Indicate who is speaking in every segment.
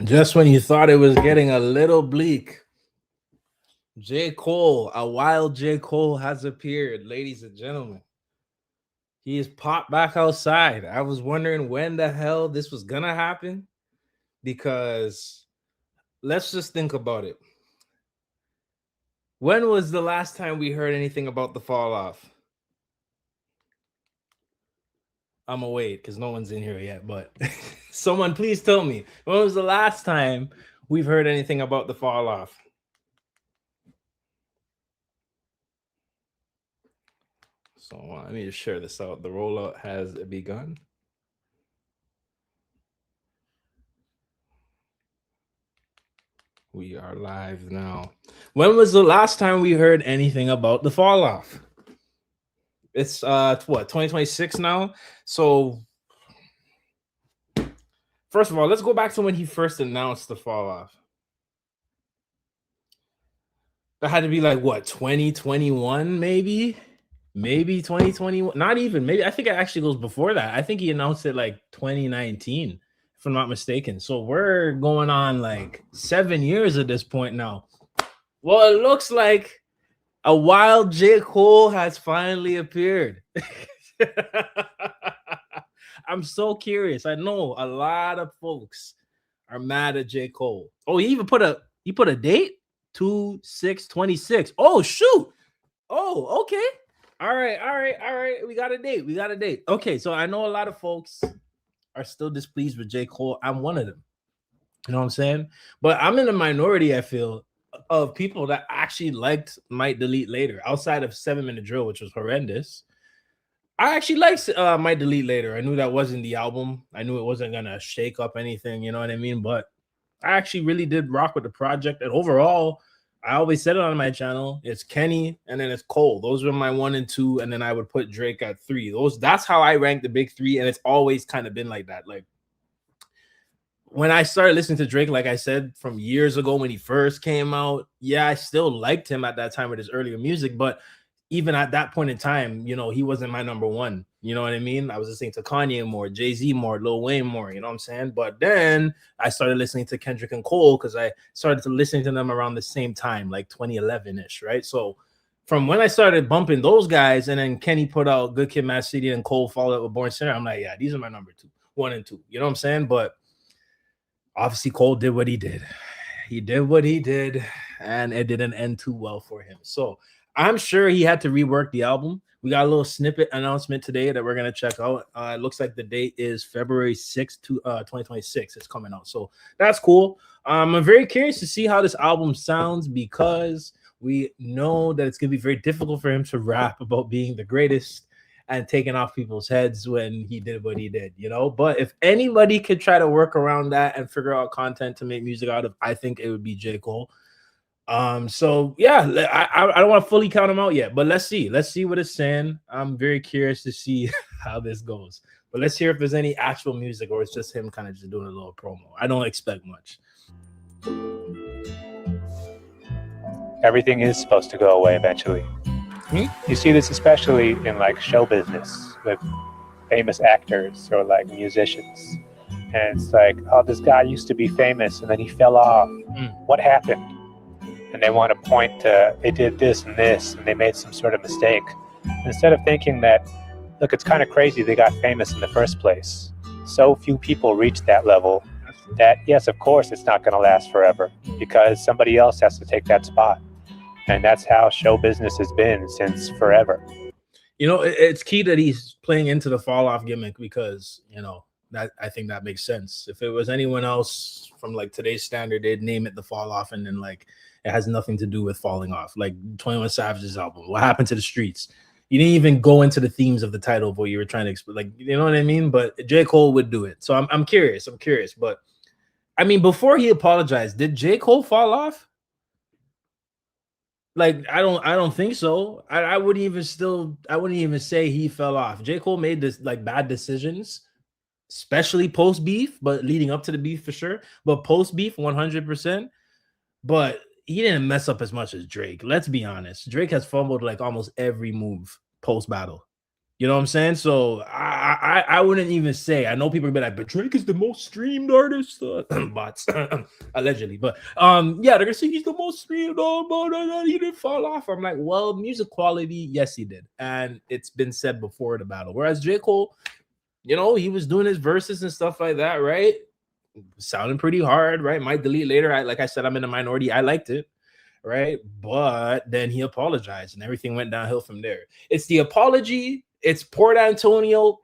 Speaker 1: Just when you thought it was getting a little bleak, J. Cole, a wild J. Cole has appeared, ladies and gentlemen. He is popped back outside. I was wondering when the hell this was gonna happen because let's just think about it. When was the last time we heard anything about the fall off? I'm gonna wait because no one's in here yet, but someone please tell me when was the last time we've heard anything about the fall off? So let me just share this out. The rollout has begun. We are live now. When was the last time we heard anything about the fall off? It's what 2026 now. So first of all, let's go back to when he first announced the fall off. That had to be like what 2021, maybe 2021. Not even maybe. I think it actually goes before that. I think he announced it like 2019, if I'm not mistaken. So we're going on like 7 years at this point now. Well, it looks like a wild J. Cole has finally appeared. I'm so curious. I know a lot of folks are mad at J. Cole. Oh, he even put a date 2/6/26. Oh shoot. Oh, okay. All right. We got a date. Okay, so I know a lot of folks are still displeased with J. Cole. I'm one of them. You know what I'm saying? But I'm in the minority, I feel, of people that actually liked Might Delete Later outside of 7 Minute Drill, which was horrendous. I actually liked Might Delete Later. I knew that wasn't the album. I knew it wasn't gonna shake up anything, you know what I mean? But I actually really did rock with the project. And overall, I always said it on my channel. It's Kenny and then it's Cole. Those were my 1 and 2, and then I would put Drake at 3. That's how I rank the big 3, and it's always kind of been like that. Like when I started listening to Drake, like I said, from years ago when he first came out, yeah, I still liked him at that time with his earlier music, but even at that point in time, you know, he wasn't my number one. You know what I mean? I was listening to Kanye more, Jay-Z more, Lil Wayne more, you know what I'm saying? But then I started listening to Kendrick and Cole because I started to listening to them around the same time, like 2011-ish, right? So from when I started bumping those guys, and then Kenny put out Good Kid, Mad City, and Cole followed up with Born Sinner, I'm like, yeah, these are my number 1 and 2. You know what I'm saying? But obviously Cole did what he did. He did what he did, and it didn't end too well for him. So I'm sure he had to rework the album. We got a little snippet announcement today that we're going to check out. It looks like the date is February 6th, 2026. It's coming out. So that's cool. I'm very curious to see how this album sounds because we know that it's going to be very difficult for him to rap about being the greatest and taking off people's heads when he did what he did, you know? But if anybody could try to work around that and figure out content to make music out of, I think it would be J. Cole. So yeah, I don't want to fully count him out yet, but let's see what it's saying. I'm very curious to see how this goes. But let's hear if there's any actual music or it's just him kind of just doing a little promo. I don't expect much.
Speaker 2: Everything is supposed to go away eventually. You see this especially in like show business with famous actors or like musicians. And it's like, oh, this guy used to be famous and then he fell off. What happened? And they want to point to, they did this and this and they made some sort of mistake. Instead of thinking that, look, it's kind of crazy they got famous in the first place. So few people reach that level that, yes, of course, it's not going to last forever because somebody else has to take that spot. And that's how show business has been since forever.
Speaker 1: You know, it's key that he's playing into the fall off gimmick because, you know, that I think that makes sense. If it was anyone else from like today's standard, they'd name it the fall off and then like it has nothing to do with falling off. Like 21 Savage's album, What Happened to the Streets? You didn't even go into the themes of the title of what you were trying to explain. Like, you know what I mean? But J. Cole would do it. So I'm curious. But I mean, before he apologized, did J. Cole fall off? Like, I don't think so. I wouldn't even say he fell off. J. Cole made this like bad decisions, especially post beef, but leading up to the beef for sure. But post beef, 100%. But he didn't mess up as much as Drake. Let's be honest. Drake has fumbled like almost every move post battle. You know what I'm saying? So I wouldn't even say. I know people are be like, but Drake is the most streamed artist. Bots allegedly, but yeah, they're gonna say he's the most streamed. Oh, no, he didn't fall off. I'm like, well, music quality, yes, he did, and it's been said before the battle. Whereas J. Cole, you know, he was doing his verses and stuff like that, right? Sounding pretty hard, right? Might delete later. Like I said, I'm in the minority. I liked it, right? But then he apologized, and everything went downhill from there. It's the apology. It's Port Antonio.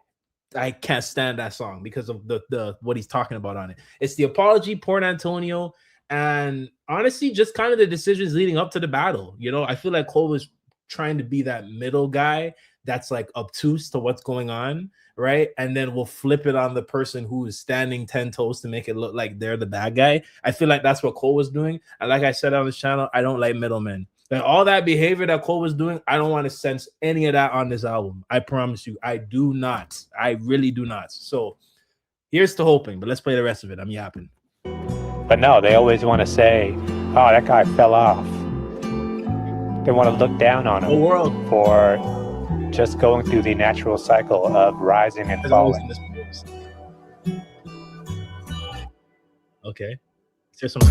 Speaker 1: I can't stand that song because of the what he's talking about on it. It's the apology, Port Antonio, and honestly, just kind of the decisions leading up to the battle. You know, I feel like Cole was trying to be that middle guy that's like obtuse to what's going on, right? And then we'll flip it on the person who is standing 10 toes to make it look like they're the bad guy. I feel like that's what Cole was doing. And like I said on this channel, I don't like middlemen. And all that behavior that Cole was doing, I don't want to sense any of that on this album. I promise you, I do not. I really do not. So here's to hoping, but let's play the rest of it. I'm yapping.
Speaker 2: But no, they always want to say, oh, that guy fell off. They want to look down on him for just going through the natural cycle of rising and falling.
Speaker 1: Okay. Here's some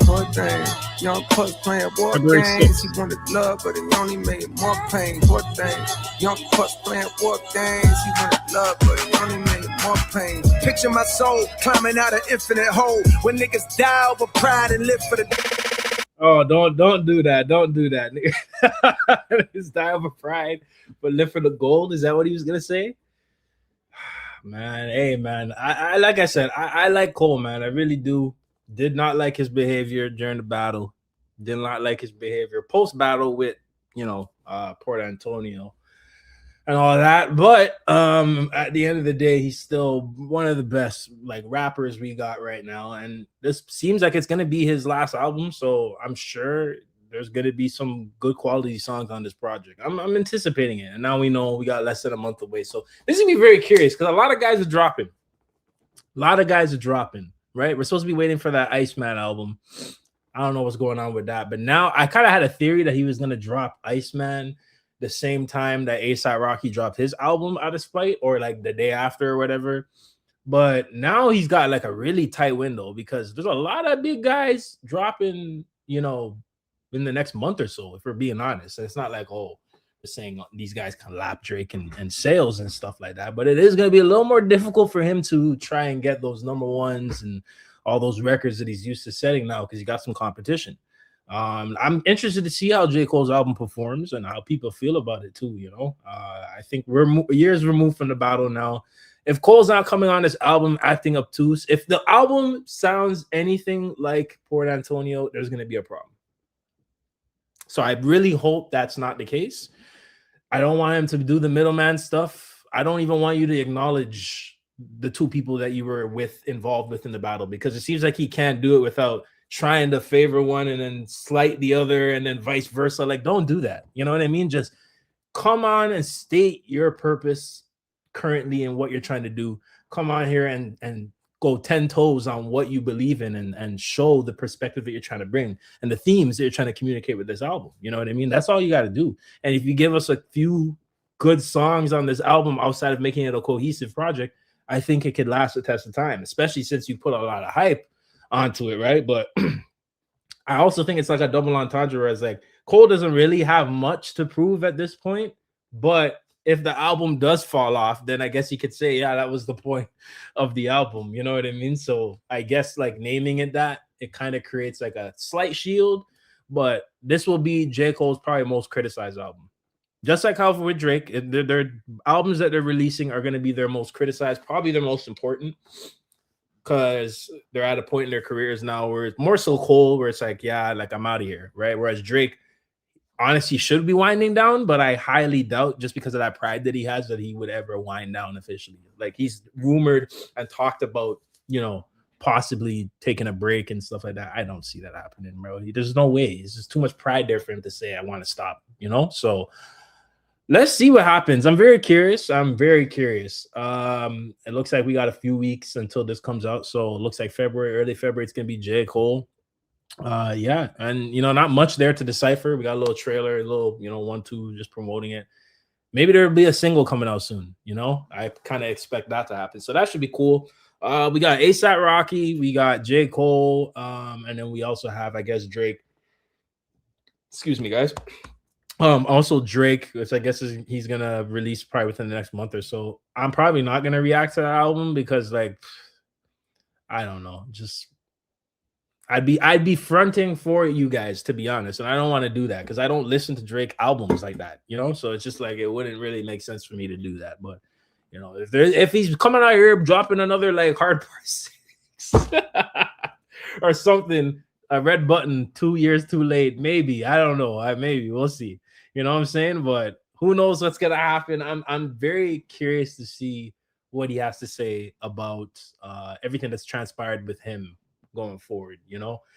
Speaker 3: Poor thing, young Puss playing war games. He wanted love, but he only made more pain. Poor thing, young Puss playing war games. He wanted love, but he only made more pain. Picture my soul climbing out an infinite hole when niggas die over pride and live for the.
Speaker 1: Oh, don't do that. Don't do that. Niggas die over pride, but live for the gold. Is that what he was gonna say? Man, hey man, I like I said, I like Cole, man. I really do. Did not like his behavior during the battle. Did not like his behavior post battle with, you know, Port Antonio and all that. But at the end of the day, he's still one of the best like rappers we got right now. And this seems like it's gonna be his last album, so I'm sure there's gonna be some good quality songs on this project. I'm anticipating it, and now we know we got less than a month away. So this is gonna be very curious because a lot of guys are dropping. Right? We're supposed to be waiting for that Iceman album. I don't know what's going on with that, but now I kind of had a theory that he was gonna drop Iceman the same time that A$AP Rocky dropped his album out of spite, or like the day after or whatever. But now he's got like a really tight window because there's a lot of big guys dropping, you know, in the next month or so, if we're being honest. It's not like, oh, we're saying these guys can lap Drake and sales and stuff like that, but it is going to be a little more difficult for him to try and get those number ones and all those records that he's used to setting now because he got some competition. I'm interested to see how J. Cole's album performs and how people feel about it too, you know. I think we're years removed from the battle now. If Cole's not coming on this album acting obtuse, if the album sounds anything like Port Antonio, there's going to be a problem. So I really hope that's not the case. I don't want him to do the middleman stuff. I don't even want you to acknowledge the two people that you were involved with in the battle, because it seems like he can't do it without trying to favor one and then slight the other and then vice versa. Like, don't do that. You know what I mean? Just come on and state your purpose currently and what you're trying to do. Come on here and go 10 toes on what you believe in and show the perspective that you're trying to bring and the themes that you're trying to communicate with this album. You know what I mean? That's all you got to do. And if you give us a few good songs on this album outside of making it a cohesive project, I think it could last the test of time, especially since you put a lot of hype onto it, right? But I also think it's like a double entendre where it's like Cole doesn't really have much to prove at this point, but if the album does fall off, then I guess you could say, yeah, that was the point of the album. You know what I mean? So I guess like naming it that, it kind of creates like a slight shield, but this will be J. Cole's probably most criticized album. Just like how with Drake, their albums that they're releasing are going to be their most criticized, probably their most important, because they're at a point in their careers now where it's more so Cole, where it's like, yeah, like I'm out of here, right? Whereas Drake, honestly, should be winding down, but I highly doubt, just because of that pride that he has, that he would ever wind down officially. Like, he's rumored and talked about, you know, possibly taking a break and stuff like that. I don't see that happening, bro. There's no way. It's just too much pride there for him to say, I want to stop, you know? So let's see what happens. I'm very curious. It looks like we got a few weeks until this comes out. So it looks like early February, it's gonna be J. Cole. Yeah, and not much there to decipher. We got a little trailer, a little, 1-2, just promoting it. Maybe there'll be a single coming out soon. I kind of expect that to happen. So that should be cool. We got ASAP Rocky, we got J. Cole, and then we also have, I guess, Drake. Excuse me, guys. Also Drake, which I guess he's gonna release probably within the next month or so. I'm probably not gonna react to that album because, like, I don't know, just I'd be fronting for you guys, to be honest, and I don't want to do that because I don't listen to Drake albums like that, So it's just like it wouldn't really make sense for me to do that. But if he's coming out here dropping another like Hard Part 6 or something, a Red Button 2 years too late, maybe, I don't know, maybe we'll see. You know what I'm saying? But who knows what's gonna happen? I'm very curious to see what he has to say about everything that's transpired with him going forward.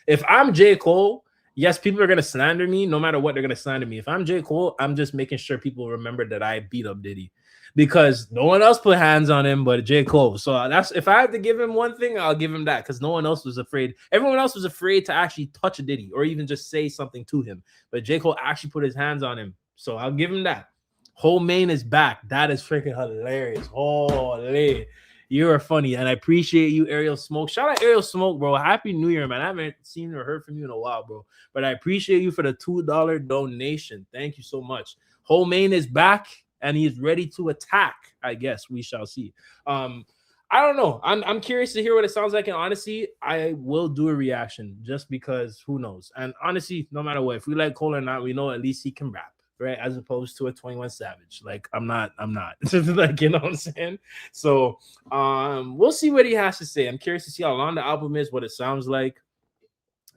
Speaker 1: If I'm J. Cole, yes, people are gonna slander me no matter what. They're gonna slander me. If I'm J. Cole, I'm just making sure people remember that I beat up Diddy, because no one else put hands on him but J. Cole. So that's, if I had to give him one thing, I'll give him that, because no one else was afraid. Everyone else was afraid to actually touch a Diddy or even just say something to him, but J. Cole actually put his hands on him. So I'll give him that. Whole Main is back. That is freaking hilarious. Holy, you are funny, and I appreciate you, Ariel Smoke. Shout out Ariel Smoke, bro. Happy New Year, man. I haven't seen or heard from you in a while, bro. But I appreciate you for the $2 donation. Thank you so much. Whole Main is back, and he is ready to attack. I guess we shall see. I don't know. I'm curious to hear what it sounds like, and honestly, I will do a reaction just because who knows. And honestly, no matter what, if we like Cole or not, we know at least he can rap, right? As opposed to a 21 Savage. Like, I'm not. Like, you know what I'm saying? So we'll see what he has to say. I'm curious to see how long the album is, what it sounds like,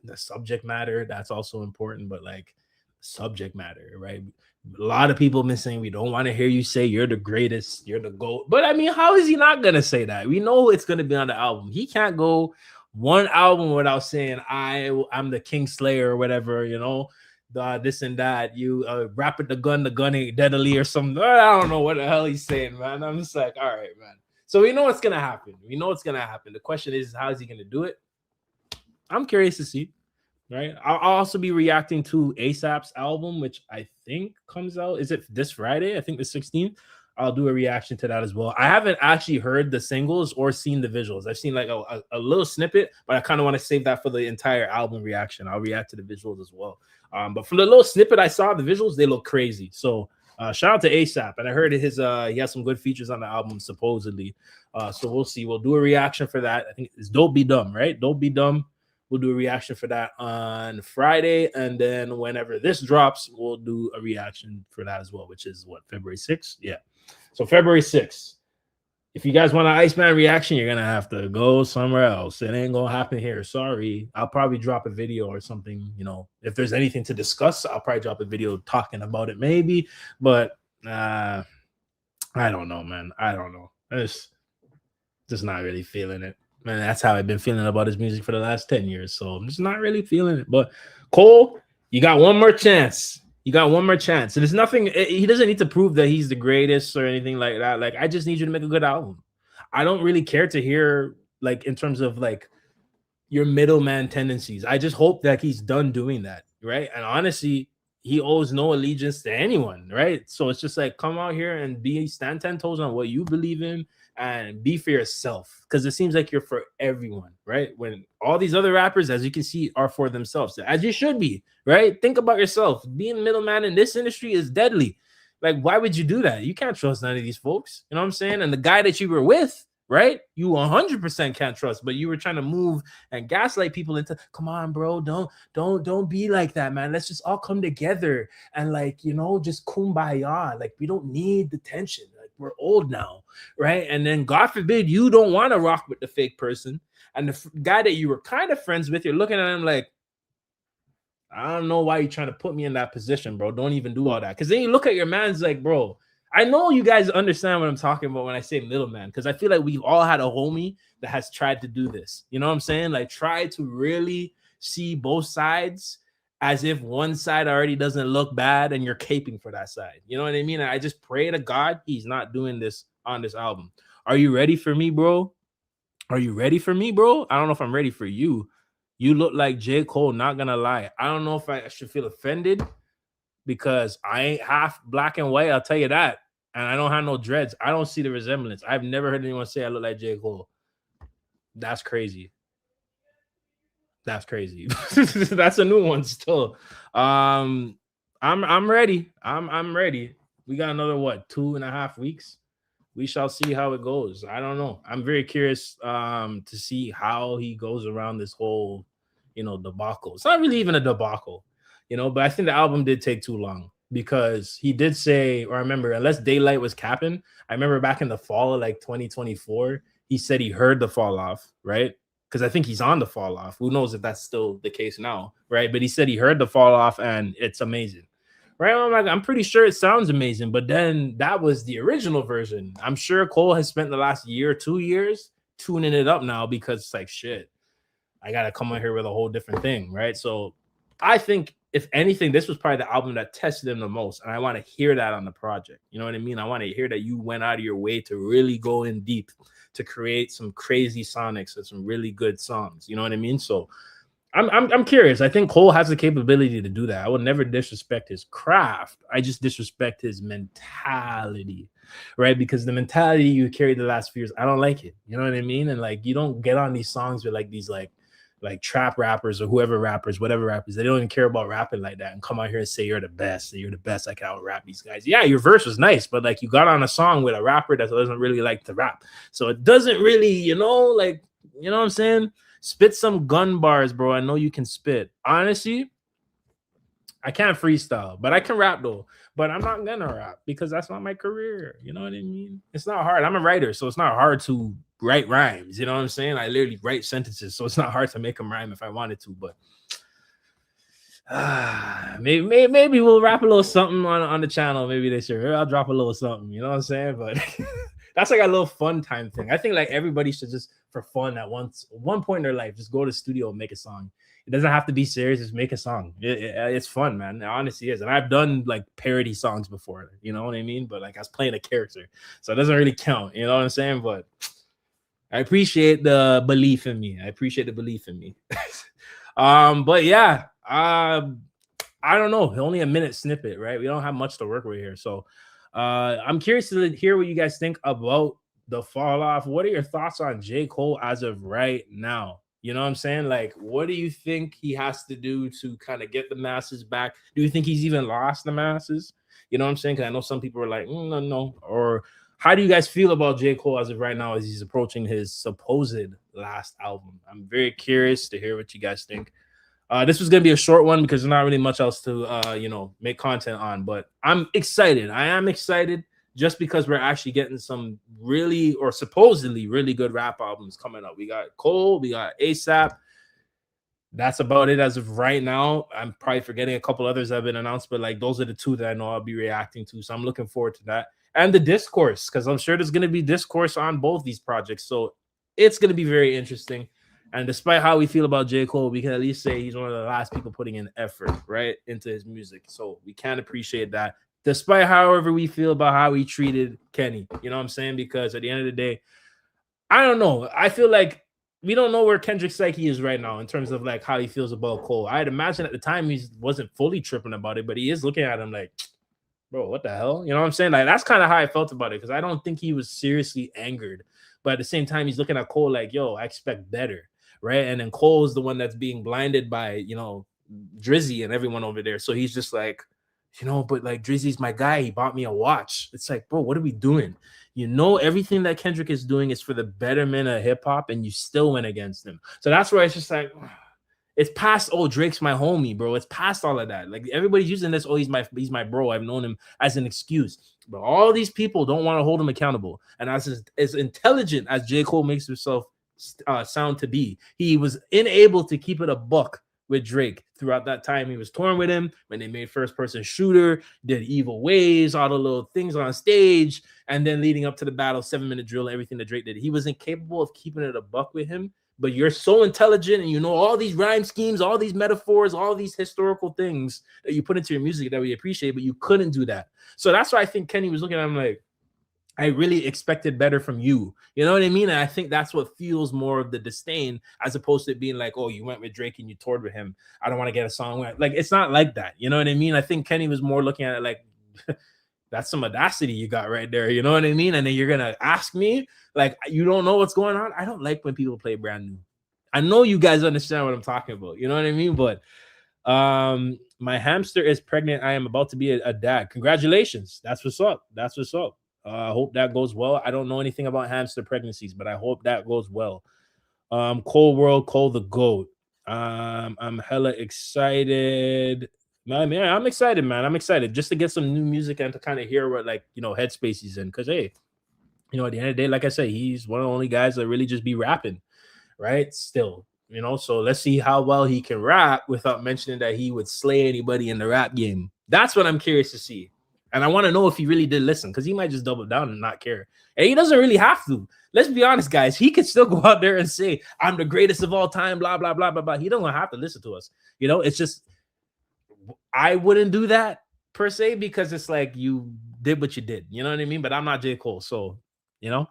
Speaker 1: the subject matter. That's also important, but like subject matter, right? A lot of people been saying we don't want to hear you say you're the greatest, you're the GOAT. But I mean, how is he not gonna say that? We know it's gonna be on the album. He can't go one album without saying I'm the King Slayer or whatever, this and that. You rap with the gun ain't deadly or something. I don't know what the hell he's saying, man. I'm just like, all right, man. So we know what's gonna happen. The question is, how is he gonna do it? I'm curious to see. Right. I'll also be reacting to ASAP's album, which I think comes out. Is it this Friday? I think the 16th. I'll do a reaction to that as well. I haven't actually heard the singles or seen the visuals. I've seen like a little snippet, but I kind of want to save that for the entire album reaction. I'll react to the visuals as well. But from the little snippet I saw, the visuals, they look crazy. So shout out to ASAP. And I heard he has some good features on the album, supposedly. So we'll see. We'll do a reaction for that. I think it's Don't Be Dumb, right? Don't Be Dumb. We'll do a reaction for that on Friday. And then whenever this drops, we'll do a reaction for that as well, which is what, February 6th? Yeah. So February 6th. If you guys want an Iceman reaction, you're going to have to go somewhere else. It ain't going to happen here. Sorry. I'll probably drop a video or something. If there's anything to discuss, I'll probably drop a video talking about it maybe. But I don't know, man. I don't know. I'm just not really feeling it. Man, that's how I've been feeling about his music for the last 10 years. So I'm just not really feeling it. But Cole, you got one more chance. And there's nothing. He doesn't need to prove that he's the greatest or anything like that. Like, I just need you to make a good album. I don't really care to hear, like, in terms of like your middleman tendencies. I just hope that he's done doing that. Right. And honestly, he owes no allegiance to anyone. Right. So it's just like, come out here and stand 10 toes on what you believe in. And be for yourself, because it seems like you're for everyone, right? When all these other rappers, as you can see, are for themselves, as you should be, right? Think about yourself. Being a middleman in this industry is deadly. Like, why would you do that? You can't trust none of these folks. You know what I'm saying? And the guy that you were with, right? You 100% can't trust, but you were trying to move and gaslight people into, come on, bro, don't be like that, man. Let's just all come together and, like, just kumbaya. Like, we don't need the tension. We're old now, right? And then God forbid you don't want to rock with the fake person, and the guy that you were kind of friends with, you're looking at him like, I don't know why you're trying to put me in that position, bro. Don't even do all that. Because then you look at your man's like, bro, I know you guys understand what I'm talking about when I say middleman, because I feel like we've all had a homie that has tried to do this. You know what I'm saying? Like, try to really see both sides as if one side already doesn't look bad and you're caping for that side. You know what I mean? And I just pray to God he's not doing this on this album. Are you ready for me, bro? Are you ready for me, bro? I don't know if I'm ready for you. You look like J. Cole, not gonna lie. I don't know if I should feel offended because I ain't half black and white, I'll tell you that. And I don't have no dreads. I don't see the resemblance. I've never heard anyone say I look like J. Cole. That's crazy. That's crazy. That's a new one still. I'm ready. I'm ready. We got another 2.5 weeks. We shall see how it goes. I don't know. I'm very curious to see how he goes around this whole, debacle. It's not really even a debacle, but I think the album did take too long because he did say, or I remember, unless Daylight was capping, I remember back in the fall of like 2024, he said he heard the fall off, right? Because I think he's on the fall off. Who knows if that's still the case now, right? But he said he heard the fall off and it's amazing. Right, I'm pretty sure it sounds amazing, but then that was the original version. I'm sure Cole has spent the last year, 2 years tuning it up now because it's like, shit, I got to come out here with a whole different thing, right? So I think, if anything, this was probably the album that tested him the most, and I want to hear that on the project. You know what I mean? I want to hear that you went out of your way to really go in deep to create some crazy sonics and some really good songs. You know what I mean? So I'm curious. I think Cole has the capability to do that. I would never disrespect his craft. I just disrespect his mentality, right? Because the mentality you carried the last few years, I don't like it. You know what I mean? And like, you don't get on these songs with like these like trap rappers or whatever rappers, they don't even care about rapping like that and come out here and say you're the best, I can out rap these guys. Yeah, your verse was nice, but like you got on a song with a rapper that doesn't really like to rap, so it doesn't really, like, you know what I'm saying? Spit some gun bars, bro. I know you can spit. Honestly, I can't freestyle, but I can rap though. But I'm not gonna rap because that's not my career. You know what I mean? It's not hard. I'm a writer, so it's not hard to write rhymes. You know what I'm saying? I literally write sentences, so it's not hard to make them rhyme if I wanted to. But maybe we'll rap a little something on the channel. Maybe this year, I'll drop a little something. You know what I'm saying? But that's like a little fun time thing. I think like everybody should just, for fun, at one point in their life, just go to the studio and make a song. It doesn't have to be serious. Just make a song. It's fun, man. It honestly is. And I've done like parody songs before. You know what I mean? But like I was playing a character, so it doesn't really count. You know what I'm saying? But I appreciate the belief in me. But yeah, I don't know. Only a minute snippet, right? We don't have much to work with here. So I'm curious to hear what you guys think about the fall off. What are your thoughts on J. Cole as of right now? You know what I'm saying? Like, what do you think he has to do to kind of get the masses back? Do you think he's even lost the masses? You know what I'm saying? Because I know some people are like, no. Or how do you guys feel about J. Cole as of right now as he's approaching his supposed last album? I'm very curious to hear what you guys think. This was going to be a short one because there's not really much else to, make content on. But I'm excited. I am excited just because we're actually getting some really, or supposedly really good rap albums coming up. We got Cole, we got ASAP. That's about it as of right now. I'm probably forgetting a couple others that have been announced, but like those are the two that I know I'll be reacting to. So I'm looking forward to that. And the discourse, because I'm sure there's going to be discourse on both these projects. So it's going to be very interesting. And despite how we feel about J. Cole, we can at least say he's one of the last people putting in effort, right, into his music. So we can appreciate that. Despite however we feel about how he treated Kenny, you know what I'm saying? Because at the end of the day, I don't know. I feel like we don't know where Kendrick's psyche is right now in terms of like how he feels about Cole. I'd imagine at the time he wasn't fully tripping about it, but he is looking at him like, bro, what the hell? You know what I'm saying? Like, that's kind of how I felt about it because I don't think he was seriously angered. But at the same time, he's looking at Cole like, yo, I expect better, right? And then Cole's the one that's being blinded by, Drizzy and everyone over there. So he's just like, but like Drizzy's my guy. He bought me a watch. It's like, bro, what are we doing? Everything that Kendrick is doing is for the betterment of hip hop, and you still went against him. So that's where it's just like, it's past, oh, Drake's my homie, bro. It's past all of that. Like everybody's using this, oh, he's my bro. I've known him as an excuse. But all these people don't want to hold him accountable. And as intelligent as J. Cole makes himself sound to be, he was unable to keep it a buck with Drake throughout that time. He was touring with him when they made First Person Shooter, did Evil Ways, all the little things on stage, and then leading up to the battle, 7 Minute Drill, everything that Drake did. He was incapable of keeping it a buck with him but you're so intelligent and you know all these rhyme schemes, all these metaphors, all these historical things that you put into your music that we appreciate, but you couldn't do that. So that's why I think Kenny was looking at him like, I really expected better from you. You know what I mean? And I think that's what fuels more of the disdain as opposed to it being like, oh, you went with Drake and you toured with him. I don't want to get a song. Like, it's not like that. You know what I mean? I think Kenny was more looking at it like, that's some audacity you got right there. You know what I mean? And then you're going to ask me, like, you don't know what's going on? I don't like when people play brand new. I know you guys understand what I'm talking about. You know what I mean? But my hamster is pregnant. I am about to be a dad. Congratulations. That's what's up. That's what's up. I hope that goes well. I don't know anything about hamster pregnancies, but I hope that goes well. Cole World, Cole the GOAT. I'm hella excited. Man, I'm excited, man. I'm excited just to get some new music and to kind of hear what, like, you know, headspace he's in. Because, hey, you know, at the end of the day, like I said, he's one of the only guys that really just be rapping, right? Still, you know, so let's see how well he can rap without mentioning that he would slay anybody in the rap game. That's what I'm curious to see. And I want to know if he really did listen, because he might just double down and not care. And he doesn't really have to. Let's be honest, guys. He could still go out there and say, I'm the greatest of all time, blah, blah, blah, blah, blah. He doesn't have to listen to us. You know, it's just, I wouldn't do that per se, because it's like you did what you did. You know what I mean? But I'm not J. Cole. So, you know,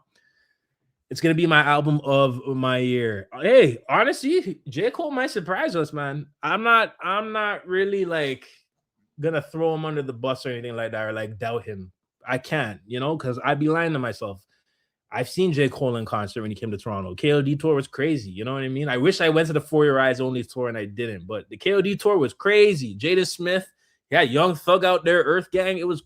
Speaker 1: it's going to be my album of my year. Hey, honestly, J. Cole might surprise us, man. I'm not really like gonna throw him under the bus or anything like that, or like doubt him. I can't, you know, because I'd be lying to myself. I've seen J. Cole in concert when he came to Toronto. KOD tour was crazy. You know what I mean? I wish I went to the For Your Eyes Only tour and I didn't, but the KOD tour was crazy. Jada Smith, yeah, Young Thug out there, Earth Gang. It was,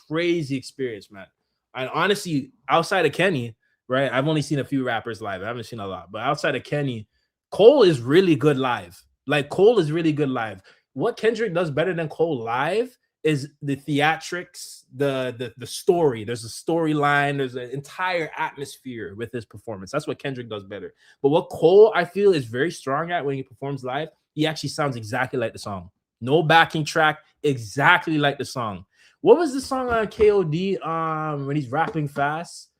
Speaker 1: crazy experience, man. And honestly, outside of Kenny, right? I've only seen a few rappers live. I haven't seen a lot, but outside of Kenny, Cole is really good live. Like, Cole is really good live. What Kendrick does better than Cole live is the theatrics, the story. There's a storyline. There's an entire atmosphere with his performance. That's what Kendrick does better. But what Cole, I feel, is very strong at when he performs live, he actually sounds exactly like the song. No backing track, exactly like the song. What was the song on KOD when he's rapping fast?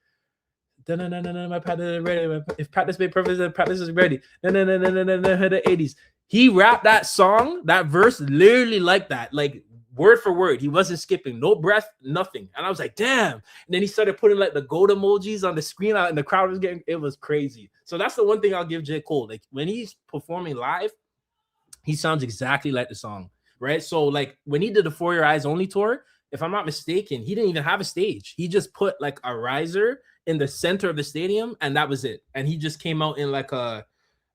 Speaker 1: My practice is ready. If practice made perfect, then practice is ready. The 80s. He rapped that song, that verse, literally like that, like word for word. He wasn't skipping, no breath, nothing. And I was like, damn. And then he started putting like the goat emojis on the screen out, and the crowd was getting, it was crazy. So that's the one thing I'll give J. Cole. Like, when he's performing live, he sounds exactly like the song, right? So like when he did the For Your Eyes Only tour, if I'm not mistaken, he didn't even have a stage. He just put like a riser in the center of the stadium, and that was it. And he just came out in like a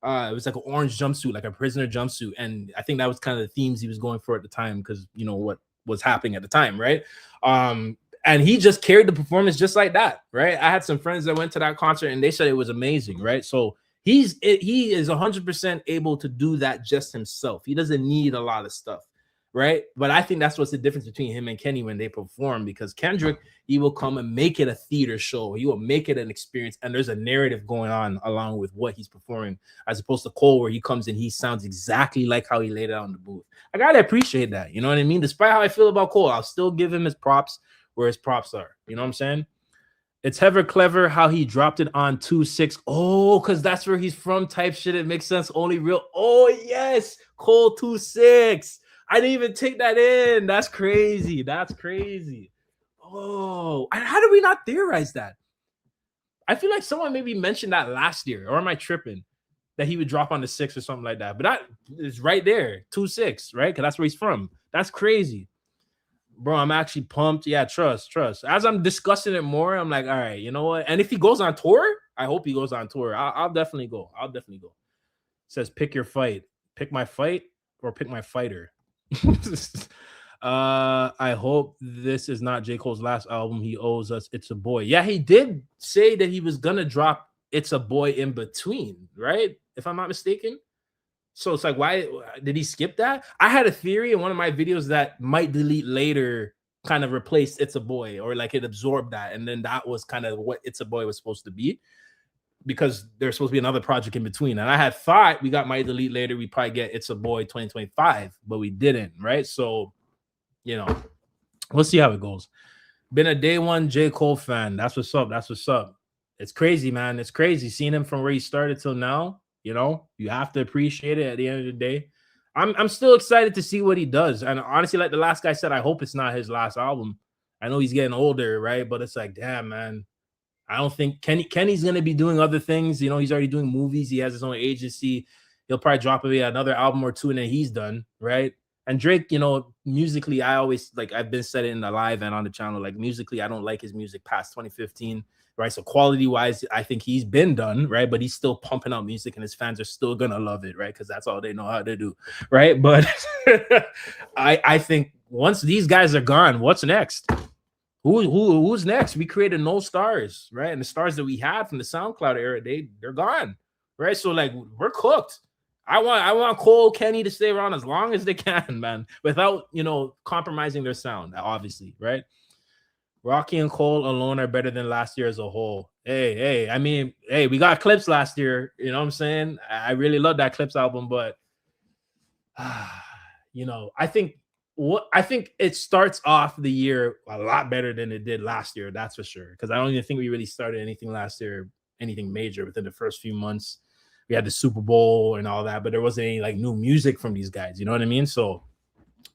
Speaker 1: it was like an orange jumpsuit, like a prisoner jumpsuit. And I think that was kind of the themes he was going for at the time, because you know what was happening at the time, right? And he just carried the performance just like that, right? I had some friends that went to that concert and they said it was amazing, right? So he is 100% able to do that just himself. He doesn't need a lot of stuff, right? But I think that's what's the difference between him and Kenny when they perform, because Kendrick, he will come and make it a theater show. He will make it an experience, and there's a narrative going on along with what he's performing, as opposed to Cole, where he comes and he sounds exactly like how he laid it out in the booth. I gotta appreciate that, you know what I mean? Despite how I feel about Cole, I'll still give him his props where his props are. You know what I'm saying? It's ever clever how he dropped it on 2-6. Oh, because that's where he's from type shit. It makes sense. Only real. Oh, yes. Cole 2-6. I didn't even take that in. That's crazy. That's crazy. Oh, and how did we not theorize that? I feel like someone maybe mentioned that last year, or am I tripping? That he would drop on the 6 or something like that. But that is right there, 2-6, right? Because that's where he's from. That's crazy. Bro, I'm actually pumped. Yeah, trust. As I'm discussing it more, I'm like, all right, you know what? And if he goes on tour, I hope he goes on tour. I'll definitely go. It says, pick your fight. Pick my fight or pick my fighter. I hope this is not J. Cole's last album. He owes us It's a Boy. Yeah, he did say that he was gonna drop It's a Boy in between, right? If I'm not mistaken. So it's like, why did he skip that? I had a theory in one of my videos that Might Delete Later kind of replaced It's a Boy, or like it absorbed that, and then that was kind of what It's a Boy was supposed to be, because there's supposed to be another project in between. And I had thought we got Might Delete Later, we probably get It's a Boy 2025, but we didn't, right? So, you know, we'll see how it goes. Been a day one J. Cole fan. That's what's up. It's crazy, man. It's crazy seeing him from where he started till now. You know, you have to appreciate it at the end of the day. I'm still excited to see what he does. And honestly, like the last guy said, I hope it's not his last album. I know he's getting older, right? But it's like, damn, man. I don't think Kenny's gonna be doing other things. You know, he's already doing movies. He has his own agency. He'll probably drop maybe another album or two, and then he's done, right? And Drake, you know, musically, I always like I've been said it in the live and on the channel. Like musically, I don't like his music past 2015, right? So quality wise, I think he's been done, right? But he's still pumping out music, and his fans are still gonna love it, right? Because that's all they know how to do, right? But I think once these guys are gone, what's next? Who's next? We created no stars, right? And the stars that we had from the SoundCloud era, they're gone, right? So like we're cooked. I want Cole, Kenny to stay around as long as they can, man, without compromising their sound, obviously, right? Rocky and Cole alone are better than last year as a whole. Hey, I mean, hey, we got Clips last year, you know what I'm saying? I really love that Clips album, but I think it starts off the year a lot better than it did last year. That's for sure. Because I don't even think we really started anything last year, anything major within the first few months. We had the Super Bowl and all that, but there wasn't any like new music from these guys. You know what I mean? So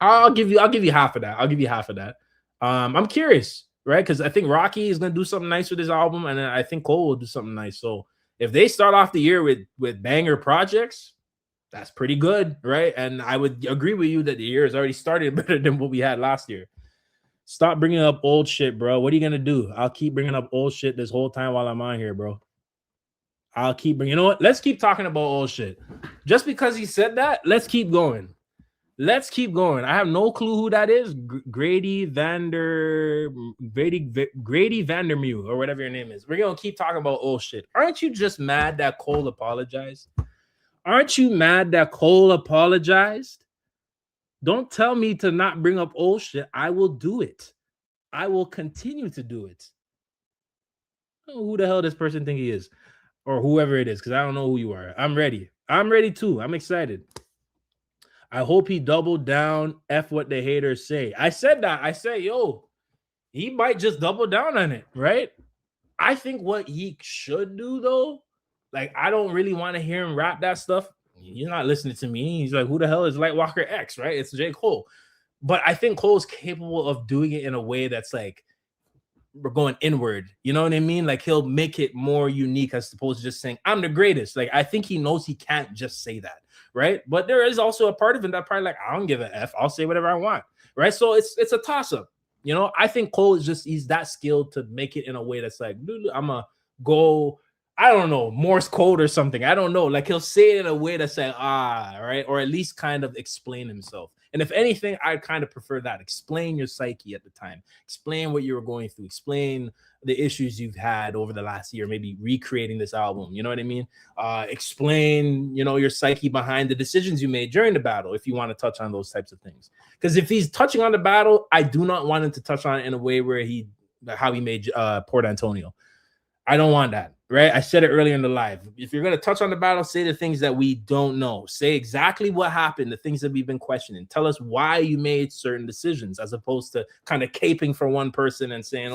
Speaker 1: I'll give you half of that. I'll give you half of that. I'm curious, right? Because I think Rocky is gonna do something nice with his album, and then I think Cole will do something nice. So if they start off the year with banger projects, that's pretty good, right? And I would agree with you that the year has already started better than what we had last year. Stop bringing up old shit, bro. What are you gonna do? I'll keep bringing up old shit this whole time while I'm on here, bro. I'll keep bringing. You know what? Let's keep talking about old shit. Just because he said that, let's keep going. Let's keep going. I have no clue who that is. Grady Vandermew or whatever your name is. We're gonna keep talking about old shit. Aren't you just mad that Cole apologized? Aren't you mad that Cole apologized? Don't tell me to not bring up old shit. I will do it. I will continue to do it. I don't know who the hell this person think he is, or whoever it is, because I don't know who you are. I'm ready. I'm ready too. I'm excited. I hope he doubled down. F what the haters say. I said that. I said, yo, he might just double down on it, right? I think what he should do, though, like, I don't really want to hear him rap that stuff. He's not listening to me. He's like, who the hell is Lightwalker X, right? It's J. Cole. But I think Cole's capable of doing it in a way that's like, we're going inward. You know what I mean? Like, he'll make it more unique as opposed to just saying, I'm the greatest. Like, I think he knows he can't just say that, right? But there is also a part of him that probably like, I don't give a F. I'll say whatever I want, right? So it's a toss-up. You know, I think Cole is just, he's that skilled to make it in a way that's like, I'm going to go, I don't know, Morse code or something. I don't know. Like, he'll say it in a way that's like, right? Or at least kind of explain himself. And if anything, I'd kind of prefer that. Explain your psyche at the time. Explain what you were going through. Explain the issues you've had over the last year, maybe recreating this album. You know what I mean? Explain, your psyche behind the decisions you made during the battle, if you want to touch on those types of things. Because if he's touching on the battle, I do not want him to touch on it in a way where how he made Port Antonio. I don't want that, right? I said it earlier in the live. If you're going to touch on the battle, say the things that we don't know. Say exactly what happened, the things that we've been questioning. Tell us why you made certain decisions, as opposed to kind of caping for one person and saying,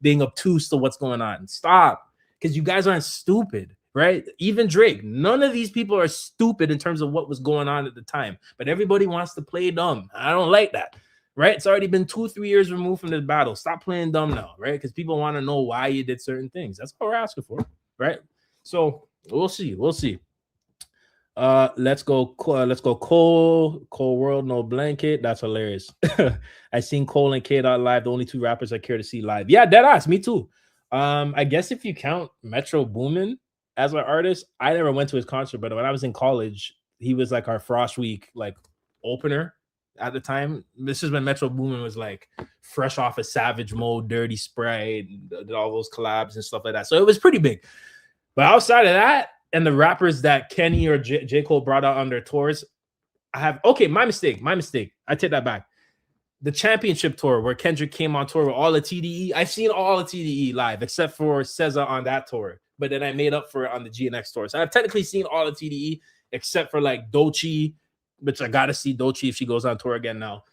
Speaker 1: being obtuse to what's going on. Stop, because you guys aren't stupid, right? Even Drake, none of these people are stupid in terms of what was going on at the time, but everybody wants to play dumb. I don't like that. Right? It's already been 2-3 years removed from this battle. Stop playing dumb now, right? Because people want to know why you did certain things. That's what we're asking for, right? So we'll see. Let's go Cole World, no blanket. That's hilarious. I seen Cole and K-Dot live, the only two rappers I care to see live. Yeah, deadass, me too. I guess if you count Metro Boomin as an artist, I never went to his concert, but when I was in college, he was like our Frost Week like opener. At the time, this is when Metro Boomin was like fresh off of Savage Mode, Dirty Sprite, and did all those collabs and stuff like that. So it was pretty big. But outside of that, and the rappers that Kenny or J. Cole brought out on their tours, my mistake. I take that back. The championship tour where Kendrick came on tour with all the TDE. I've seen all the TDE live except for SZA on that tour. But then I made up for it on the GNX tour. So I've technically seen all the TDE except for like Doechii, which I gotta see Doechii if she goes on tour again now.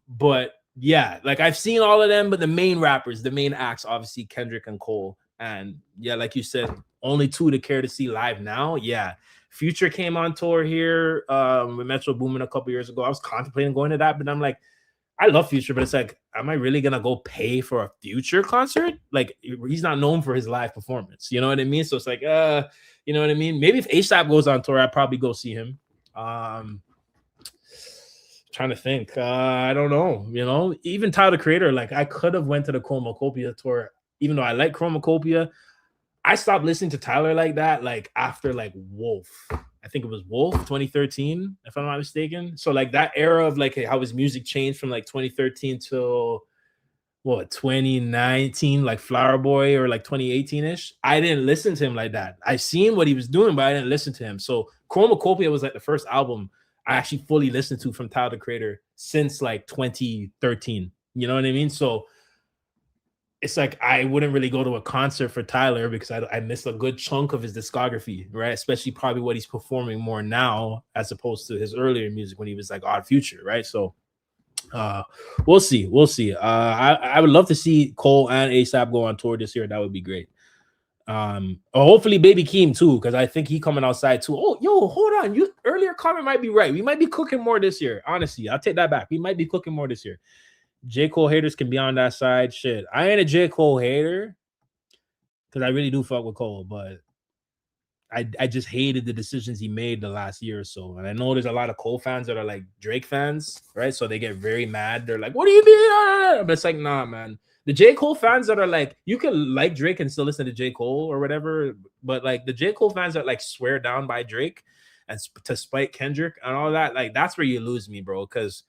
Speaker 1: But yeah, like I've seen all of them, but the main rappers, the main acts, obviously Kendrick and Cole. And yeah, like you said, only two to care to see live now. Yeah. Future came on tour here with Metro Boomin a couple years ago. I was contemplating going to that, but I'm like, I love Future, but it's like, am I really gonna go pay for a Future concert? Like, he's not known for his live performance. You know what I mean? So it's like, you know what I mean? Maybe if ASAP goes on tour, I'd probably go see him. Trying to think. I don't know. You know, even Tyler the Creator, like I could have went to the Chromacopia tour, even though I like Chromacopia. I stopped listening to Tyler like that, like after like Wolf. I think it was Wolf 2013, if I'm not mistaken. So like that era of like how his music changed from like 2013 till what 2019, like Flower Boy or like 2018-ish. I didn't listen to him like that. I seen what he was doing, but I didn't listen to him. So Chromacopia was like the first album I actually fully listened to from Tyler the Creator since like 2013. You know what I mean? So it's like I wouldn't really go to a concert for Tyler because I missed a good chunk of his discography, right? Especially probably what he's performing more now as opposed to his earlier music when he was like Odd Future, right? So we'll see. I would love to see Cole and ASAP go on tour this year. That would be great. Hopefully Baby Keem too, because I think he coming outside too. Oh, yo, hold on. You earlier comment might be right. We might be cooking more this year. Honestly, I'll take that back. We might be cooking more this year. J. Cole haters can be on that side. Shit, I ain't a J. Cole hater because I really do fuck with Cole, but I just hated the decisions he made the last year or so. And I know there's a lot of Cole fans that are like Drake fans, right? So they get very mad. They're like, what do you mean? But it's like, nah, man. The J. Cole fans that are like, you can like Drake and still listen to J. Cole or whatever, but like the J. Cole fans that like swear down by Drake and to spite Kendrick and all that, like that's where you lose me, bro, because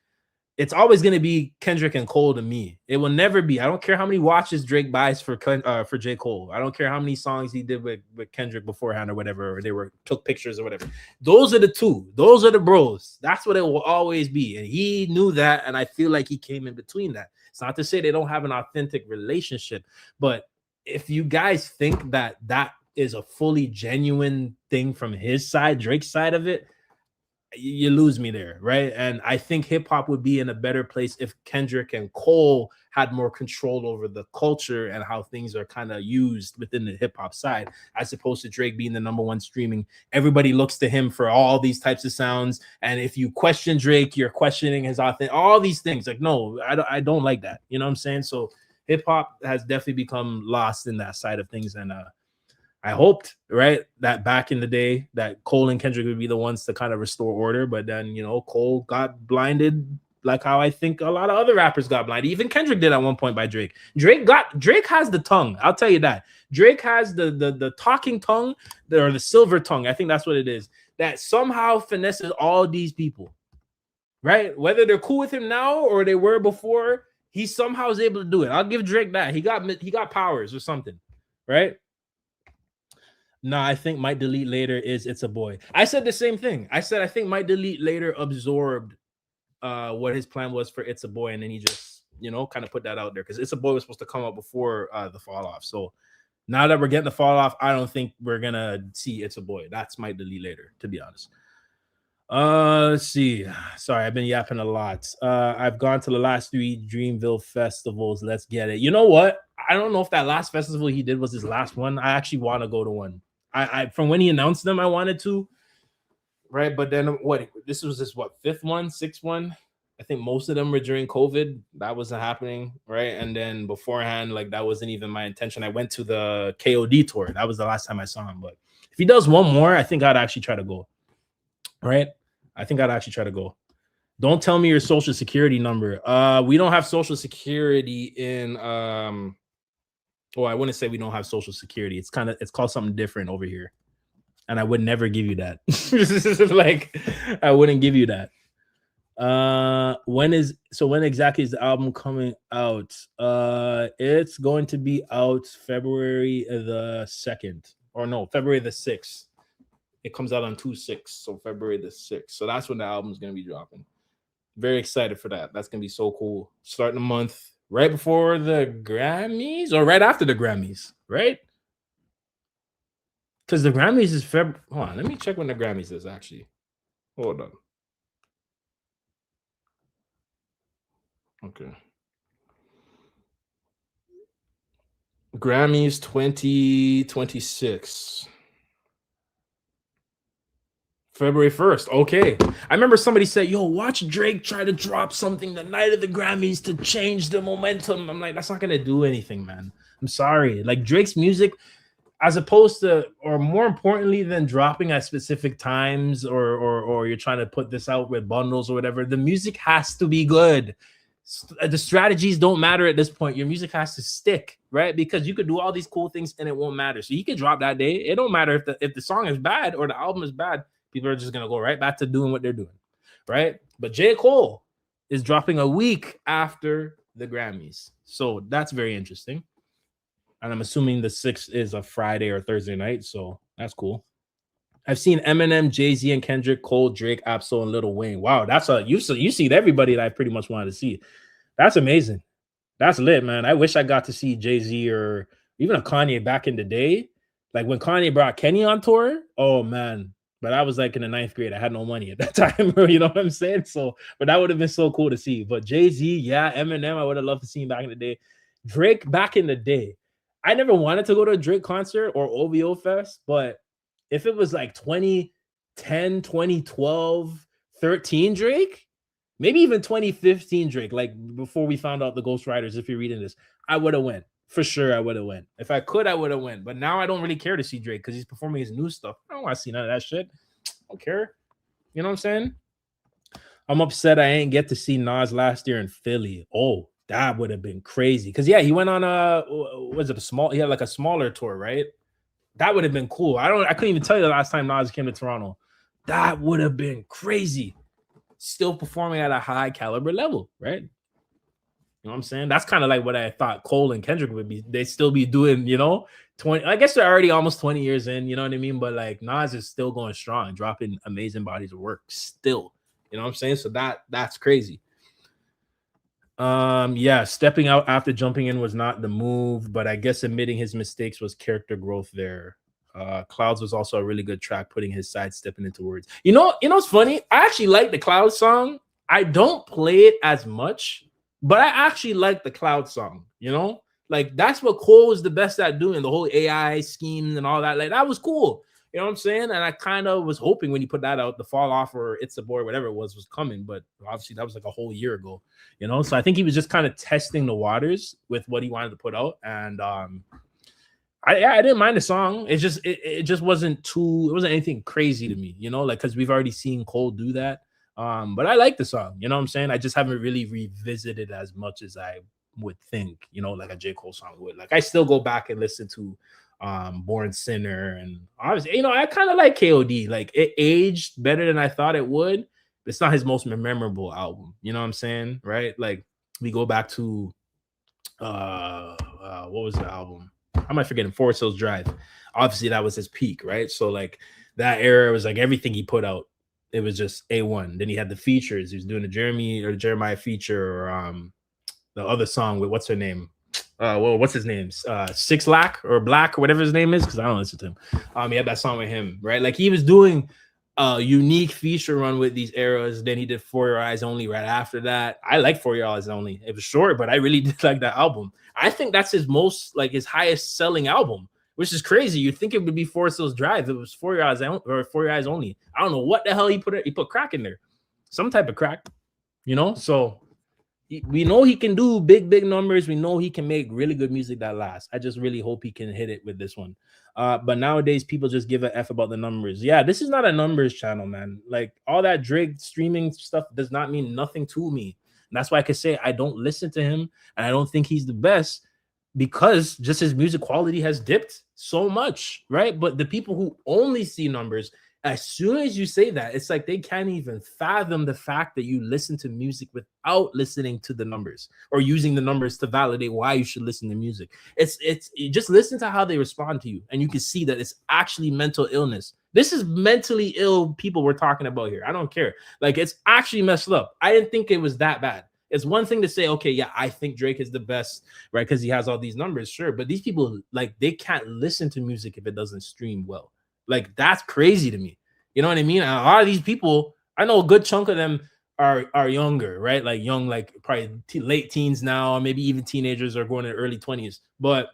Speaker 1: it's always going to be Kendrick and Cole to me. It will never be. I don't care how many watches Drake buys for J. Cole. I don't care how many songs he did with Kendrick beforehand or whatever, or they took pictures or whatever. Those are the two. Those are the bros. That's what it will always be. And he knew that, and I feel like he came in between that. It's not to say they don't have an authentic relationship, but if you guys think that that is a fully genuine thing from his side, Drake's side of it, you lose me there, right? And I think hip hop would be in a better place if Kendrick and Cole had more control over the culture and how things are kind of used within the hip hop side, as opposed to Drake being the number one streaming. Everybody looks to him for all these types of sounds, and if you question Drake, you're questioning his authentic. All these things, like no, I don't like that. You know what I'm saying? So hip hop has definitely become lost in that side of things, and I hoped, right, that back in the day that Cole and Kendrick would be the ones to kind of restore order, but then, you know, Cole got blinded like how I think a lot of other rappers got blinded. Even Kendrick did at one point by Drake. Drake has the tongue. I'll tell you that. Drake has the talking tongue, or the silver tongue. I think that's what it is. That somehow finesses all these people, right? Whether they're cool with him now or they were before, he somehow is able to do it. I'll give Drake that. He got powers or something, right? No, I think Might Delete Later is It's a Boy. I said the same thing. I said I think Might Delete Later absorbed what his plan was for It's a Boy, and then he just, you know, kind of put that out there because It's a Boy was supposed to come out before the fall off. So now that we're getting the fall off, I don't think we're gonna see It's a Boy. That's Might Delete Later, to be honest. Let's see. Sorry, I've been yapping a lot. I've gone to the last 3 Dreamville festivals. Let's get it. You know what? I don't know if that last festival he did was his last one. I actually want to go to one. I from when he announced them, I wanted to, right? But then this was his 5th one, 6th one. I think most of them were during COVID. That wasn't happening, right? And then beforehand, like that wasn't even my intention. I went to the KOD tour. That was the last time I saw him. But if he does one more, I think I'd actually try to go. Right? I think I'd actually try to go. Don't tell me your social security number. We don't have social security in well, I wouldn't say we don't have social security. It's called something different over here. And I would never give you that. Like, I wouldn't give you that. When exactly is the album coming out? It's going to be out February the 2nd. Or no, February the 6th. It comes out on 2/6, so February the 6th. So that's when the album's going to be dropping. Very excited for that. That's going to be so cool. Starting the month right before the Grammys or right after the Grammys, right? Because the Grammys is February. Hold on, let me check when the Grammys is actually. Hold on. Okay. Grammys 2026. February 1st. Okay. I remember somebody said, yo, watch Drake try to drop something the night of the Grammys to change the momentum. I'm like, that's not going to do anything, man. I'm sorry. Like Drake's music, as opposed to, or more importantly than dropping at specific times, or you're trying to put this out with bundles or whatever, the music has to be good. The strategies don't matter at this point. Your music has to stick, right? Because you could do all these cool things and it won't matter. So you can drop that day. It don't matter if the song is bad or the album is bad. People are just gonna go right back to doing what they're doing, right? But J. Cole is dropping a week after the Grammys, so that's very interesting. And I'm assuming the 6th is a Friday or Thursday night, so that's cool. I've seen Eminem, Jay-Z, and Kendrick, Cole, Drake, Absol, and Lil Wayne. Wow, that's you see everybody that I pretty much wanted to see. That's amazing. That's lit, man. I wish I got to see Jay-Z or even a Kanye back in the day. Like when Kanye brought Kenny on tour. Oh man. But I was like in the 9th grade. I had no money at that time. You know what I'm saying? So, but that would have been so cool to see. But Jay-Z, yeah, Eminem, I would have loved to see him back in the day. Drake back in the day. I never wanted to go to a Drake concert or OVO Fest, but if it was like 2010, 2012, 13 Drake, maybe even 2015 Drake, like before we found out the Ghost Riders, if you're reading this, I would have went. For sure, I would have went. If I could, I would have went. But now I don't really care to see Drake because he's performing his new stuff. I don't want to see none of that shit. I don't care. You know what I'm saying? I'm upset I ain't get to see Nas last year in Philly. Oh, that would have been crazy. Because yeah, he went on he had like a smaller tour, right? That would have been cool. I couldn't even tell you the last time Nas came to Toronto. That would have been crazy. Still performing at a high caliber level, right? You know what I'm saying? That's kind of like what I thought Cole and Kendrick would be. They'd still be doing, 20. I guess they're already almost 20 years in, you know what I mean? But like Nas is still going strong, dropping amazing bodies of work still. You know what I'm saying? So that's crazy. Yeah, stepping out after jumping in was not the move, but I guess admitting his mistakes was character growth there. Clouds was also a really good track, putting his sidestepping into words. You know what's funny? I actually like the Clouds song. I don't play it as much, but I actually like the Cloud song, like that's what Cole was the best at doing, the whole AI schemes and all that. Like that was cool. You know what I'm saying? And I kind of was hoping when you put that out, the fall off or It's a Boy, whatever it was coming. But obviously that was like a whole year ago, So I think he was just kind of testing the waters with what he wanted to put out. And I didn't mind the song. It just wasn't it wasn't anything crazy to me, like because we've already seen Cole do that. But I like the song, you know what I'm saying? I just haven't really revisited as much as I would think, like a J. Cole song would. Like I still go back and listen to Born Sinner, and obviously, I kind of like KOD. Like it aged better than I thought it would, but it's not his most memorable album. You know what I'm saying? Right? Like we go back to what was the album? How am I forgetting? Forest Hills Drive. Obviously, that was his peak, right? So like that era was like everything he put out. It was just A1. Then he had the features. He was doing the Jeremiah feature, or the other song with what's her name? What's his name? Six Lack or Black or whatever his name is, because I don't listen to him. He had that song with him, right? Like he was doing a unique feature run with these eras. Then he did For Your Eyes Only right after that. I like For Your Eyes Only. It was short, but I really did like that album. I think that's his highest selling album, which is crazy. You'd think it would be Forest Hills Drive. It was For Your Eyes Only. I don't know what the hell he put. He put crack in there, some type of crack, So we know he can do big numbers. We know he can make really good music that lasts. I just really hope he can hit it with this one. But nowadays, people just give a F about the numbers. Yeah, this is not a numbers channel, man. Like all that Drake streaming stuff does not mean nothing to me. And that's why I can say I don't listen to him, and I don't think he's the best, because just his music quality has dipped so much, right? But the people who only see numbers, as soon as you say that, it's like they can't even fathom the fact that you listen to music without listening to the numbers or using the numbers to validate why you should listen to music. You just listen to how they respond to you, and you can see that it's actually mental illness. This is mentally ill people we're talking about here. I don't care. Like it's actually messed up. I didn't think it was that bad. It's one thing to say, okay, yeah, I think Drake is the best, right? Because he has all these numbers, sure. But these people, like, they can't listen to music if it doesn't stream well. Like, that's crazy to me. You know what I mean? And a lot of these people, I know a good chunk of them are younger, right? Like young, like probably late teens now, or maybe even teenagers are going in early 20s. But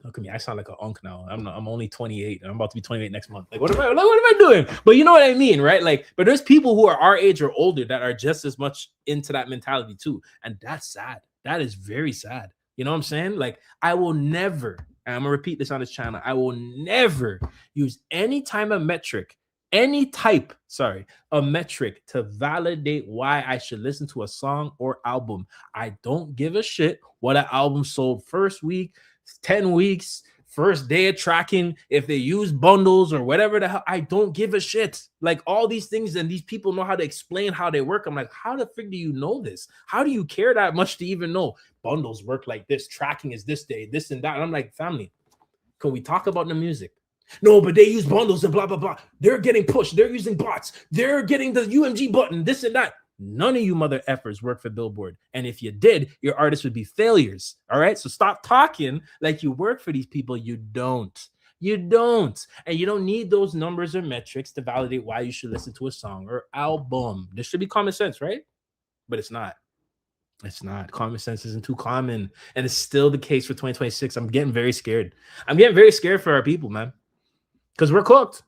Speaker 1: Look at me, I sound like an unk now. I'm only 28 and I'm about to be 28 next month. Like, what am I doing? But you know what I mean, right? Like, but there's people who are our age or older that are just as much into that mentality too. And that's sad. That is very sad. You know what I'm saying? Like, I will never, and I'm gonna repeat this on this channel, I will never use any type of metric to validate why I should listen to a song or album. I don't give a shit what an album sold first week, 10 weeks, first day of tracking, if they use bundles or whatever the hell. I don't give a shit. Like, all these things, and these people know how to explain how they work. I'm like, how the frick do you know this? How do you care that much to even know bundles work like this? Tracking is this day, this and that. And I'm like, family, can we talk about the music? No, but they use bundles and blah, blah, blah. They're getting pushed. They're using bots. They're getting the UMG button, this and that. None of you mother effers work for Billboard. And if you did, your artists would be failures. All right. So stop talking like you work for these people. You don't. You don't. And you don't need those numbers or metrics to validate why you should listen to a song or album. This should be common sense, right? But it's not. It's not. Common sense isn't too common. And it's still the case for 2026. I'm getting very scared. I'm getting very scared for our people, man. Because we're cooked.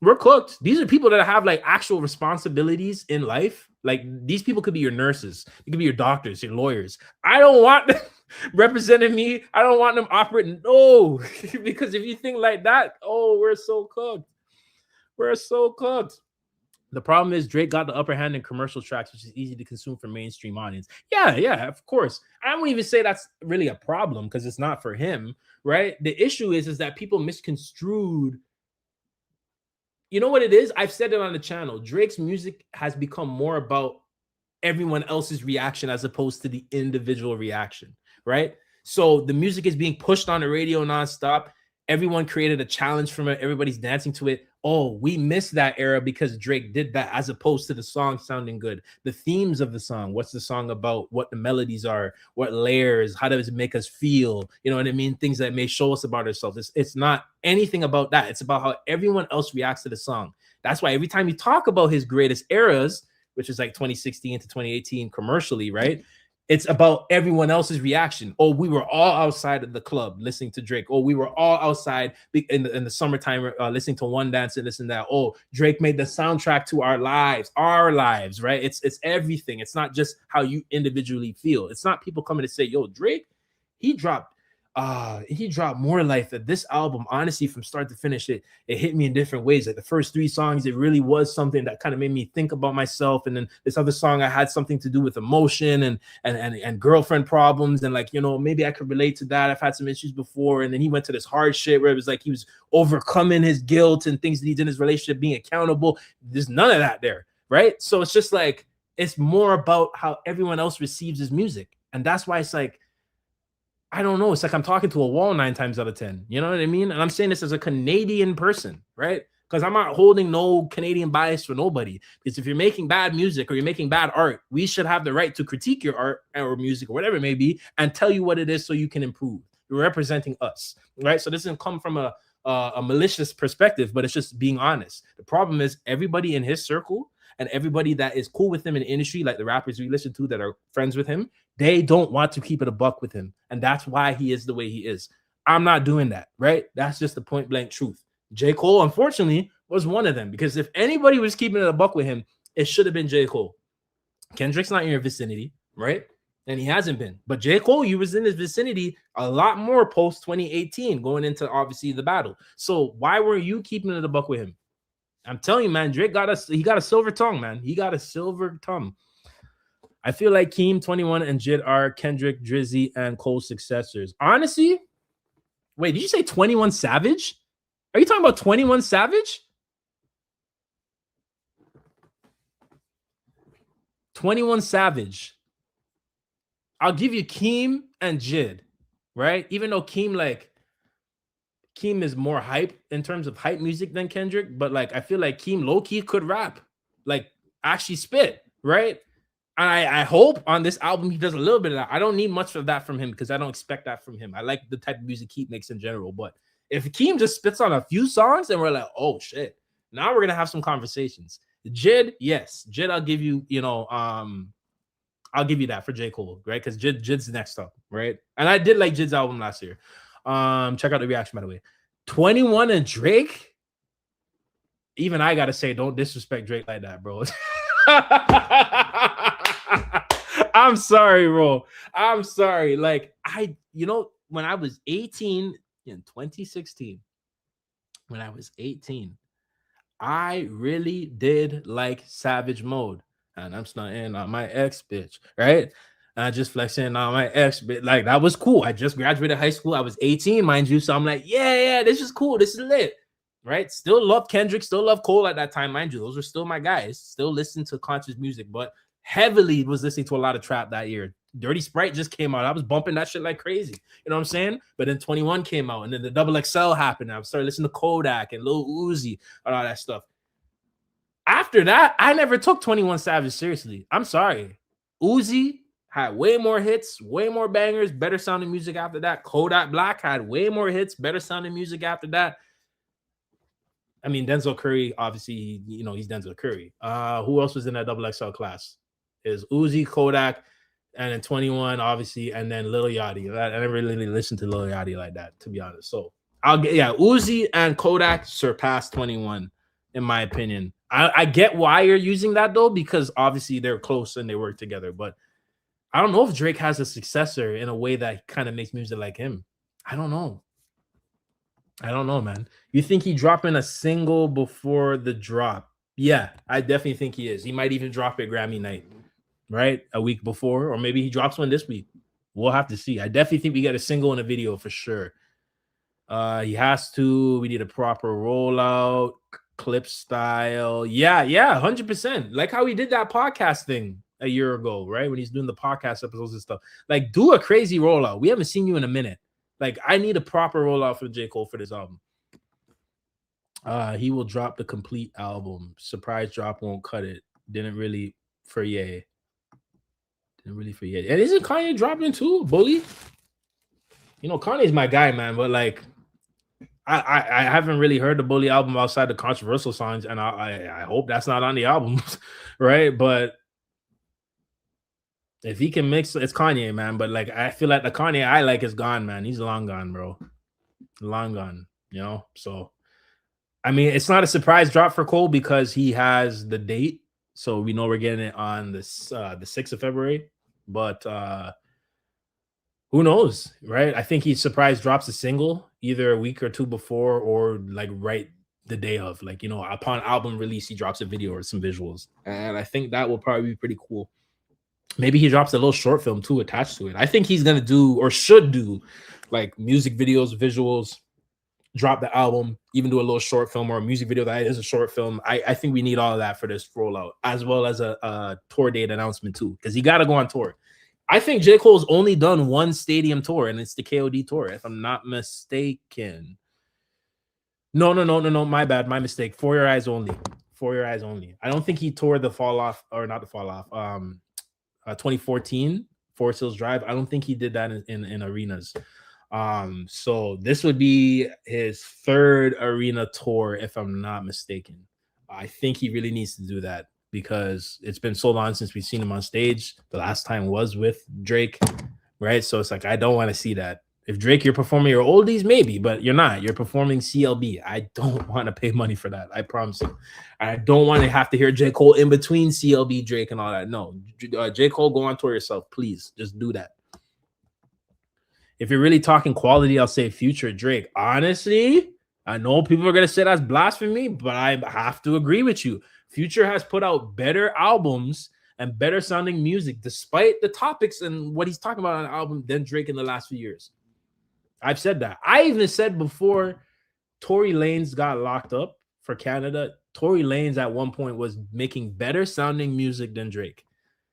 Speaker 1: We're cooked. These are people that have like actual responsibilities in life. Like, these people could be your nurses. It could be your doctors, your lawyers. I don't want them representing me. I don't want them operating. No, because if you think like that, oh, we're so cooked. We're so cooked. The problem is Drake got the upper hand in commercial tracks, which is easy to consume for mainstream audience. Yeah, of course. I won't even say that's really a problem because it's not for him, right? The issue is that people misconstrued. You know what it is? I've said it on the channel. Drake's music has become more about everyone else's reaction as opposed to the individual reaction, right? So the music is being pushed on the radio nonstop. Everyone created a challenge from it. Everybody's dancing to it. Oh, we missed that era because Drake did that, as opposed to the song sounding good. The themes of the song, what's the song about, what the melodies are, what layers, how does it make us feel? You know what I mean? Things that may show us about ourselves. It's not anything about that. It's about how everyone else reacts to the song. That's why every time you talk about his greatest eras, which is like 2016 to 2018 commercially, right? It's about everyone else's reaction. Oh, we were all outside of the club listening to Drake. Oh, we were all outside in the summertime listening to One Dance and this and that. Oh, Drake made the soundtrack to our lives, right? It's everything. It's not just how you individually feel. It's not people coming to say, yo, Drake, he dropped more life at this album. Honestly, from start to finish, it hit me in different ways. Like the first 3 songs, it really was something that kind of made me think about myself. And then this other song, I had something to do with emotion and girlfriend problems. And like, you know, maybe I could relate to that. I've had some issues before. And then he went to this hard shit where it was like he was overcoming his guilt and things that he did in his relationship, being accountable. There's none of that there, right? So it's just like, it's more about how everyone else receives his music. And that's why it's like, I don't know. It's like I'm talking to a wall 9 times out of 10. You know what I mean? And I'm saying this as a Canadian person, right? Because I'm not holding no Canadian bias for nobody. Because if you're making bad music or you're making bad art, we should have the right to critique your art or music or whatever it may be and tell you what it is so you can improve. You're representing us, right? So this doesn't come from a malicious perspective, but it's just being honest. The problem is everybody in his circle and everybody that is cool with him in the industry, like the rappers we listen to that are friends with him, they don't want to keep it a buck with him. And that's why he is the way he is. I'm not doing that, right? That's just the point blank truth. J. Cole, unfortunately, was one of them, because if anybody was keeping it a buck with him, it should have been J. Cole. Kendrick's not in your vicinity, right? And he hasn't been. But J. Cole, you was in his vicinity a lot more post 2018, going into obviously the battle. So why were you keeping it a buck with him? I'm telling you, man, Drake got a silver tongue, man. He got a silver tongue. I feel like Keem, 21, and Jid are Kendrick, Drizzy, and Cole's successors. Honestly, wait, did you say 21 Savage? Are you talking about 21 Savage? 21 Savage. I'll give you Keem and Jid, right? Even though Keem is more hype in terms of hype music than Kendrick, but like I feel like Keem low-key could rap, like actually spit, right? And I hope on this album he does a little bit of that. I don't need much of that from him because I don't expect that from him. I like the type of music he makes in general, but if Keem just spits on a few songs and we're like, oh shit, now we're gonna have some conversations. Jid, yes, Jid, I'll give you, I'll give you that for J. Cole, right? Because Jid's next up, right? And I did like Jid's album last year. Check out the reaction, by the way. 21 and Drake. Even I gotta say, don't disrespect Drake like that, bro. I'm sorry, bro. I'm sorry. Like, when I was 18 in 2016, when I was 18, I really did like Savage Mode. And I'm stunting on my ex bitch, right? And I just flexing on my ex bitch. Like, that was cool. I just graduated high school. I was 18, mind you. So I'm like, yeah, this is cool. This is lit. Right? Still love Kendrick, still love Cole at that time, mind you. Those were still my guys. Still listening to conscious music, but heavily was listening to a lot of trap that year. Dirty Sprite just came out. I was bumping that shit like crazy. You know what I'm saying? But then 21 came out, and then the Double XL happened. I started listening to Kodak and Lil Uzi and all that stuff. After that, I never took 21 Savage seriously. I'm sorry. Uzi had way more hits, way more bangers, better sounding music after that. Kodak Black had way more hits, better sounding music after that. I mean, Denzel Curry, obviously, he's Denzel Curry. Who else was in that Double XL class? Is Uzi, Kodak, and then 21, obviously, and then Lil Yachty. I never really listened to Lil Yachty like that, to be honest. So Uzi and Kodak surpassed 21, in my opinion. I get why you're using that though, because obviously they're close and they work together. But I don't know if Drake has a successor in a way that kind of makes music like him. I don't know, man. You think he dropping a single before the drop? Yeah, I definitely think he is. He might even drop it Grammy night, right? A week before, or maybe he drops one this week. We'll have to see. I definitely think we get a single and a video for sure. He has to. We need a proper rollout, clip style. Yeah, 100%. Like how he did that podcast thing a year ago, right? When he's doing the podcast episodes and stuff. Like, do a crazy rollout. We haven't seen you in a minute. Like, I need a proper rollout for J. Cole for this album. He will drop the complete album. Surprise drop won't cut it. Didn't really for Ye. And isn't Kanye dropping too, Bully? Kanye's my guy, man. But like, I haven't really heard the Bully album outside the controversial songs, and I hope that's not on the album, right? But if he can mix, it's Kanye, man. But like, I feel like the Kanye I like is gone, man. He's long gone, bro. Long gone, So, I mean, it's not a surprise drop for Cole because he has the date, so we know we're getting it on the 6th of February. But who knows, right? I think he surprise drops a single either a week or two before, or like right the day of, like, upon album release, he drops a video or some visuals, and I think that will probably be pretty cool. Maybe he drops a little short film too attached to it. I think he's gonna do, or should do, like music videos, visuals, drop the album, even do a little short film or a music video that is a short film. I think we need all of that for this rollout, as well as a tour date announcement too, because he got to go on tour. I think J. Cole's only done one stadium tour, and it's the KOD tour, if I'm not mistaken. No, my bad, my mistake. For Your Eyes Only. I don't think he toured the Fall Off, or not the Fall Off, 2014 Forest Hills Drive. I don't think he did that in arenas. So this would be his third arena tour, if I'm not mistaken. I think he really needs to do that because it's been so long since we've seen him on stage. The last time was with Drake, right? So it's like, I don't want to see that. If Drake, you're performing your oldies, maybe, but you're not. You're performing CLB. I don't want to pay money for that. I promise you. I don't want to have to hear J. Cole in between CLB, Drake, and all that. No, J. Cole, go on tour yourself, please. Just do that. If you're really talking quality, I'll say Future, Drake. Honestly, I know people are going to say that's blasphemy, but I have to agree with you. Future has put out better albums and better sounding music, despite the topics and what he's talking about on the album, than Drake in the last few years. I've said that. I even said before Tory Lanez got locked up for Canada, Tory Lanez at one point was making better sounding music than Drake.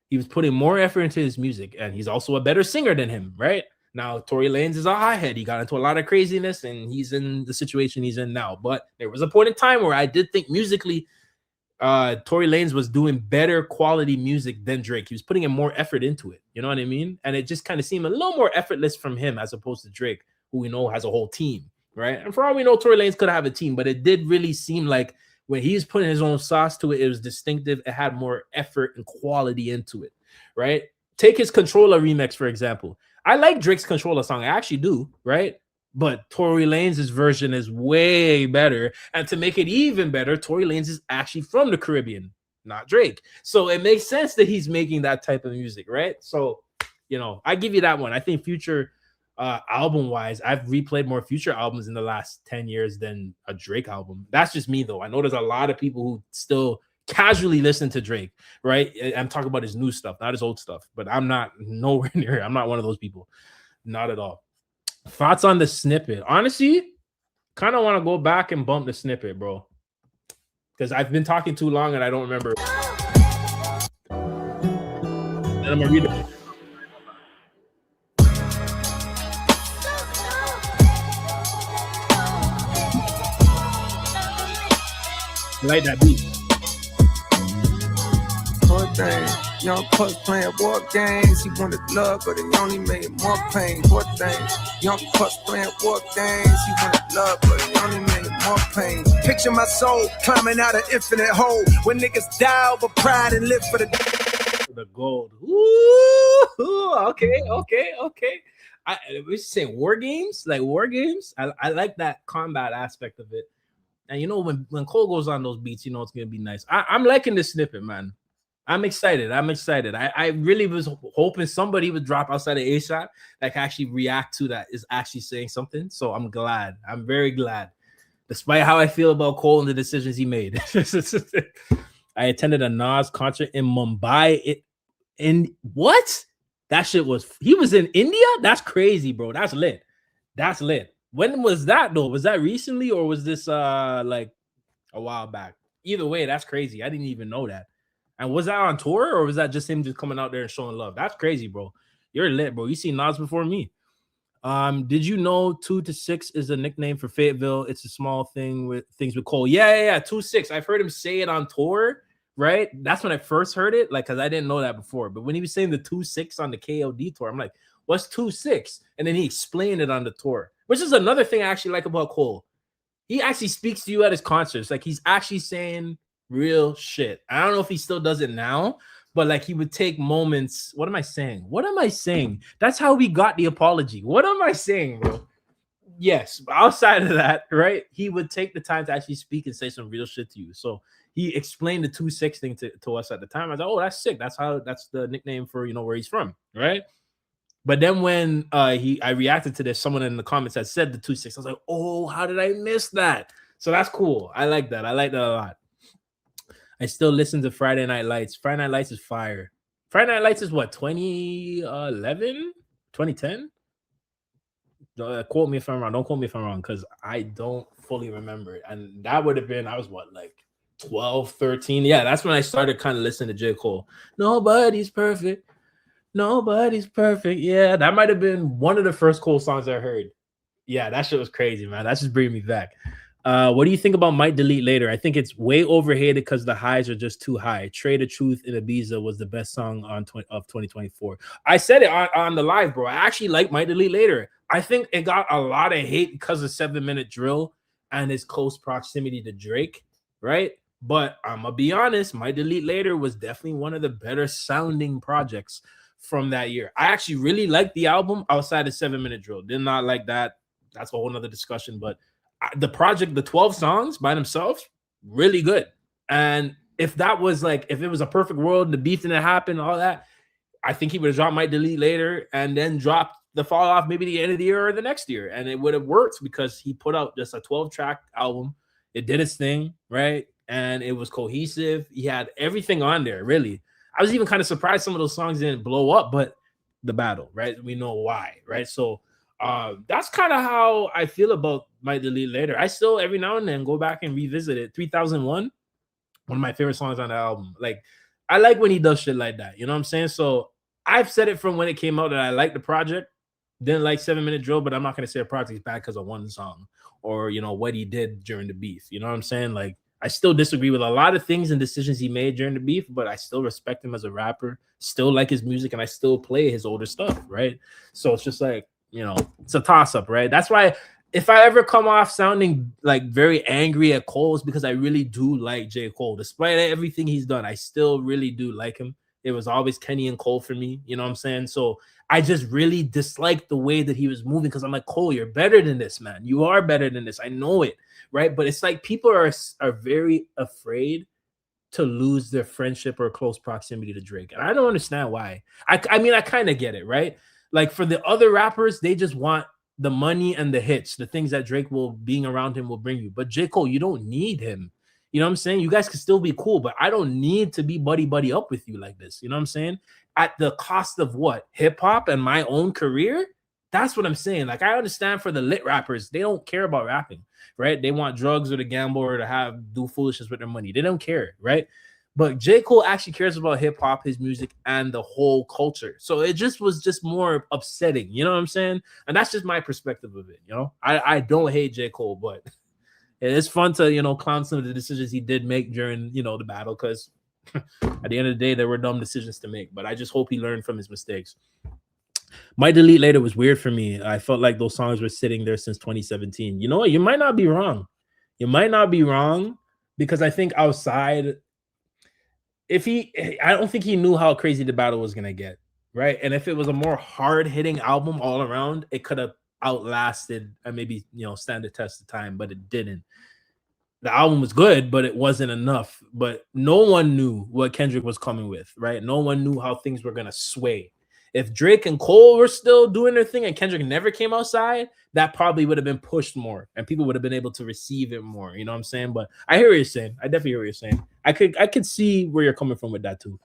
Speaker 1: He was putting more effort into his music, and he's also a better singer than him, right? Now, Tory Lanez is a hothead. He got into a lot of craziness, and he's in the situation he's in now. But there was a point in time where I did think musically, Tory Lanez was doing better quality music than Drake. He was putting in more effort into it. You know what I mean? And it just kind of seemed a little more effortless from him as opposed to Drake, who we know has a whole team, right? And for all we know, Tory Lanez could have a team, but it did really seem like when he's putting his own sauce to it, it was distinctive. It had more effort and quality into it, right? Take his Controller remix, for example. I like Drake's Controller song. I actually do, right? But Tory Lanez's version is way better. And to make it even better, Tory Lanez is actually from the Caribbean, not Drake. So it makes sense that he's making that type of music, right? So, you know, I give you that one. I think Future, album-wise, I've replayed more Future albums in the last 10 years than a Drake album. That's just me, though. I know there's a lot of people who still casually listen to Drake, right? I'm talking about his new stuff, not his old stuff. But I'm not nowhere near. I'm not one of those people. Not at all. Thoughts on the Snippet? Honestly, kind of want to go back and bump the Snippet, bro. Because I've been talking too long and I don't remember. And I'm going to read it. I like that beat.
Speaker 3: Poor thing. Young Puss playing war games. He wanted love, but he only made more pain. Poor thing. Young Puss playing war games. He wanted love, but he only made more pain. Picture my soul climbing out an infinite hole where niggas die over pride and live for
Speaker 1: the gold. Ooh, okay. We say war games, like war games. I like that combat aspect of it. And you know, when Cole goes on those beats, you know it's gonna be nice. I'm liking this Snippet, man. I'm excited. I really was hoping somebody would drop outside of ASAP that can actually react to that, is actually saying something. So I'm glad. I'm very glad. Despite how I feel about Cole and the decisions he made. I attended a Nas concert in Mumbai. In what? That shit was, he was in India? That's crazy, bro. That's lit. That's lit. When was that though? Was that recently or was this like a while back? Either way, that's crazy. I didn't even know that. And was that on tour or was that just him just coming out there and showing love? That's crazy, bro. You're lit, bro. You seen Nas before me. Did you know 2 to 6 is a nickname for Fayetteville? It's a small thing with things with Cole. Yeah. 2-6. I've heard him say it on tour, right? That's when I first heard it, like, because I didn't know that before. But when he was saying the 2-6 on the KOD tour, I'm like, what's 2-6? And then he explained it on the tour, which is another thing I actually like about Cole. He actually speaks to you at his concerts. Like, he's actually saying real shit. I don't know if he still does it now, but like he would take moments. What am I saying? That's how we got the apology. What am I saying, bro? Yes, outside of that, right? He would take the time to actually speak and say some real shit to you. So he explained the 2-6 thing to us at the time. I was like, oh, that's sick. That's the nickname for, you know, where he's from, right? But then when I reacted to this, someone in the comments had said the 2-6. I was like, oh, how did I miss that? So that's cool. I like that. I like that a lot. I still listen to Friday Night Lights. Friday Night Lights is fire. Friday Night Lights is what, 2011? 2010? Quote me if I'm wrong. Don't quote me if I'm wrong, because I don't fully remember it. And that would have been, I was what, like 12, 13? Yeah, that's when I started kind of listening to J. Cole. Nobody's perfect. Yeah, that might have been one of the first Cole songs I heard. Yeah, that shit was crazy, man. That just bringing me back. What do you think about Might Delete Later? I think it's way overhated because the highs are just too high. Trade of Truth in Ibiza was the best song of 2024. I said it on the live, bro. I actually like Might Delete Later. I think it got a lot of hate because of 7-Minute Drill and its close proximity to Drake, right? But I'm going to be honest, Might Delete Later was definitely one of the better sounding projects from that year. I actually really liked the album outside of 7-Minute Drill. Did not like that. That's a whole nother discussion, but the project, the 12 songs by themselves, really good. And if that was like, if it was a perfect world, the beef didn't happen, all that, I think he would have dropped Might Delete Later and then dropped the Fall Off maybe the end of the year or the next year. And it would have worked because he put out just a 12-track album. It did its thing, right? And it was cohesive. He had everything on there, really. I was even kind of surprised some of those songs didn't blow up, but the battle, right? We know why, right? So that's kind of how I feel about Might Delete Later. I still every now and then go back and revisit it. 3001, one of my favorite songs on the album. Like, I like when he does shit like that. You know what I'm saying? So I've said it from when it came out that I like the project. Didn't like 7-Minute Drill, but I'm not going to say a project is bad because of one song or, you know, what he did during the beef. You know what I'm saying? Like, I still disagree with a lot of things and decisions he made during the beef, but I still respect him as a rapper, still like his music, and I still play his older stuff, right? So it's just like, you know, it's a toss-up, right? That's why if I ever come off sounding like very angry at Cole, it's because I really do like J. Cole. Despite everything he's done, I still really do like him. It was always Kenny and Cole for me. You know what I'm saying? So I just really disliked the way that he was moving because I'm like, Cole, you're better than this, man. You are better than this. I know it, right? But it's like people are very afraid to lose their friendship or close proximity to Drake. And I don't understand why. I mean, I kind of get it, right? Like for the other rappers, they just want the money and the hits, the things that Drake will being around him will bring you. But J. Cole, you don't need him. You know what I'm saying? You guys can still be cool, but I don't need to be buddy up with you like this. You know what I'm saying? At the cost of what? Hip hop and my own career? That's what I'm saying. Like, I understand for the lit rappers, they don't care about rapping, right? They want drugs or to gamble or to do foolishness with their money. They don't care, right? But J. Cole actually cares about hip hop, his music, and the whole culture. So it was just more upsetting. You know what I'm saying? And that's just my perspective of it. You know, I don't hate J. Cole, but it's fun to, you know, clown some of the decisions he did make during, you know, the battle, because at the end of the day, there were dumb decisions to make. But I just hope he learned from his mistakes. My Delete Later was weird for me. I felt like those songs were sitting there since 2017. You know what? You might not be wrong. You might not be wrong, because I think outside, I don't think he knew how crazy the battle was going to get, right? And if it was a more hard-hitting album all around, it could have outlasted and maybe, you know, stand the test of time, but it didn't. The album was good, but it wasn't enough. But no one knew what Kendrick was coming with, right? No one knew how things were going to sway. If Drake and Cole were still doing their thing and Kendrick never came outside, that probably would have been pushed more and people would have been able to receive it more. You know what I'm saying? But I hear what you're saying. I definitely hear what you're saying. I could see where you're coming from with that too.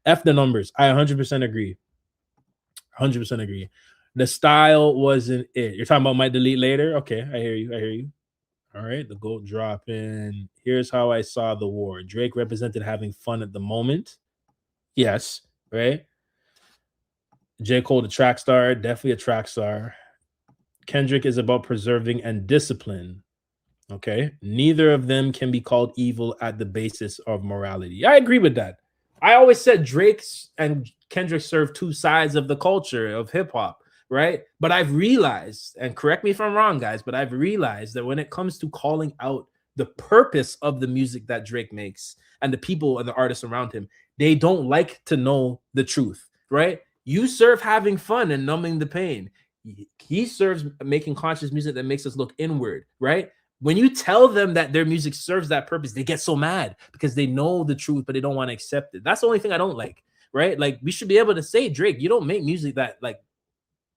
Speaker 1: F the numbers. I 100% agree. 100% agree. The style wasn't it. You're talking about My Delete Later? Okay, I hear you. All right, the GOAT dropping. Here's how I saw the war. Drake represented having fun at the moment. Yes, right? J. Cole, the track star, definitely a track star. Kendrick is about preserving and discipline. Okay. Neither of them can be called evil at the basis of morality. I agree with that. I always said Drake and Kendrick serve two sides of the culture of hip hop, right? But I've realized, and correct me if I'm wrong, guys, but I've realized that when it comes to calling out the purpose of the music that Drake makes and the people and the artists around him, they don't like to know the truth, right? You serve having fun and numbing the pain. He serves making conscious music that makes us look inward, right? When you tell them that their music serves that purpose, they get so mad because they know the truth, but they don't want to accept it. That's the only thing I don't like, right? Like, we should be able to say, Drake, you don't make music that, like,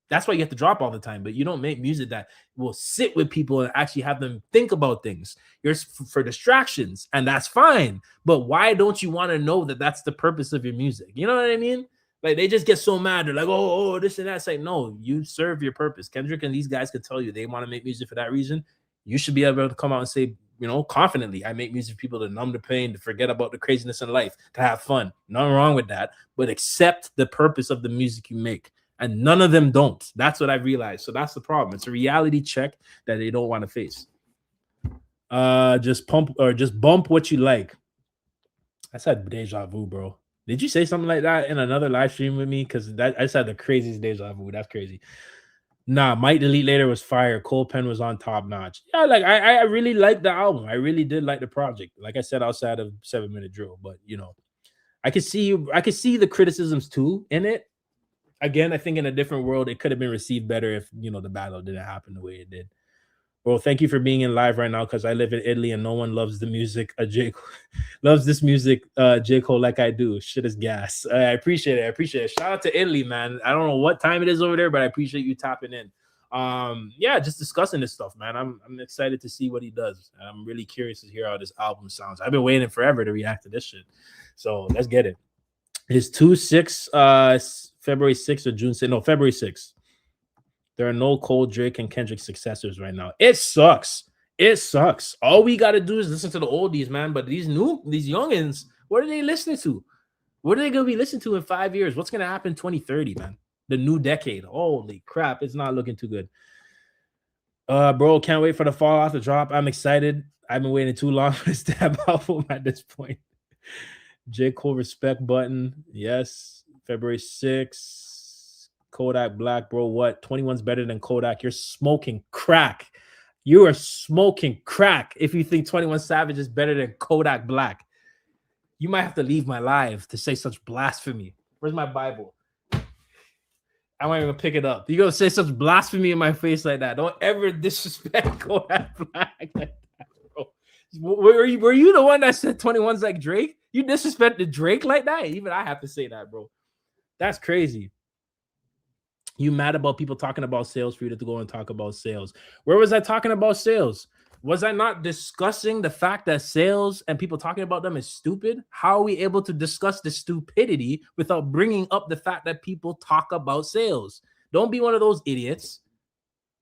Speaker 1: that's why you have to drop all the time, but you don't make music that will sit with people and actually have them think about things. You're for distractions, and that's fine. But why don't you want to know that that's the purpose of your music? You know what I mean? Like, they just get so mad. They're like, oh, this and that. It's like, no, you serve your purpose. Kendrick and these guys can tell you they want to make music for that reason. You should be able to come out and say, you know, confidently, I make music for people to numb the pain, to forget about the craziness in life, to have fun. Nothing wrong with that. But accept the purpose of the music you make. And none of them don't. That's what I've realized. So that's the problem. It's a reality check that they don't want to face. Just bump what you like. I said deja vu, bro. Did you say something like that in another live stream with me? Because I just had the craziest deja vu. That's crazy. Nah, Might Delete Later was fire. Cole Pen was on top notch. Yeah, like I really liked the album. I really did like the project. Like I said, outside of 7 Minute Drill, but you know, I could see the criticisms too in it. Again, I think in a different world, it could have been received better if, you know, the battle didn't happen the way it did. Bro, thank you for being in live right now, because I live in Italy and no one loves the music. Loves this music, J. Cole, like I do. Shit is gas. I appreciate it. Shout out to Italy, man. I don't know what time it is over there, but I appreciate you tapping in. Yeah, just discussing this stuff, man. I'm excited to see what he does. I'm really curious to hear how this album sounds. I've been waiting forever to react to this shit. So let's get it. It's 2-6, February 6th or June 6th. No, February 6th. There are no Cole, Drake, and Kendrick successors right now. It sucks. All we got to do is listen to the oldies, man. But these youngins, what are they listening to? What are they going to be listening to in 5 years? What's going to happen in 2030, man? The new decade. Holy crap. It's not looking too good. Bro, can't wait for the fall off the drop. I'm excited. I've been waiting too long for this damn album at this point. J. Cole respect button. Yes. February 6th. Kodak Black, bro. What? 21's better than Kodak. You're smoking crack. You are smoking crack if you think 21 Savage is better than Kodak Black. You might have to leave my live to say such blasphemy. Where's my Bible? I might even pick it up. You gonna say such blasphemy in my face like that? Don't ever disrespect Kodak Black like that, bro. Were you the one that said 21's like Drake? You disrespected Drake like that? Even I have to say that, bro. That's crazy. You mad about people talking about sales for you to go and talk about sales? Where was I talking about sales? Was I not discussing the fact that sales and people talking about them is stupid? How are we able to discuss the stupidity without bringing up the fact that people talk about sales? Don't be one of those idiots.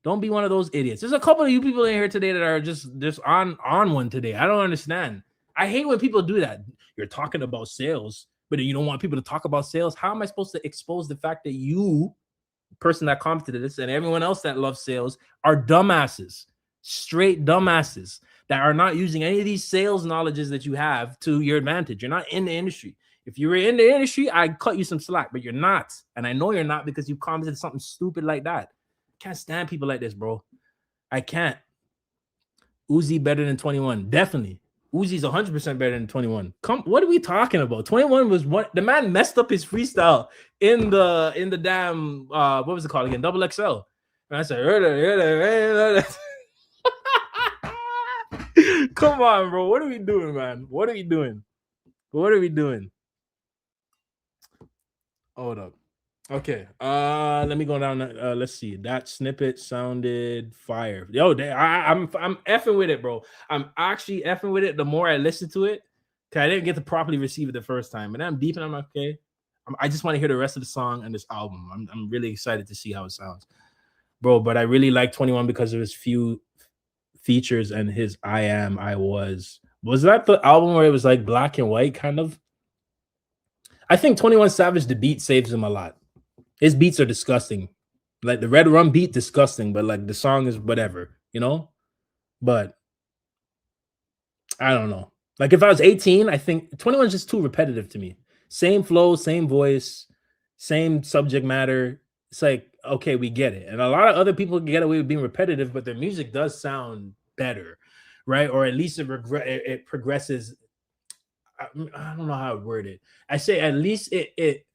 Speaker 1: Don't be one of those idiots. There's a couple of you people in here today that are just on one today. I don't understand. I hate when people do that. You're talking about sales, but you don't want people to talk about sales. How am I supposed to expose the fact that you, person that commented this, and everyone else that loves sales are dumbasses? Straight dumbasses that are not using any of these sales knowledges that you have to your advantage. You're not in the industry. If you were in the industry, I'd cut you some slack, but you're not. And I know you're not because you commented something stupid like that. I can't stand people like this, bro. I can't. Uzi better than 21. Definitely. Uzi's 100% better than 21. What are we talking about? 21 was what the man messed up his freestyle in the damn what was it called again? Double XL. And I said, come on, bro. What are we doing, man? What are we doing? What are we doing? Hold up. Okay. Let me go down. Let's see. That snippet sounded fire. Yo, I'm effing with it, bro. I'm actually effing with it. The more I listen to it, cause I didn't get to properly receive it the first time, and I'm deep and I'm like, okay. I just want to hear the rest of the song and this album. I'm really excited to see how it sounds, bro. But I really like 21 because of his few features and his I was that the album where it was like black and white kind of? I think 21 Savage, the beat saves him a lot. His beats are disgusting, like the Red Rum beat, disgusting, but like the song is whatever, you know. But I don't know. Like if I was 18, I think 21 is just too repetitive to me. Same flow, same voice, same subject matter. It's like, okay, we get it. And a lot of other people get away with being repetitive, but their music does sound better, right? Or at least it progresses. I don't know how to word it. I say at least it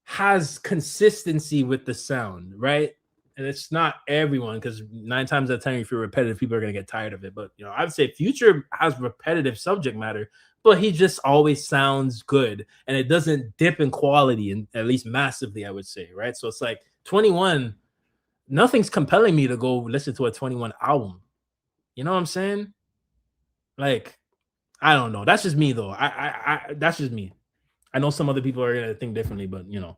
Speaker 1: has consistency with the sound, right? And it's not everyone, because 9 times out of 10, if you're repetitive, people are going to get tired of it. But, you know, I would say Future has repetitive subject matter, but he just always sounds good. And it doesn't dip in quality, and at least massively, I would say, right? So it's like 21, nothing's compelling me to go listen to a 21 album. You know what I'm saying? Like, I don't know. That's just me, though. That's just me. I know some other people are going to think differently, but, you know.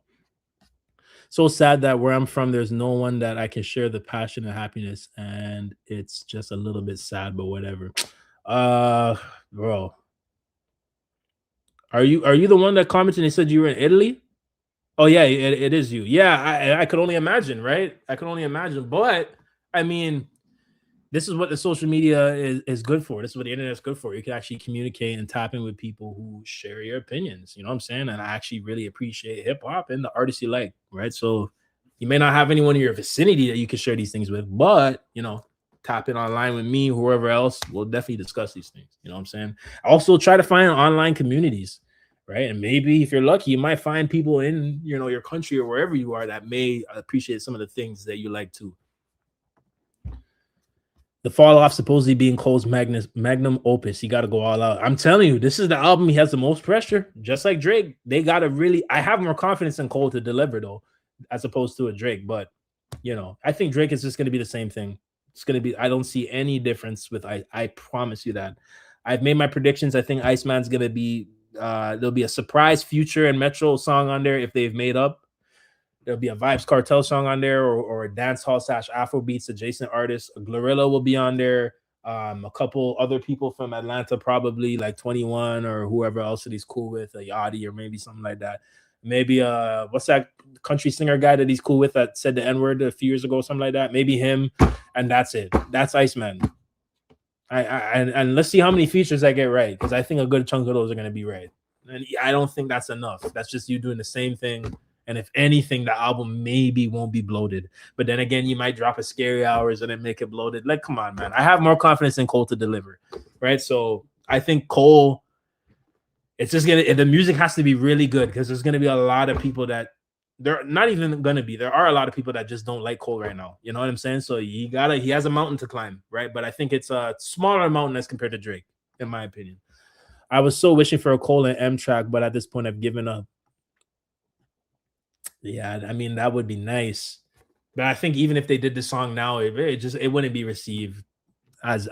Speaker 1: So sad that where I'm from, there's no one that I can share the passion and happiness, and it's just a little bit sad, but whatever. Bro, are you the one that commented and said you were in Italy? Oh yeah, it is you. Yeah, I could only imagine, right? I could only imagine, but I mean, this is what the social media is good for. This is what the internet is good for. You can actually communicate and tap in with people who share your opinions. You know what I'm saying? And I actually really appreciate hip hop and the artists you like, right? So you may not have anyone in your vicinity that you can share these things with, but, you know, tap in online with me, whoever else, we'll definitely discuss these things. You know what I'm saying? Also try to find online communities, right? And maybe if you're lucky, you might find people in, you know, your country or wherever you are that may appreciate some of the things that you like too. The fall off supposedly being Cole's magnum opus. He got to go all out. I'm telling you, this is the album he has the most pressure. Just like Drake, they got to really. I have more confidence in Cole to deliver though, as opposed to a Drake. But you know, I think Drake is just going to be the same thing. It's going to be. I don't see any difference with. I promise you that. I've made my predictions. I think Iceman's going to be. There'll be a surprise Future and Metro song on there if they've made up. There'll be a Vibes Cartel song on there, or a dancehall / Afrobeats adjacent artist. Glorilla will be on there. A couple other people from Atlanta, probably like 21 or whoever else that he's cool with, a Yachty or maybe something like that. Maybe what's that country singer guy that he's cool with that said the N-word a few years ago, something like that. Maybe him, and that's it. That's Iceman. And let's see how many features I get right, because I think a good chunk of those are going to be right. And I don't think that's enough. That's just you doing the same thing. And if anything, the album maybe won't be bloated. But then again, you might drop a Scary Hours and then make it bloated. Like, come on, man. I have more confidence in Cole to deliver, right? So I think Cole It's just the music has to be really good because there's gonna be a lot of people that there are a lot of people that just don't like Cole right now. You know what I'm saying? So he has a mountain to climb, right? But I think it's a smaller mountain as compared to Drake, in my opinion. I was so wishing for a Cole and M track, but at this point I've given up. Yeah, I mean that would be nice. But I think even if they did the song now, it wouldn't be received as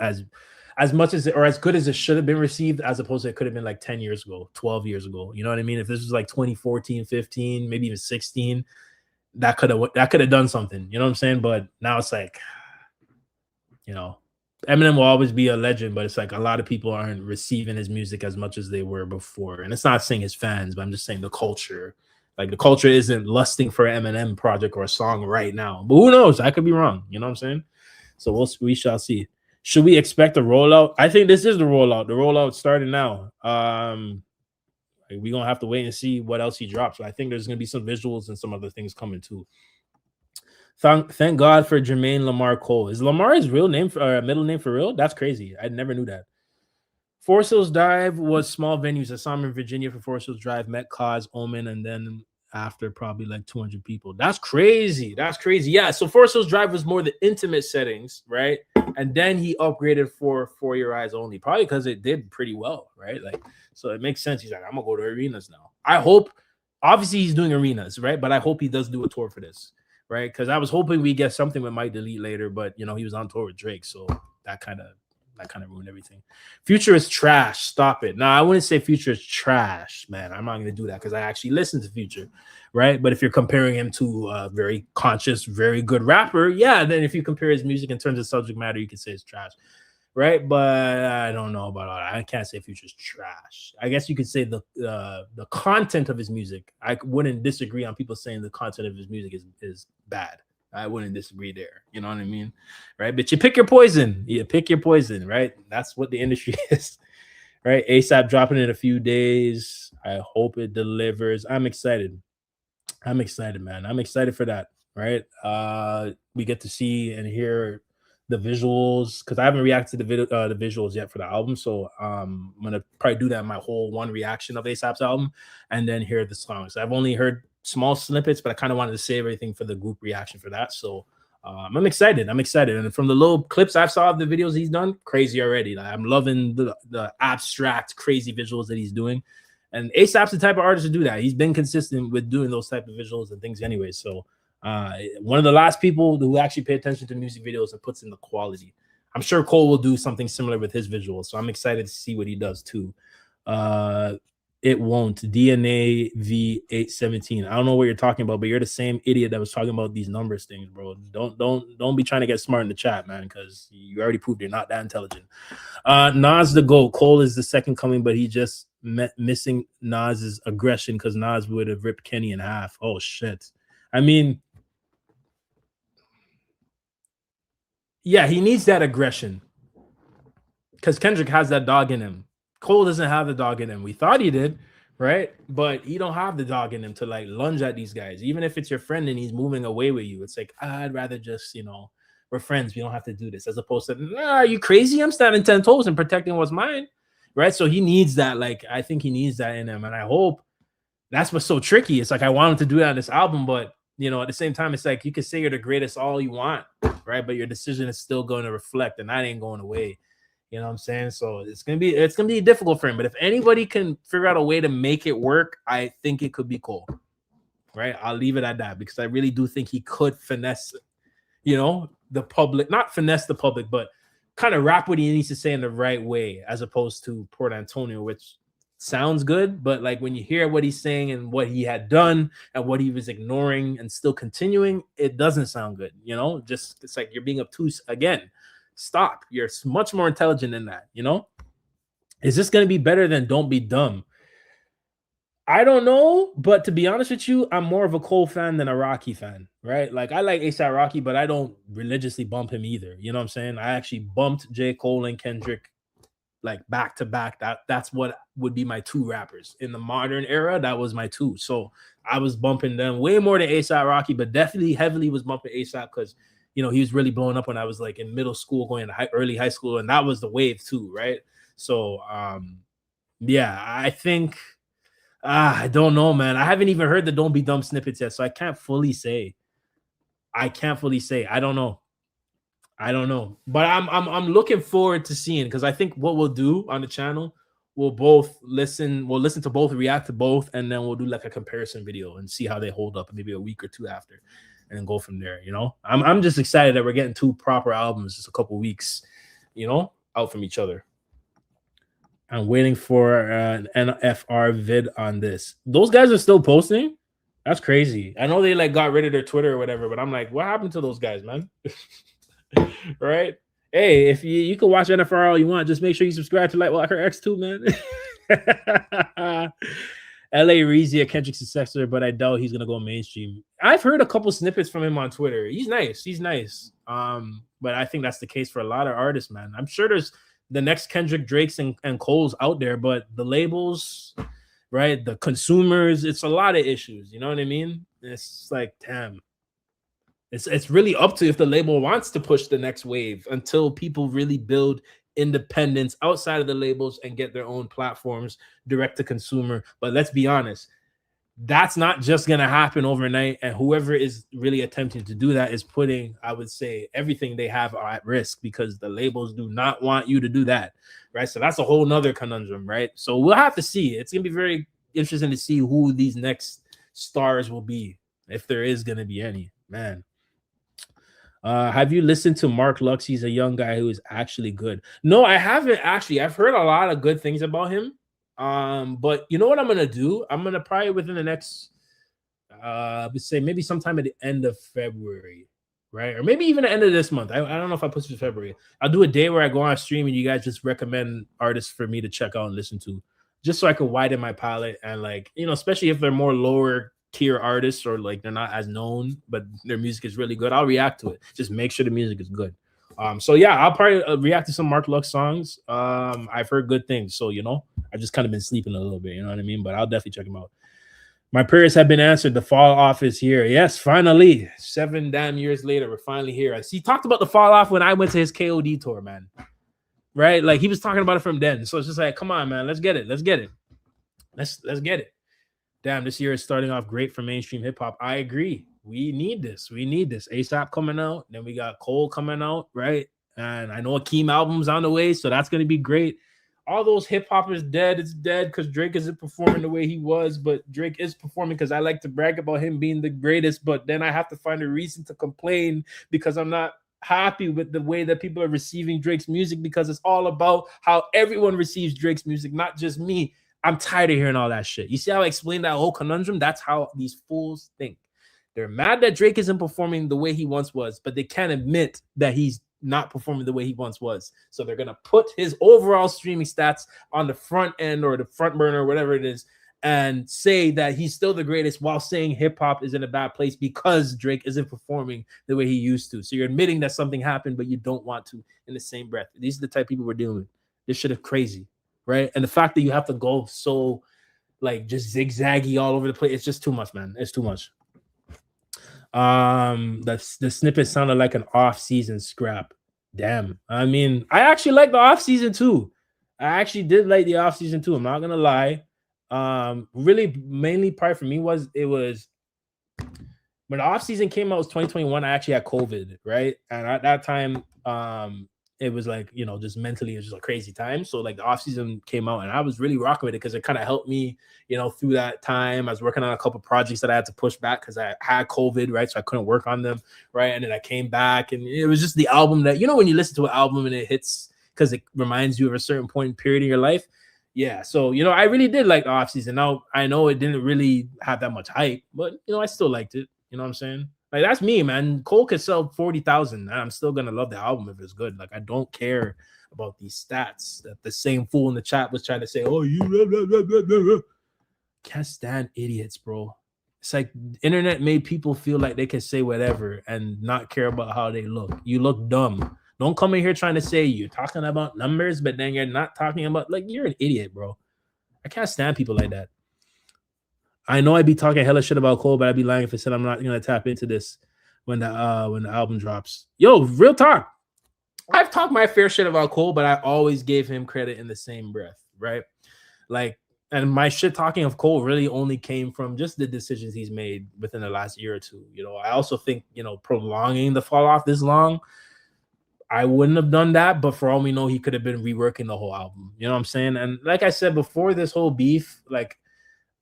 Speaker 1: much as or as good as it should have been received, as opposed to it could have been like 10 years ago, 12 years ago. You know what I mean? If this was like 2014, 15, maybe even 16, that could have done something. You know what I'm saying? But now it's like, you know, Eminem will always be a legend, but it's like a lot of people aren't receiving his music as much as they were before. And it's not saying his fans, but I'm just saying the culture. Like the culture isn't lusting for an Eminem project or a song right now. But who knows? I could be wrong. You know what I'm saying? So we shall see. Should we expect a rollout? I think this is the rollout. The rollout started now. We're gonna have to wait and see what else he drops. But I think there's gonna be some visuals and some other things coming too. Thank God for Jermaine Lamar Cole. Is Lamar his real name middle name for real? That's crazy. I never knew that. Forest Hills Drive was small venues. I saw him in Virginia for Forest Hills Drive, met Cause, Omen, and then after probably like 200 people. That's crazy. That's crazy. Yeah. So Forest Hills Drive was more the intimate settings, right? And then he upgraded for Your Eyes Only, probably because it did pretty well, right? Like, so it makes sense. He's like, I'm gonna go to arenas now. I hope, obviously, he's doing arenas, right? But I hope he does do a tour for this, right? Because I was hoping we get something with Mike Delete later, but you know, he was on tour with Drake, so that kind of ruined everything. Future is trash. Stop it. No, I wouldn't say Future is trash, man. I'm not going to do that because I actually listen to Future, right? But if you're comparing him to a very conscious, very good rapper, yeah, then if you compare his music in terms of subject matter, you can say it's trash, right? But I don't know about all that. I can't say Future's trash. I guess you could say the content of his music. I wouldn't disagree on people saying the content of his music is bad. I wouldn't disagree there. You know what I mean? Right? But you pick your poison. You pick your poison, right? That's what the industry is. Right? ASAP dropping in a few days. I hope it delivers. I'm excited. I'm excited, man. I'm excited for that. Right? We get to see and hear the visuals because I haven't reacted to the visuals yet for the album. So I'm gonna probably do that in my whole one reaction of ASAP's album and then hear the songs. I've only heard small snippets, but I kind of wanted to save everything for the group reaction for that. So I'm excited. I'm excited. And from the little clips I saw of the videos he's done, crazy already. Like, I'm loving the abstract, crazy visuals that he's doing. And ASAP's the type of artist to do that. He's been consistent with doing those type of visuals and things anyway. So one of the last people who actually pay attention to music videos and puts in the quality. I'm sure Cole will do something similar with his visuals. So I'm excited to see what he does too. It won't. DNA V817. I don't know what you're talking about, but you're the same idiot that was talking about these numbers things, bro. Don't be trying to get smart in the chat, man, because you already proved you're not that intelligent. Nas the GOAT. Cole is the second coming, but he just missing Nas's aggression because Nas would have ripped Kenny in half. Oh shit. I mean, yeah, he needs that aggression because Kendrick has that dog in him. Cole doesn't have the dog in him. We thought he did, right? But he don't have the dog in him to like lunge at these guys. Even if it's your friend and he's moving away with you, it's like, I'd rather just, we're friends. We don't have to do this. As opposed to, are you crazy? I'm standing 10 toes and protecting what's mine, right? So he needs that. Like, I think he needs that in him. And I hope that's what's so tricky. It's like, I want him to do that on this album, but at the same time, it's like, you can say you're the greatest all you want, right? But your decision is still going to reflect, and that ain't going away. You know what I'm saying? So it's gonna be difficult for him. But if anybody can figure out a way to make it work, I think it could be Cole. Right? I'll leave it at that because I really do think he could finesse, the public, not finesse the public, but kind of rap what he needs to say in the right way, as opposed to Port Antonio, which sounds good, but like when you hear what he's saying and what he had done and what he was ignoring and still continuing, it doesn't sound good. Just it's like you're being obtuse again. Stop. You're much more intelligent than that, Is this going to be better than Don't Be Dumb? I don't know, but to be honest with you, I'm more of a Cole fan than a Rocky fan, right? Like, I like A$AP Rocky, but I don't religiously bump him either. You know what I'm saying? I actually bumped J. Cole and Kendrick like back to back. That's what would be my two rappers. In the modern era, that was my two. So I was bumping them way more than A$AP Rocky, but definitely heavily was bumping A$AP because he was really blowing up when I was like in middle school, going to early high school, and that was the wave too, right? So, Yeah, I think I don't know, man. I haven't even heard the Don't Be Dumb snippets yet, so I can't fully say. I don't know. But I'm looking forward to seeing, because I think what we'll do on the channel, we'll listen to both, react to both, and then we'll do like a comparison video and see how they hold up maybe a week or two after, and then go from there. I'm just excited that we're getting two proper albums just a couple weeks, out from each other. I'm waiting for an NFR vid on this. Those guys are still posting. That's crazy. I know they like got rid of their Twitter or whatever, but I'm like, what happened to those guys, man? Right? Hey, if you can watch NFR all you want, just make sure you subscribe to Lightwalker X too, man. LA Reezy, Kendrick's successor, but I doubt he's gonna go mainstream. I've heard a couple snippets from him on Twitter. He's nice. But I think that's the case for a lot of artists, man. I'm sure there's the next Kendrick, Drakes, and Coles out there, but the labels, right? The consumers, it's a lot of issues. You know what I mean? It's like, damn. It's really up to if the label wants to push the next wave until people really build independence outside of the labels and get their own platforms direct to consumer. But let's be honest, that's not just going to happen overnight. And whoever is really attempting to do that is putting, I would say, everything they have at risk, because the labels do not want you to do that. Right. So that's a whole nother conundrum. Right. So we'll have to see. It's going to be very interesting to see who these next stars will be, if there is going to be any, man. Have you listened to Mark Lux? He's a young guy who is actually good. No, I haven't actually. I've heard a lot of good things about him. But you know what I'm gonna do? I'm gonna probably within the next let's say maybe sometime at the end of February, right? Or maybe even the end of this month. I don't know if I push it to February. I'll do a day where I go on stream and you guys just recommend artists for me to check out and listen to, just so I can widen my palette, and like, especially if they're more lower tier artists or like they're not as known, but their music is really good, I'll react to it. Just make sure the music is good. So yeah, I'll probably react to some Mark Lux songs. I've heard good things, so I've just kind of been sleeping a little bit, you know what I mean? But I'll definitely check them out. My prayers have been answered. The fall off is here. Yes, finally. 7 damn years later, we're finally here. He talked about the fall off when I went to his KOD tour, man. Right? Like he was talking about it from then. So it's just like, come on, man, let's get it. Let's get it. Damn, this year is starting off great for mainstream hip hop. I agree. We need this. ASAP coming out. Then we got Cole coming out, right? And I know Akeem album's on the way, so that's going to be great. All those hip hop is dead. It's dead because Drake isn't performing the way he was, but Drake is performing because I like to brag about him being the greatest, but then I have to find a reason to complain because I'm not happy with the way that people are receiving Drake's music, because it's all about how everyone receives Drake's music, not just me. I'm tired of hearing all that shit. You see how I explained that whole conundrum? That's how these fools think. They're mad that Drake isn't performing the way he once was, but they can't admit that he's not performing the way he once was. So they're going to put his overall streaming stats on the front end or the front burner or whatever it is and say that he's still the greatest while saying hip hop is in a bad place because Drake isn't performing the way he used to. So you're admitting that something happened, but you don't want to in the same breath. These are the type of people we're dealing with. This shit is crazy. Right. And the fact that you have to go so like just zigzaggy all over the place, it's just too much, man. It's too much. The snippet sounded like an off-season scrap. Damn. I mean, I actually like the off-season too. I actually did like the off-season too. I'm not gonna lie. Really, mainly part for me was when the off-season came out, it was 2021. I actually had COVID, right? And at that time, it was like, just mentally, it was just a crazy time. So like the off season came out and I was really rocking with it because it kind of helped me, through that time. I was working on a couple projects that I had to push back because I had COVID, right? So I couldn't work on them, right? And then I came back and it was just the album that, when you listen to an album and it hits because it reminds you of a certain point in period in your life. Yeah. So, I really did like the off season. Now I know it didn't really have that much hype, but I still liked it. You know what I'm saying? Like, that's me, man. Cole could sell 40,000 and I'm still going to love the album if it's good. Like, I don't care about these stats that the same fool in the chat was trying to say, oh, you blah, blah, blah. Can't stand idiots, bro. It's like the internet made people feel like they can say whatever and not care about how they look. You look dumb. Don't come in here trying to say you're talking about numbers, but then you're not talking about, like, you're an idiot, bro. I can't stand people like that. I know I'd be talking hella shit about Cole, but I'd be lying if I said I'm not gonna tap into this when the album drops. Yo, real talk. I've talked my fair shit about Cole, but I always gave him credit in the same breath, right? Like, and my shit talking of Cole really only came from just the decisions he's made within the last year or two. You know, I also think, you know, prolonging the fall off this long, I wouldn't have done that, but for all we know, he could have been reworking the whole album. You know what I'm saying? And like I said before, this whole beef, like,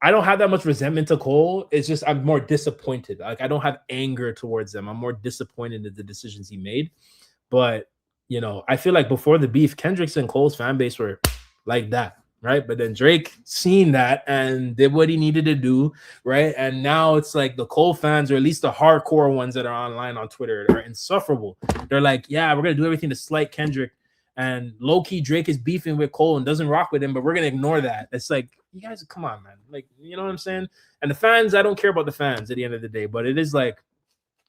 Speaker 1: I don't have that much resentment to Cole. It's just I'm more disappointed. Like, I don't have anger towards them. I'm more disappointed in the decisions he made. But, you know, I feel like before the beef, Kendrick's and Cole's fan base were like that, right? But then Drake seen that and did what he needed to do, right? And now it's like the Cole fans, or at least the hardcore ones that are online on Twitter, are insufferable. They're like, yeah, we're going to do everything to slight Kendrick. And low-key Drake is beefing with Cole and doesn't rock with him, but we're going to ignore that. It's like, you guys, come on, man. Like, you know what I'm saying? And the fans, I don't care about the fans at the end of the day, but it is like,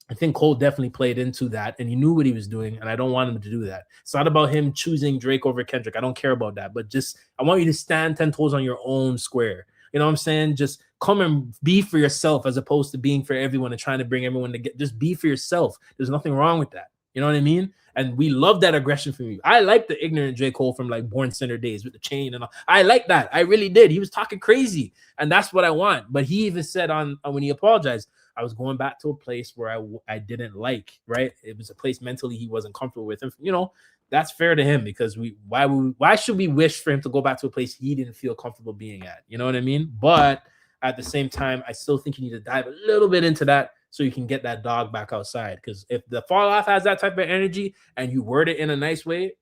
Speaker 1: I think Cole definitely played into that, and he knew what he was doing, and I don't want him to do that. It's not about him choosing Drake over Kendrick. I don't care about that, but just I want you to stand 10 toes on your own square. You know what I'm saying? Just come and be for yourself as opposed to being for everyone and trying to bring everyone to get. Just be for yourself. There's nothing wrong with that. You know what I mean? And we love that aggression from you. I like the ignorant J. Cole from like Born Center days with the chain and all. I like that. I really did. He was talking crazy, and that's what I want. But he even said on when he apologized, I was going back to a place where I didn't like, right? It was a place mentally he wasn't comfortable with. And, you know, that's fair to him, because why should we wish for him to go back to a place he didn't feel comfortable being at? You know what I mean? But at the same time, I still think you need to dive a little bit into that so you can get that dog back outside. Because if the fall off has that type of energy and you word it in a nice way,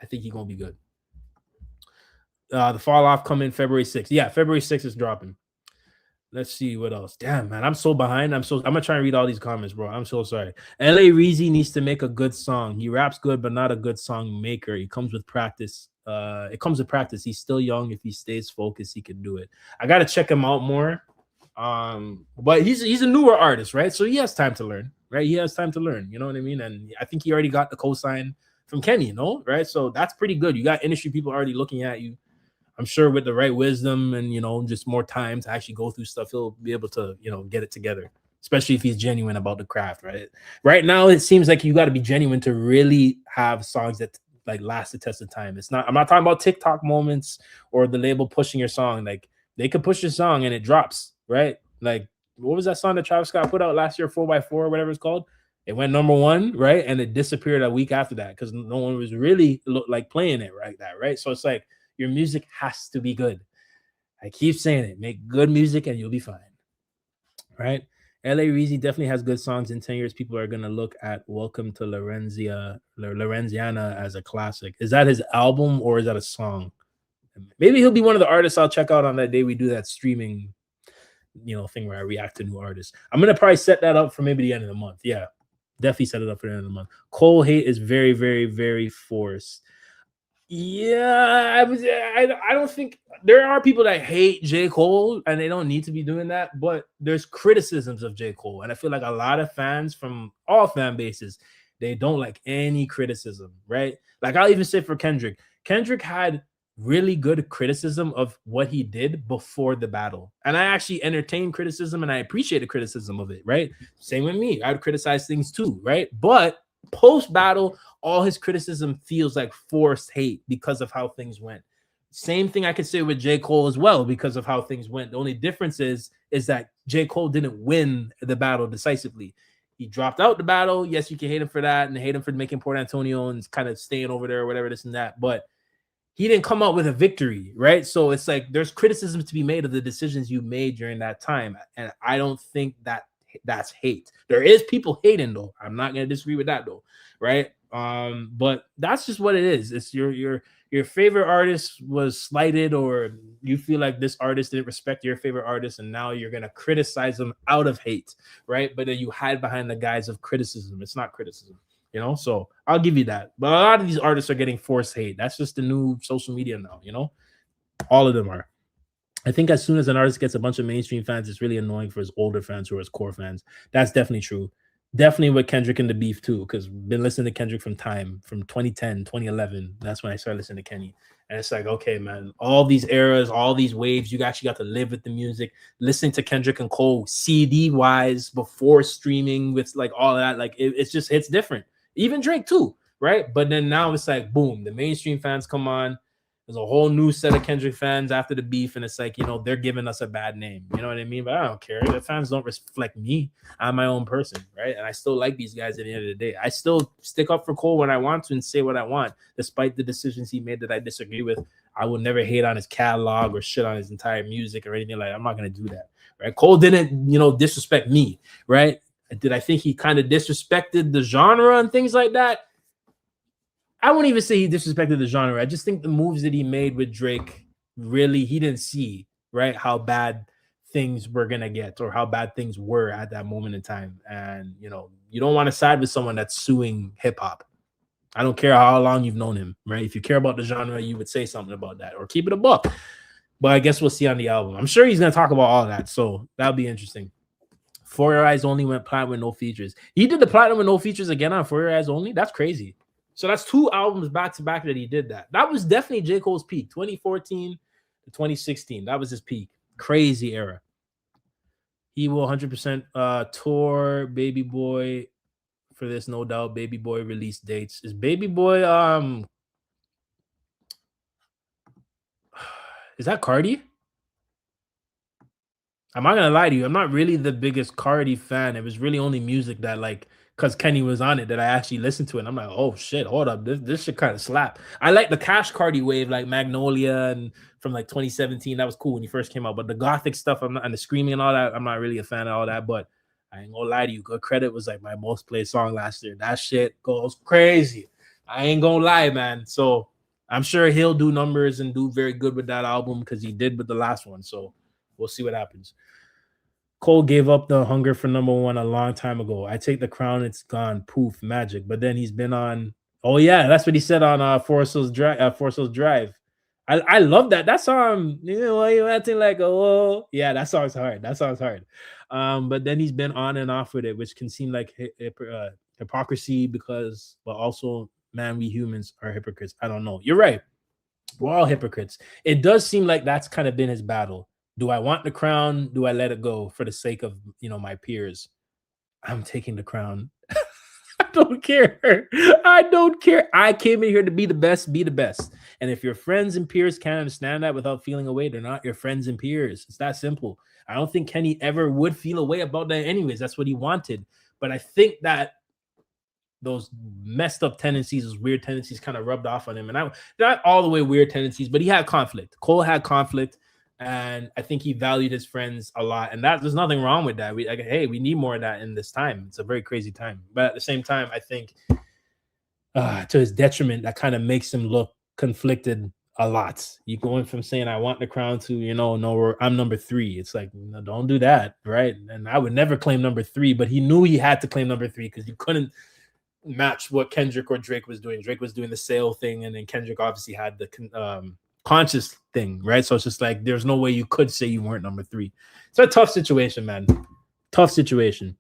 Speaker 1: I think you're going to be good. The fall off coming February 6th. Yeah, February 6th is dropping. Let's see what else. Damn, man, I'm so behind. I'm gonna try and read all these comments, bro. I'm so sorry. LA Reezy needs to make a good song. He raps good, but not a good song maker. He comes with practice. It comes with practice. He's still young. If he stays focused, he can do it. I gotta check him out more. But he's a newer artist, right? So he has time to learn, right? He has time to learn. You know what I mean? And I think he already got the cosign from Kenny, right? So that's pretty good. You got industry people already looking at you. I'm sure with the right wisdom and, you know, just more time to actually go through stuff, he'll be able to, you know, get it together, especially if he's genuine about the craft, right? Right now, it seems like you got to be genuine to really have songs that like last the test of time. I'm not talking about TikTok moments or the label pushing your song. Like, they could push your song and it drops, right? Like, what was that song that Travis Scott put out last year, 4x4 or whatever it's called? It went #1, right? And it disappeared a week after that because no one was really like playing it like that, right? So it's like, your music has to be good. I keep saying it. Make good music and you'll be fine. Right? LA Reezy definitely has good songs. In 10 years, people are going to look at Welcome to Lorenziana as a classic. Is that his album or is that a song? Maybe he'll be one of the artists I'll check out on that day we do that streaming, you know, thing where I react to new artists. I'm going to probably set that up for maybe the end of the month. Yeah, definitely set it up for the end of the month. Cole hate is very, very, very forced. Yeah, I don't think there are people that hate J. Cole and they don't need to be doing that, but there's criticisms of J. Cole, and I feel like a lot of fans from all fan bases, they don't like any criticism, right? Like, I'll even say for Kendrick had really good criticism of what he did before the battle, and I actually entertained criticism and I appreciated criticism of it, right? Same with me, I would criticize things too, right? But post battle, all his criticism feels like forced hate because of how things went. Same thing I could say with J. Cole as well because of how things went. The only difference is that J. Cole didn't win the battle decisively. He dropped out the battle. Yes, you can hate him for that and hate him for making Port Antonio and kind of staying over there or whatever, this and that. But he didn't come out with a victory, right? So it's like there's criticisms to be made of the decisions you made during that time. And I don't think that's hate. There is people hating though. I'm not going to disagree with that though, right? But that's just what it is. It's your favorite artist was slighted, or you feel like this artist didn't respect your favorite artist, and now you're gonna criticize them out of hate, right? But then you hide behind the guise of criticism. It's not criticism, you know. So I'll give you that. But a lot of these artists are getting forced hate. That's just the new social media now, you know. All of them are. I think as soon as an artist gets a bunch of mainstream fans, it's really annoying for his older fans who are his core fans. That's definitely true. Definitely with Kendrick and the beef too, because been listening to Kendrick from 2010, 2011. That's when I started listening to Kenny. And it's like, okay, man, all these eras, all these waves, you actually got to live with the music. Listening to Kendrick and Cole CD-wise before streaming with like all of that, like it's different. Even Drake too, right? But then now it's like, boom, the mainstream fans come on. There's a whole new set of Kendrick fans after the beef, and it's like, you know, they're giving us a bad name. You know what I mean? But I don't care. The fans don't reflect me. I'm my own person, right? And I still like these guys at the end of the day. I still stick up for Cole when I want to and say what I want, despite the decisions he made that I disagree with. I will never hate on his catalog or shit on his entire music or anything like that. I'm not going to do that, right? Cole didn't, you know, disrespect me, right? Did I think he kind of disrespected the genre and things like that? I wouldn't even say he disrespected the genre. I just think the moves that he made with Drake, really, he didn't see, right, how bad things were going to get or how bad things were at that moment in time. And, you know, you don't want to side with someone that's suing hip hop. I don't care how long you've known him, right? If you care about the genre, you would say something about that or keep it a buck. But I guess we'll see on the album. I'm sure he's going to talk about all that. So that'll be interesting. For Your Eyes Only went platinum with no features. He did the platinum with no features again on For Your Eyes Only. That's crazy. So that's 2 albums back to back that he did that. That was definitely J. Cole's peak, 2014 to 2016. That was his peak. Crazy era. He will 100% tour Baby Boy for this, no doubt. Baby Boy release dates. Is Baby Boy is that Cardi? I'm not gonna lie to you. I'm not really the biggest Cardi fan. It was really only music that, like, because Kenny was on it, that I actually listened to it. And I'm like, oh shit, hold up, this should kind of slap. I like the Cash Cardi wave, like Magnolia and from like 2017. That was cool when he first came out. But the gothic stuff, I'm not, and the screaming and all that, I'm not really a fan of all that. But I ain't gonna lie to you, Good Credit was like my most played song last year. That shit goes crazy. I ain't gonna lie, man. So I'm sure he'll do numbers and do very good with that album because he did with the last one. So we'll see what happens. Cole gave up the hunger for number one a long time ago. I take the crown, it's gone, poof, magic. But then he's been on. Oh yeah, that's what he said on Forest Hills Drive. I love that. That song, you know, why you acting like oh yeah, that song's hard. That song's hard. But then he's been on and off with it, which can seem like hypocrisy because, but also, man, we humans are hypocrites. I don't know. You're right. We're all hypocrites. It does seem like that's kind of been his battle. Do I want the crown? Do I let it go for the sake of, you know, my peers? I'm taking the crown. I don't care. I don't care. I came in here to be the best, be the best. And if your friends and peers can't understand that without feeling away, they're not your friends and peers. It's that simple. I don't think Kenny ever would feel a way about that anyways. That's what he wanted. But I think that those messed up tendencies, those weird tendencies kind of rubbed off on him. And I not all the way weird tendencies, but he had conflict. Cole had conflict. And I think he valued his friends a lot. And that there's nothing wrong with that. Hey, we need more of that in this time. It's a very crazy time. But at the same time, I think to his detriment, that kind of makes him look conflicted a lot. You going from saying I want the crown to, you know, no, I'm number 3. It's like, no, don't do that, right? And I would never claim number 3, but he knew he had to claim number 3 because you couldn't match what Kendrick or Drake was doing. Drake was doing the sale thing, and then Kendrick obviously had the conscious thing, right? So it's just like there's no way you could say you weren't number 3. It's a tough situation, man. Tough situation.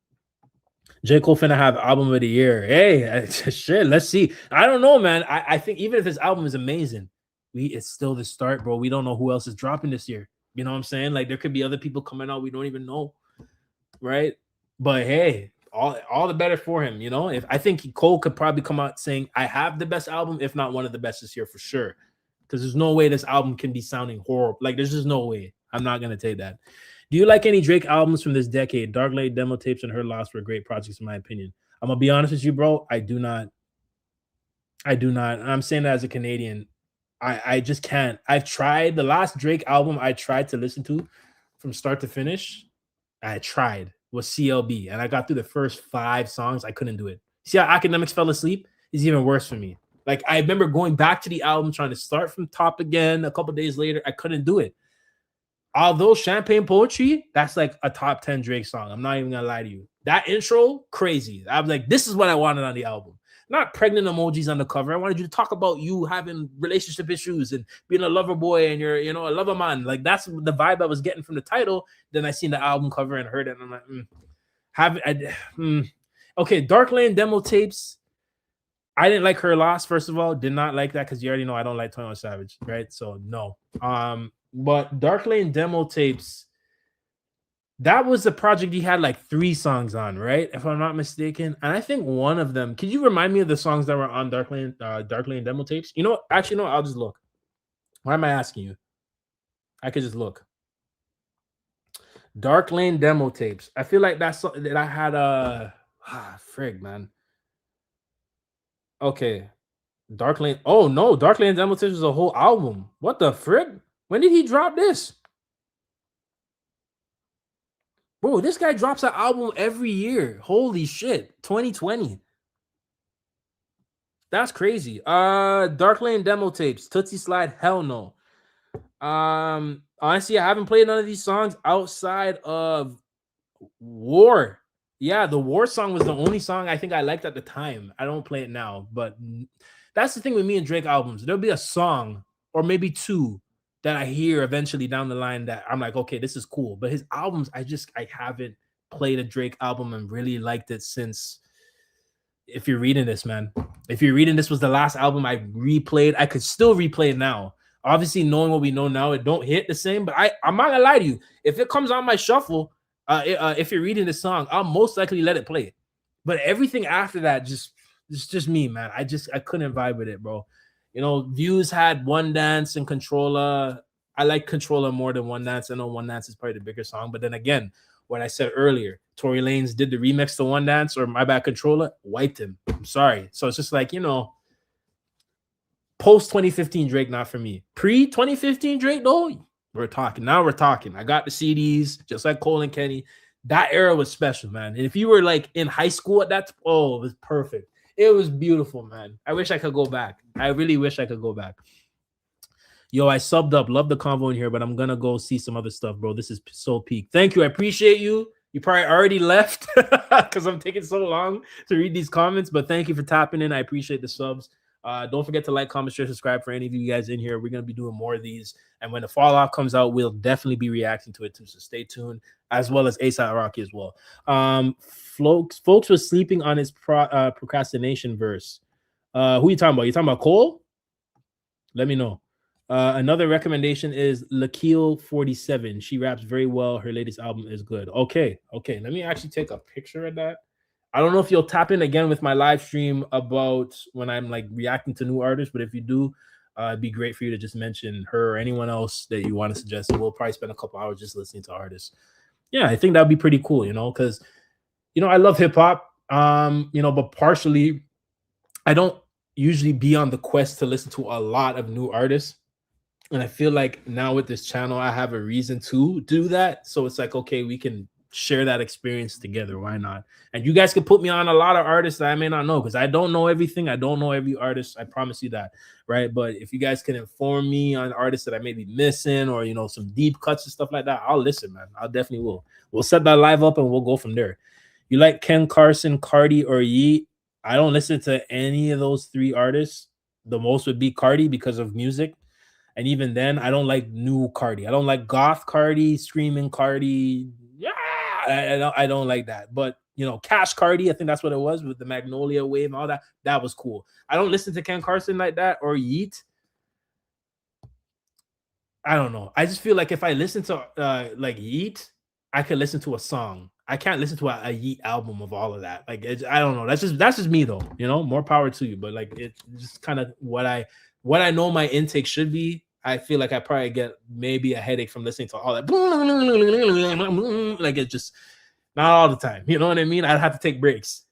Speaker 1: J. Cole finna have album of the year. Hey, shit, let's see. I don't know, man. I think even if his album is amazing, it's still the start, bro. We don't know who else is dropping this year. You know what I'm saying? Like there could be other people coming out we don't even know, right? But hey, all the better for him, you know? If I think Cole could probably come out saying I have the best album, if not one of the best this year for sure. Because there's no way this album can be sounding horrible. Like, there's just no way. I'm not going to take that. Do you like any Drake albums from this decade? Dark Lane, Demo Tapes, and Her Loss were great projects, in my opinion. I'm going to be honest with you, bro. I do not. I'm saying that as a Canadian. I just can't. I've tried. The last Drake album I tried to listen to from start to finish, was CLB. And I got through the first 5 songs. I couldn't do it. See how Academics Fell Asleep is even worse for me. Like, I remember going back to the album, trying to start from top again. A couple days later, I couldn't do it. Although Champagne Poetry, that's like a top 10 Drake song. I'm not even going to lie to you. That intro, crazy. I was like, this is what I wanted on the album. Not pregnant emojis on the cover. I wanted you to talk about you having relationship issues and being a lover boy and you're, you know, a lover man. Like, that's the vibe I was getting from the title. Then I seen the album cover and heard it. And I'm like, Okay, Dark Lane, Demo Tapes. I didn't like Her Loss, first of all. Did not like that because you already know I don't like 21 Savage, right? So no. But Dark Lane Demo Tapes, that was the project he had like 3 songs on, right? If I'm not mistaken. And I think one of them, could you remind me of the songs that were on Dark Lane Demo Tapes? You know, actually, no, I'll just look. Why am I asking you? I could just look. Dark Lane demo tapes. I feel like that's something that I had frig, man. Okay. Dark Lane. Oh no, Dark Lane demo tapes is a whole album. What the frig? When did he drop this? Bro, this guy drops an album every year. Holy shit. 2020. That's crazy. Dark Lane demo tapes. Tootsie Slide, hell no. Honestly, I haven't played none of these songs outside of War. Yeah, the War song was the only song I think I liked at the time. I don't play it now, but that's the thing with me and Drake albums. There'll be a song or maybe two that I hear eventually down the line that I'm like, okay, this is cool. But his albums, I haven't played a Drake album and really liked it since. If you're reading this, man, if you're reading this was the last album I replayed, I could still replay it now. Obviously, knowing what we know now, it don't hit the same. But I'm not gonna lie to you. If it comes on my shuffle, if you're reading this song, I'll most likely let it play. But everything after that, it's just me, man. I couldn't vibe with it, bro. You know, Views had One Dance and Controller. I like Controller more than One Dance. I know One Dance is probably the bigger song, but then again, what I said earlier, Tory Lanez did the remix to One Dance, or My Bad Controller, wiped him. I'm sorry. So it's just like, you know, post 2015 Drake, not for me. Pre 2015 Drake, though, we're talking. Now we're talking. I got the CDs, just like Cole and Kenny. That era was special, man. And if you were like in high school at that, oh, it was perfect. It was beautiful, man. I wish I could go back. I really wish I could go back. Yo, I subbed up. Love the convo in here, but I'm gonna go see some other stuff, bro. This is so peak. Thank you. I appreciate you. You probably already left because I'm taking so long to read these comments, but thank you for tapping in. I appreciate the subs. Don't forget to like, comment, share, subscribe for any of you guys in here. We're gonna be doing more of these, and when the Fall Off comes out, we'll definitely be reacting to it too. So stay tuned, as well as ASAP Rocky as well. Folks was sleeping on his procrastination verse. Who you talking about? You talking about Cole? Let me know. Another recommendation is Lakeel 47. She raps very well. Her latest album is good. Okay. Let me actually take a picture of that. I don't know if you'll tap in again with my live stream about when I'm like reacting to new artists, but if you do, it'd be great for you to just mention her or anyone else that you want to suggest. And we'll probably spend a couple hours just listening to artists. Yeah, I think that'd be pretty cool, you know, because I love hip hop. But partially, I don't usually be on the quest to listen to a lot of new artists. And I feel like now with this channel, I have a reason to do that. So it's like, okay, we can share that experience together. Why not? And you guys can put me on a lot of artists that I may not know, because I don't know everything. I don't know every artist. I promise you that. Right. But if you guys can inform me on artists that I may be missing, or, some deep cuts and stuff like that, I'll listen, man. I'll definitely will. We'll set that live up and we'll go from there. You like Ken Carson, Cardi, or Yeet? I don't listen to any of those three artists. The most would be Cardi because of music. And even then, I don't like new Cardi. I don't like goth Cardi, screaming Cardi. Yeah, I don't like that. But, Cash Cardi, I think that's what it was with the Magnolia Wave and all that. That was cool. I don't listen to Ken Carson like that or Yeet. I don't know. I just feel like if I listen to like Yeet, I can listen to a song. I can't listen to a Yeet album of all of that. Like, I don't know. That's just me though. More power to you. But like, it's just kind of what I know my intake should be. I feel like I probably get maybe a headache from listening to all that. Like, it's just not all the time. You know what I mean? I'd have to take breaks.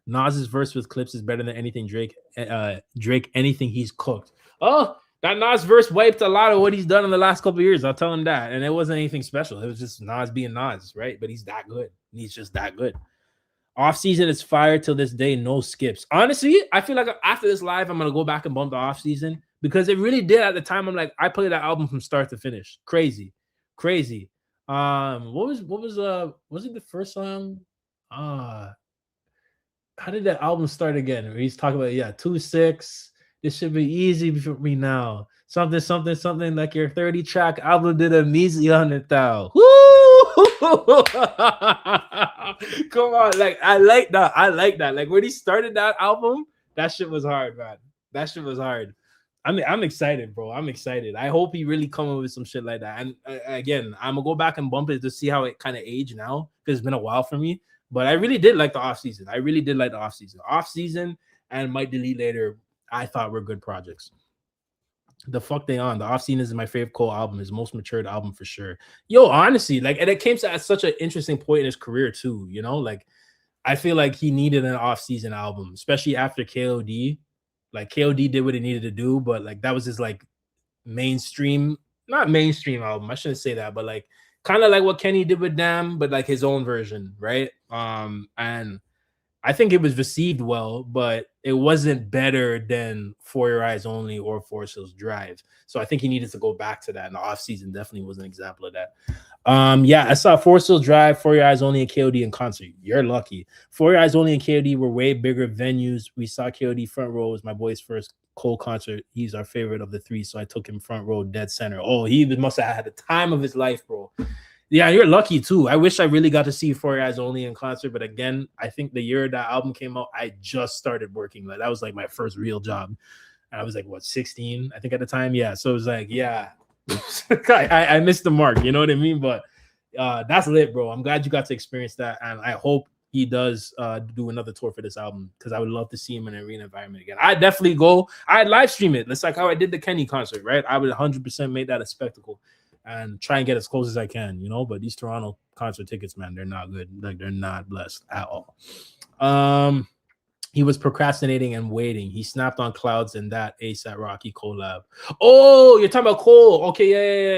Speaker 1: Nas's verse with clips is better than anything Drake anything he's cooked. Oh, that Nas verse wiped a lot of what he's done in the last couple of years. I'll tell him that. And it wasn't anything special. It was just Nas being Nas, right? But he's that good. He's just that good. Off season is fire till this day, no skips. Honestly, I feel like after this live, I'm gonna go back and bump the off season because it really did at the time. I'm like, I played that album from start to finish. Crazy. Was it the first song? How did that album start again? Where he's talking about 2-6. This should be easy for me now. Something like your 30 track album did a measly 100,000. Woo! Come on, like I like that. Like when he started that album, that shit was hard, man. That shit was hard. I'm excited, bro. I'm excited. I hope he really come up with some shit like that. And again, I'm gonna go back and bump it to see how it kind of aged now, because it's been a while for me. But I really did like the off season. Off season and Might Delete Later, I thought were good projects. The fuck they on. The Off Season is my favorite Cole album, his most matured album for sure. Yo, honestly, like, and it came to at such an interesting point in his career too. You know, like I feel like he needed an off season album, especially after KOD. Like KOD did what he needed to do, but like that was his like mainstream, not mainstream album. I shouldn't say that, but like kind of like what Kenny did with Damn, but like his own version, right? And I think it was received well, but it wasn't better than For Your Eyes Only or Forest Hills Drive. So I think he needed to go back to that. And the off season definitely was an example of that. Yeah, I saw Forest Hills Drive, For Your Eyes Only, and KOD in concert. You're lucky. For Your Eyes Only and KOD were way bigger venues. We saw KOD front row. It was my boy's first Cole concert. He's our favorite of the three, so I took him front row, dead center. Oh, he must have had the time of his life, bro. Yeah, you're lucky too. I wish I really got to see For Your Eyes Only in concert, but again, I think the year that album came out, I just started working. Like that was like my first real job. I was like, what, 16, I think at the time. Yeah, so it was like, yeah, I missed the mark. You know what I mean? But that's lit, bro. I'm glad you got to experience that, and I hope he does do another tour for this album because I would love to see him in an arena environment again. I'd definitely go. I'd live stream it. That's like how I did the Kenny concert, right? I would 100% make that a spectacle and try and get as close as I can, you know. But these Toronto concert tickets, man, they're not good. Like they're not blessed at all. He was procrastinating and waiting. He snapped on clouds in that ASAP Rocky collab. Oh, you're talking about Cole. Okay,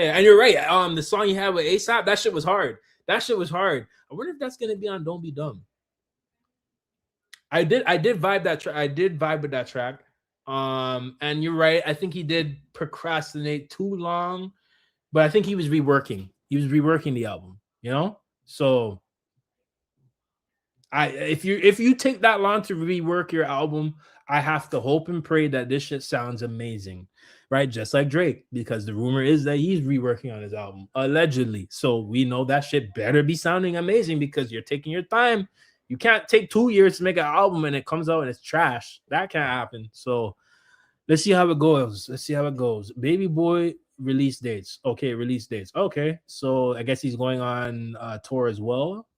Speaker 1: yeah. And you're right. The song you had with ASAP, that shit was hard. I wonder if that's gonna be on Don't Be Dumb. I did vibe that track. I did vibe with that track. And you're right. I think he did procrastinate too long. But I think he was reworking. The album, you know. So, if you take that long to rework your album, I have to hope and pray that this shit sounds amazing, right? Just like Drake, because the rumor is that he's reworking on his album allegedly. So we know that shit better be sounding amazing because you're taking your time. You can't take 2 years to make an album and it comes out and it's trash. That can't happen. So let's see how it goes. Baby Boy. Release dates. Okay, so I guess he's going on tour as well.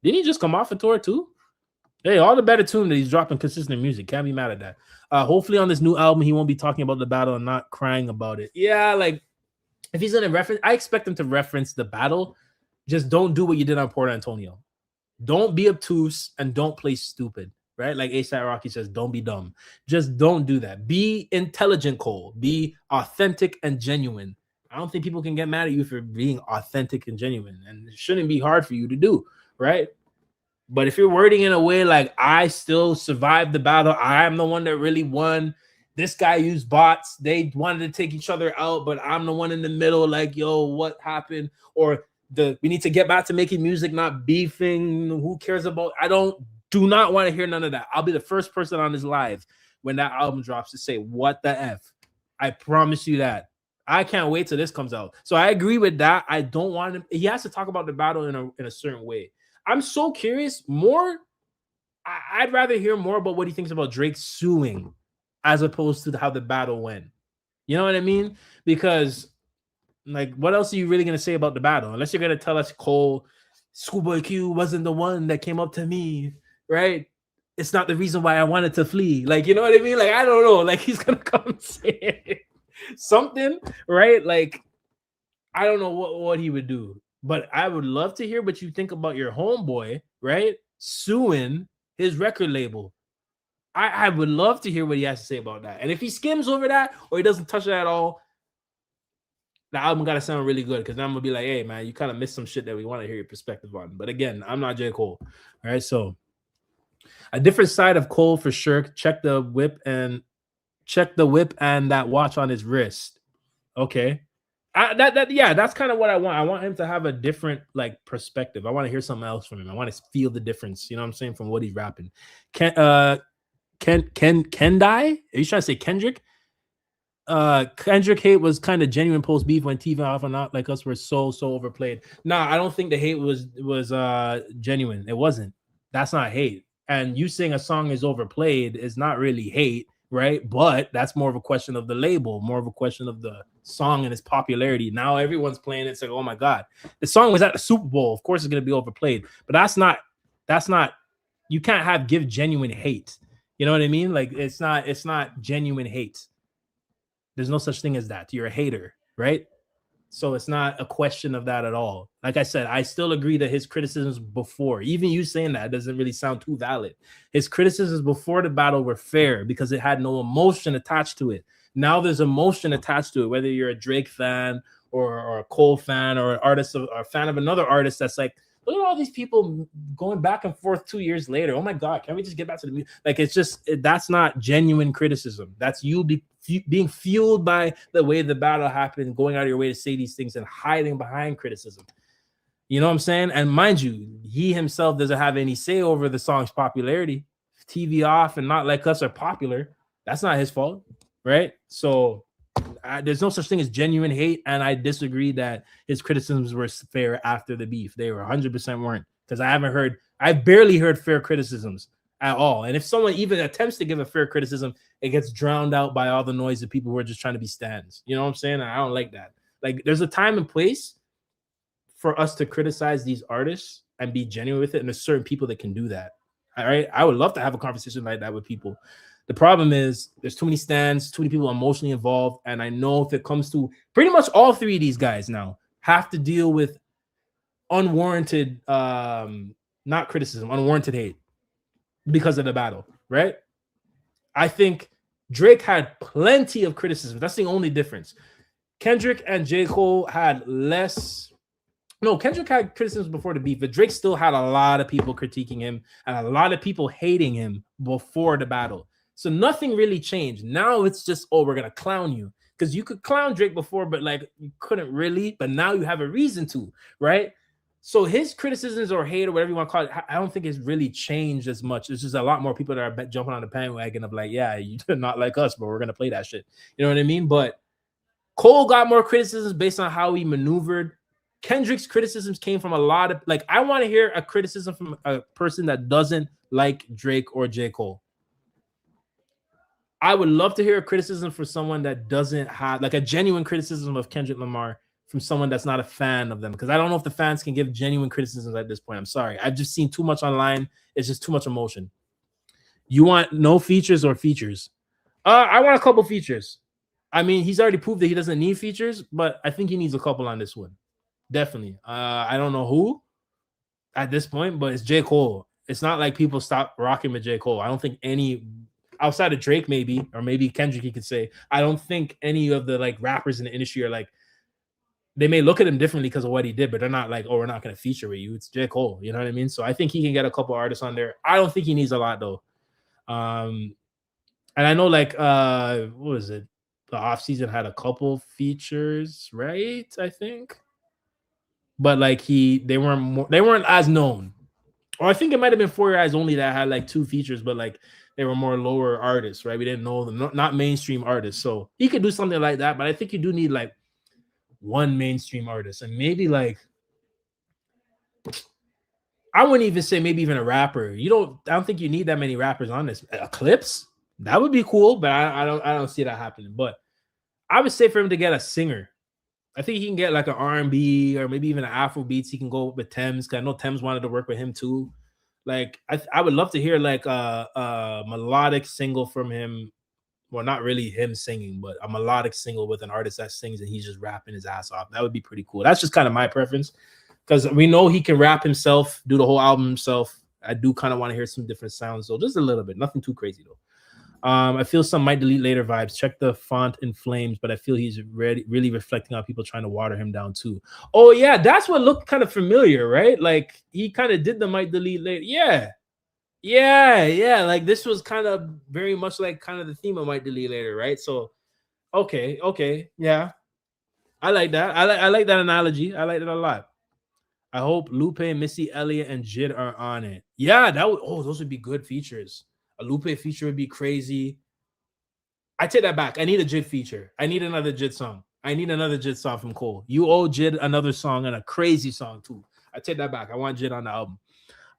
Speaker 1: Didn't he just come off a tour too? Hey, all the better tune that he's dropping consistent music. Can't be mad at that. Hopefully on this new album he won't be talking about the battle and not crying about it. Yeah, like if he's gonna reference, I expect him to reference the battle. Just don't do what you did on Port Antonio. Don't be obtuse and don't play stupid. Right? Like A$AP Rocky says, don't be dumb. Just don't do that. Be intelligent, Cole. Be authentic and genuine. I don't think people can get mad at you for being authentic and genuine. And it shouldn't be hard for you to do, right? But if you're wording in a way like, I still survived the battle, I am the one that really won. This guy used bots. They wanted to take each other out, but I'm the one in the middle. Like, yo, what happened? Or we need to get back to making music, not beefing. Who cares about? Do not want to hear none of that. I'll be the first person on this live when that album drops to say, what the F? I promise you that. I can't wait till this comes out. So I agree with that. I don't want him. He has to talk about the battle in a certain way. I'm so curious. I'd rather hear more about what he thinks about Drake suing as opposed to how the battle went. You know what I mean? Because, like, what else are you really going to say about the battle? Unless you're going to tell us Cole, Schoolboy Q wasn't the one that came up to me. Right? It's not the reason why I wanted to flee. Like, you know what I mean? Like, I don't know. Like, he's gonna come and say something, right? Like, I don't know what he would do, but I would love to hear what you think about your homeboy, right? Suing his record label. I would love to hear what he has to say about that. And if he skims over that or he doesn't touch it at all, the album got to sound really good because then I'm going to be like, hey, man, you kind of missed some shit that we want to hear your perspective on. But again, I'm not J. Cole. All right, so a different side of Cole for sure. Check the whip and that watch on his wrist. Okay. That's kind of what I want. I want him to have a different like perspective. I want to hear something else from him. I want to feel the difference, you know what I'm saying, from what he's rapping. Kendai? Are you trying to say Kendrick? Kendrick hate was kind of genuine post beef when TV Alpha Not Like Us were so overplayed. Nah, I don't think the hate was genuine. It wasn't. That's not hate. And you saying a song is overplayed is not really hate, right? But that's more of a question of the label, more of a question of the song and its popularity. Now everyone's playing it. It's like, oh my God, the song was at the Super Bowl. Of course it's going to be overplayed, but that's not, you can't give genuine hate. You know what I mean? Like it's not genuine hate. There's no such thing as that. You're a hater, right? So it's not a question of that at all. Like I said, I still agree that his criticisms before, even you saying that doesn't really sound too valid. His criticisms before the battle were fair because it had no emotion attached to it. Now there's emotion attached to it, whether you're a Drake fan or a Cole fan or an artist or a fan of another artist that's like, look at all these people going back and forth 2 years later. Oh my God, can we just get back to the music? Like, it's just, that's not genuine criticism. That's you being fueled by the way the battle happened, going out of your way to say these things and hiding behind criticism. You know what I'm saying? And mind you, he himself doesn't have any say over the song's popularity. TV Off and Not Like Us are popular. That's not his fault, right? So there's no such thing as genuine hate, and I disagree that his criticisms were fair after the beef. They were 100% weren't, because I barely heard fair criticisms at all. And if someone even attempts to give a fair criticism, it gets drowned out by all the noise of people who are just trying to be stands. You know what I'm saying? And I don't like that. Like, there's a time and place for us to criticize these artists and be genuine with it, and there's certain people that can do that. All right, I would love to have a conversation like that with people. The problem is there's too many stands, too many people emotionally involved, and I know if it comes to pretty much all three of these guys now have to deal with unwarranted, not criticism, unwarranted hate because of the battle, right? I think Drake had plenty of criticism. That's the only difference. Kendrick and J. Cole had less. No, Kendrick had criticisms before the beef, but Drake still had a lot of people critiquing him and a lot of people hating him before the battle. So nothing really changed. Now it's just, oh, we're going to clown you. Because you could clown Drake before, but like you couldn't really. But now you have a reason to, right? So his criticisms or hate or whatever you want to call it, I don't think it's really changed as much. It's just a lot more people that are jumping on the bandwagon of like, yeah, you're not like us, but we're going to play that shit. You know what I mean? But Cole got more criticisms based on how he maneuvered. Kendrick's criticisms came from a lot of, like, I want to hear a criticism from a person that doesn't like Drake or J. Cole. I would love to hear a criticism for someone that doesn't have, like, a genuine criticism of Kendrick Lamar from someone that's not a fan of them, because I don't know if the fans can give genuine criticisms at this point. I'm sorry. I've just seen too much online. It's just too much emotion. You want no features or features? I want a couple features. I mean, he's already proved that he doesn't need features, but I think he needs a couple on this one. Definitely. I don't know who at this point, but it's J. Cole. It's not like people stop rocking with J. Cole. I don't think any outside of Drake, maybe, or maybe Kendrick, you could say. I don't think any of the like rappers in the industry are like, they may look at him differently because of what he did, but they're not like, oh, we're not going to feature with you. It's J. Cole. You know what I mean? So I think he can get a couple artists on there. I don't think he needs a lot though. And I know like what was it? The offseason had a couple features, right? I think. But like they weren't as known. Or I think it might have been For Your Eyes Only that had like 2 features, but like they were more lower artists, right? We didn't know them, not mainstream artists. So he could do something like that, but I think you do need like one mainstream artist, and maybe like, I wouldn't even say maybe even a rapper. I don't think you need that many rappers on this. Eclipse, that would be cool, but I don't see that happening. But I would say for him to get a singer. I think he can get like an R&B or maybe even an Afro beats. He can go with Thames, because I know Thames wanted to work with him too. Like I would love to hear like a melodic single from him. Well, not really him singing, but a melodic single with an artist that sings and he's just rapping his ass off. That would be pretty cool. That's just kind of my preference, because we know he can rap himself, do the whole album himself. I do kind of want to hear some different sounds, so just a little bit, nothing too crazy though. I feel some might delete later vibes. Check the font in flames, but I feel he's really reflecting on people trying to water him down too. Oh yeah, that's what looked kind of familiar, right? Like he kind of did the might delete later. Yeah. Like this was kind of very much like kind of the theme of might delete later, right? So, okay, yeah, I like that. I like that analogy. I like it a lot. I hope Lupe, Missy Elliott, and Jid are on it. Yeah, those would be good features. A Lupe feature would be crazy. I take that back. I need a Jid feature. I need another Jid song. I need another Jid song from Cole. You owe Jid another song and a crazy song too. I take that back. I want Jid on the album.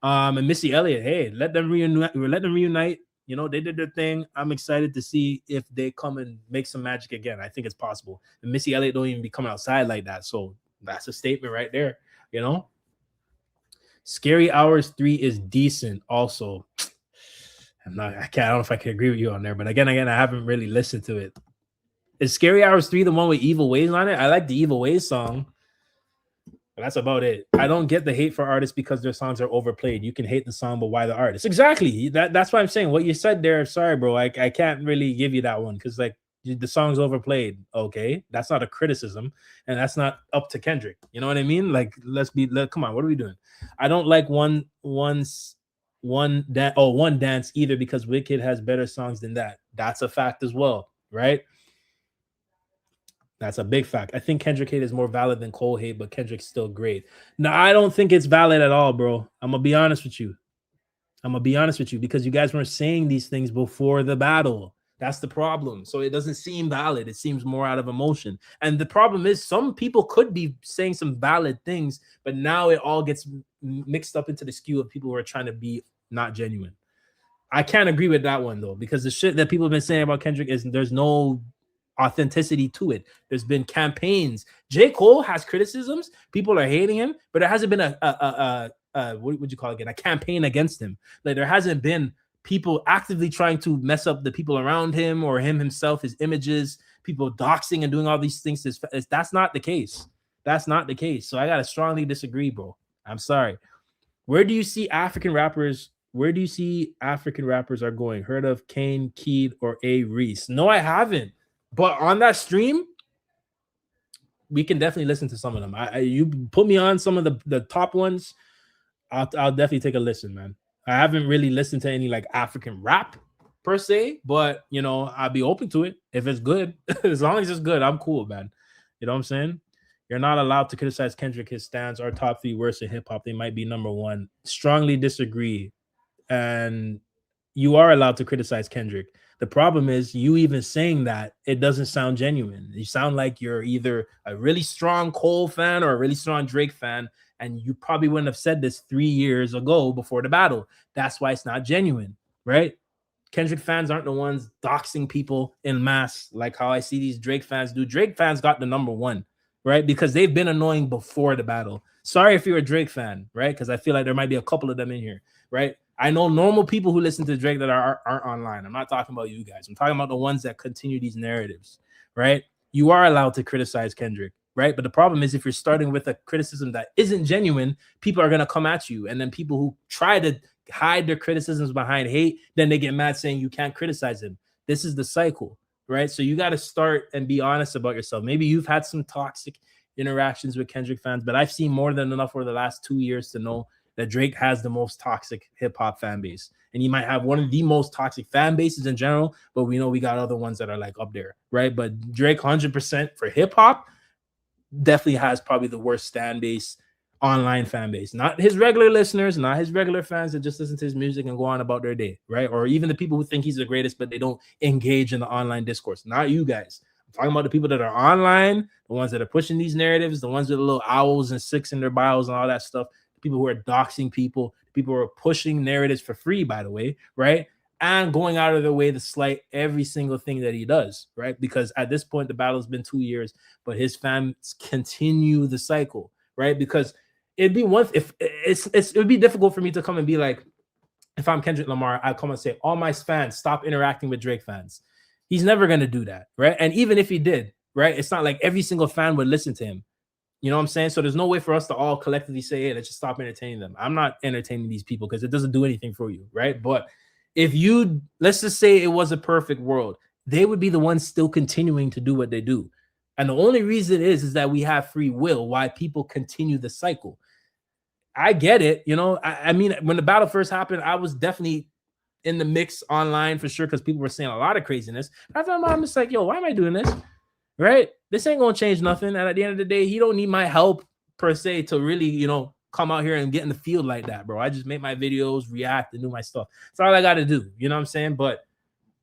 Speaker 1: And Missy Elliott, hey, let them reunite. You know, they did their thing. I'm excited to see if they come and make some magic again. I think it's possible. And Missy Elliott don't even be coming outside like that. So that's a statement right there, you know? Scary Hours 3 is decent also. I don't know if I can agree with you on there, but again, I haven't really listened to it. Is Scary Hours 3 the one with Evil Ways on it? I like the Evil Ways song. But that's about it. I don't get the hate for artists because their songs are overplayed. You can hate the song, but why the artist? Exactly. That's why I'm saying what you said there. Sorry, bro. I can't really give you that one because like the song's overplayed. Okay, that's not a criticism, and that's not up to Kendrick. You know what I mean? Like, come on. What are we doing? I don't like one dance either because Wicked has better songs than that. That's a fact as well, right? That's a big fact. I think Kendrick hate is more valid than Cole hate, but Kendrick's still great. No, I don't think it's valid at all, bro. I'm gonna be honest with you. Because you guys weren't saying these things before the battle. That's the problem. So it doesn't seem valid. It seems more out of emotion. And the problem is some people could be saying some valid things, but now it all gets mixed up into the skew of people who are trying to be not genuine. I can't agree with that one though, because the shit that people have been saying about Kendrick is there's no authenticity to it. There's been campaigns. J. Cole has criticisms. People are hating him, but there hasn't been a what would you call it again? A campaign against him. Like there hasn't been people actively trying to mess up the people around him or him himself, his images, people doxing and doing all these things. That's not the case. That's not the case. So I gotta strongly disagree, bro. I'm sorry. Where do you see African rappers? Where do you see African rappers are going? Heard of Kane, Keed, or A. Reese? No, I haven't. But on that stream, we can definitely listen to some of them. You put me on some of the top ones, I'll definitely take a listen, man. I haven't really listened to any like African rap per se, but you know, I'll be open to it if it's good. As long as it's good, I'm cool, man. You know what I'm saying? You're not allowed to criticize Kendrick. His stands are top 3 worst in hip hop. They might be number 1. Strongly disagree. And you are allowed to criticize Kendrick. The problem is you even saying that it doesn't sound genuine. You sound like you're either a really strong Cole fan or a really strong Drake fan, and you probably wouldn't have said this 3 years ago before the battle. That's why it's not genuine, right? Kendrick fans aren't the ones doxing people in mass like how I see these Drake fans do. Drake fans got the number 1, right? Because they've been annoying before the battle. Sorry if you're a Drake fan, right? Because I feel like there might be a couple of them in here, right? I know normal people who listen to Drake that aren't online. I'm not talking about you guys. I'm talking about the ones that continue these narratives, right? You are allowed to criticize Kendrick, right? But the problem is if you're starting with a criticism that isn't genuine, people are going to come at you. And then people who try to hide their criticisms behind hate, then they get mad saying you can't criticize him. This is the cycle, right? So you got to start and be honest about yourself. Maybe you've had some toxic interactions with Kendrick fans, but I've seen more than enough over the last 2 years to know that Drake has the most toxic hip-hop fan base. And he might have one of the most toxic fan bases in general, but we know we got other ones that are like up there, right? But Drake 100% for hip-hop definitely has probably the worst fan base, online fan base. Not his regular listeners, not his regular fans that just listen to his music and go on about their day, right? Or even the people who think he's the greatest, but they don't engage in the online discourse. Not you guys. I'm talking about the people that are online, the ones that are pushing these narratives, the ones with the little owls and 6 in their bios and all that stuff. People who are doxing people who are pushing narratives for free, by the way, right? And going out of their way to slight every single thing that he does, right? Because at this point, the battle's been 2 years, but his fans continue the cycle, right? Because it'd be it would be difficult for me to come and be like, if I'm Kendrick Lamar, I come and say, all my fans stop interacting with Drake fans. He's never going to do that, right? And even if he did, right, it's not like every single fan would listen to him. You know what I'm saying? So there's no way for us to all collectively say, hey, let's just stop entertaining them. I'm not entertaining these people because it doesn't do anything for you, right? But if let's just say it was a perfect world, they would be the ones still continuing to do what they do. And the only reason is that we have free will, why people continue the cycle. I get it. You know, I mean, when the battle first happened, I was definitely in the mix online for sure because people were saying a lot of craziness. I thought, I'm just like, yo, why am I doing this? Right? This ain't gonna change nothing. And at the end of the day, he don't need my help per se to really, you know, come out here and get in the field like that, bro. I just make my videos, react, and do my stuff. That's all I gotta do. You know what I'm saying? But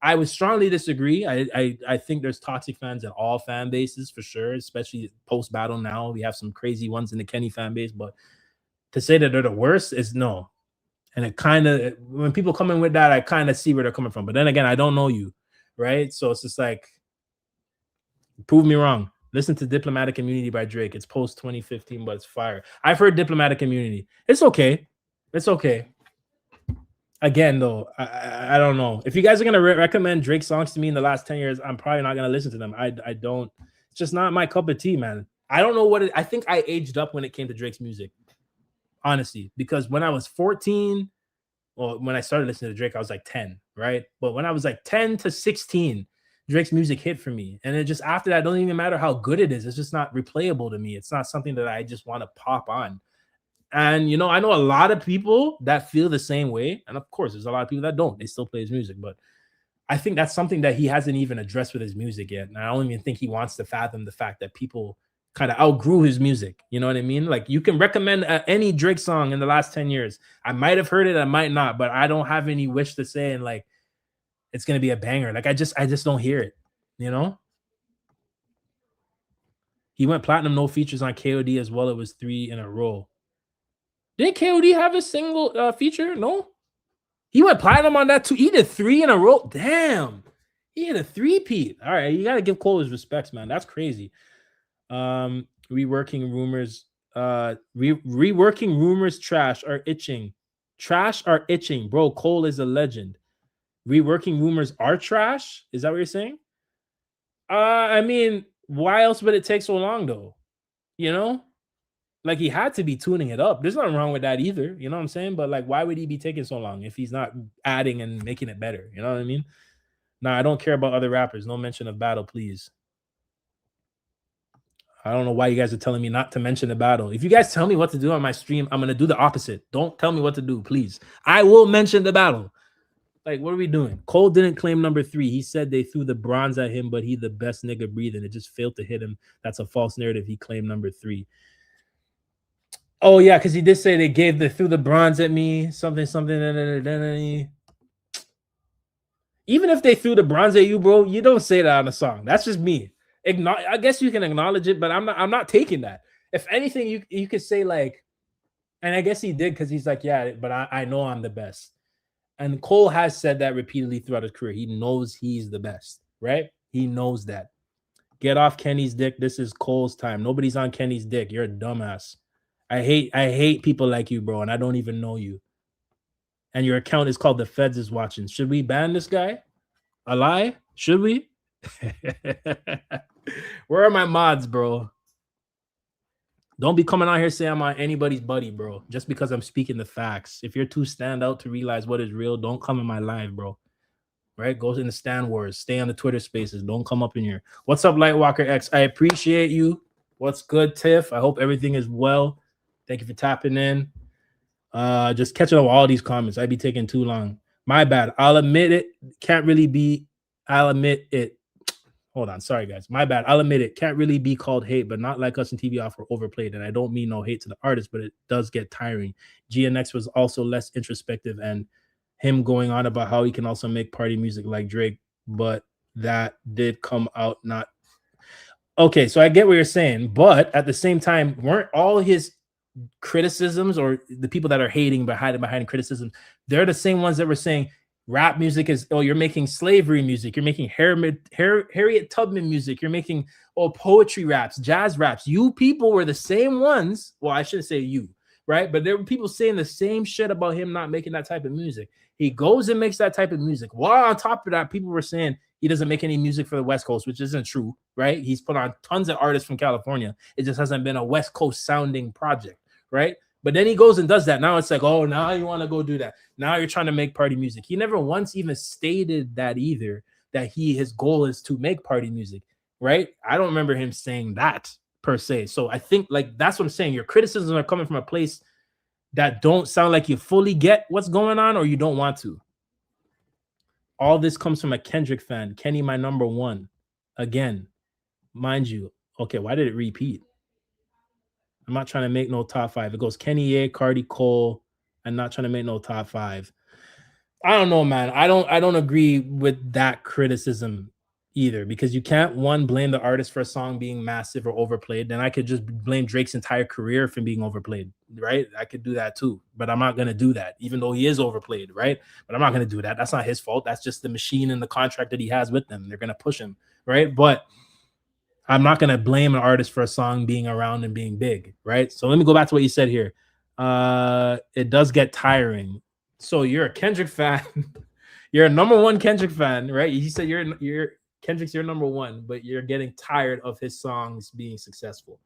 Speaker 1: I would strongly disagree. I think there's toxic fans in all fan bases for sure, especially post battle now. We have some crazy ones in the Kenny fan base, but to say that they're the worst is no. And it kind of, when people come in with that, I kind of see where they're coming from. But then again, I don't know you, right? So it's just like, prove me wrong. Listen to Diplomatic Immunity by Drake. It's post 2015, but it's fire. I've heard Diplomatic Immunity. It's okay. It's okay. Again, though, I don't know. If you guys are gonna recommend Drake songs to me in the last 10 years, I'm probably not gonna listen to them. I don't. It's just not my cup of tea, man. I don't know what I think I aged up when it came to Drake's music, honestly, because when I was 14, well, when I started listening to Drake, I was like 10, right? But when I was like 10 to 16, Drake's music hit for me. And it just after that, it doesn't even matter how good it is. It's just not replayable to me. It's not something that I just want to pop on. And I know a lot of people that feel the same way. And of course, there's a lot of people that don't. They still play his music. But I think that's something that he hasn't even addressed with his music yet. And I don't even think he wants to fathom the fact that people kind of outgrew his music. You know what I mean? Like, you can recommend any Drake song in the last 10 years. I might have heard it, I might not, but I don't have any wish to say and like it's gonna be a banger. Like I just don't hear it, He went platinum, no features on KOD as well. It was 3 in a row. Didn't KOD have a single feature? No. He went platinum on that too. He did 3 in a row. Damn. He had a 3-peat. All right, you gotta give Cole his respects, man. That's crazy. Reworking rumors. Reworking rumors. Trash are itching. Bro, Cole is a legend. Reworking rumors are trash. Is that what you're saying? I mean, why else would it take so long though? Like, he had to be tuning it up. There's nothing wrong with that either. You know what I'm saying? But like, why would he be taking so long if he's not adding and making it better? You know what I mean? Nah, I don't care about other rappers. No mention of battle, please. I don't know why you guys are telling me not to mention the battle. If you guys tell me what to do on my stream, I'm going to do the opposite. Don't tell me what to do, please. I will mention the battle. Like, what are we doing? Cole didn't claim number 3. He said they threw the bronze at him, but he the best nigga breathing. It just failed to hit him. That's a false narrative. He claimed number 3. Oh, yeah, because he did say they threw the bronze at me. Something. Even if they threw the bronze at you, bro, you don't say that on a song. That's just me. I guess you can acknowledge it, but I'm not taking that. If anything, you could say like, and I guess he did because he's like, yeah, but I know I'm the best. And Cole has said that repeatedly throughout his career. He knows he's the best, right? He knows that. Get off Kenny's dick. This is Cole's time. Nobody's on Kenny's dick. You're a dumbass. I hate people like you, bro, and I don't even know you. And your account is called The Feds is Watching. Should we ban this guy? A lie? Should we? Where are my mods, bro? Don't be coming out here saying I'm on anybody's buddy, bro. Just because I'm speaking the facts. If you're too stand out to realize what is real, don't come in my live, bro. Right? Go in the Stan Wars. Stay on the Twitter spaces. Don't come up in here. What's up, Lightwalker X? I appreciate you. What's good, Tiff? I hope everything is well. Thank you for tapping in. Just catching up with all these comments. I'd be taking too long. My bad. I'll admit it. I'll admit it. Hold on. Sorry, guys. My bad. I'll admit it. Can't really be called hate, but not like us in TV off or overplayed. And I don't mean no hate to the artist, but it does get tiring. GNX was also less introspective, and him going on about how he can also make party music like Drake, but that did come out not. Okay, so I get what you're saying, but at the same time, weren't all his criticisms or the people that are hating behind criticism, they're the same ones that were saying rap music is, oh, you're making slavery music, you're making Harriet Tubman music, you're making poetry raps, jazz raps. You people were the same ones. Well, I shouldn't say you, right? But there were people saying the same shit about him not making that type of music. He goes and makes that type of music. While on top of that, people were saying he doesn't make any music for the West Coast, which isn't true, right? He's put on tons of artists from California. It just hasn't been a West Coast sounding project, right? But then he goes and does that. Now it's like, oh, now you want to go do that. Now you're trying to make party music. He never once even stated that either, that his goal is to make party music, right? I don't remember him saying that per se. So I think like that's what I'm saying. Your criticisms are coming from a place that don't sound like you fully get what's going on or you don't want to. All this comes from a Kendrick fan. Kenny, my number 1. Again, mind you. Okay, why did it repeat? I'm not trying to make no top 5. It goes Kenny A, Cardi, Cole. I'm not trying to make no top 5. I don't know, man. I don't agree with that criticism either, because you can't blame the artist for a song being massive or overplayed. Then I could just blame Drake's entire career for being overplayed, right? I could do that too, but I'm not going to do that, even though he is overplayed, right? But I'm not going to do that. That's not his fault. That's just the machine and the contract that he has with them. They're going to push him, right? But I'm not going to blame an artist for a song being around and being big, right? So let me go back to what you said here. It does get tiring. So you're a Kendrick fan. You're a number one Kendrick fan, right? He said you're Kendrick's your number one, but you're getting tired of his songs being successful,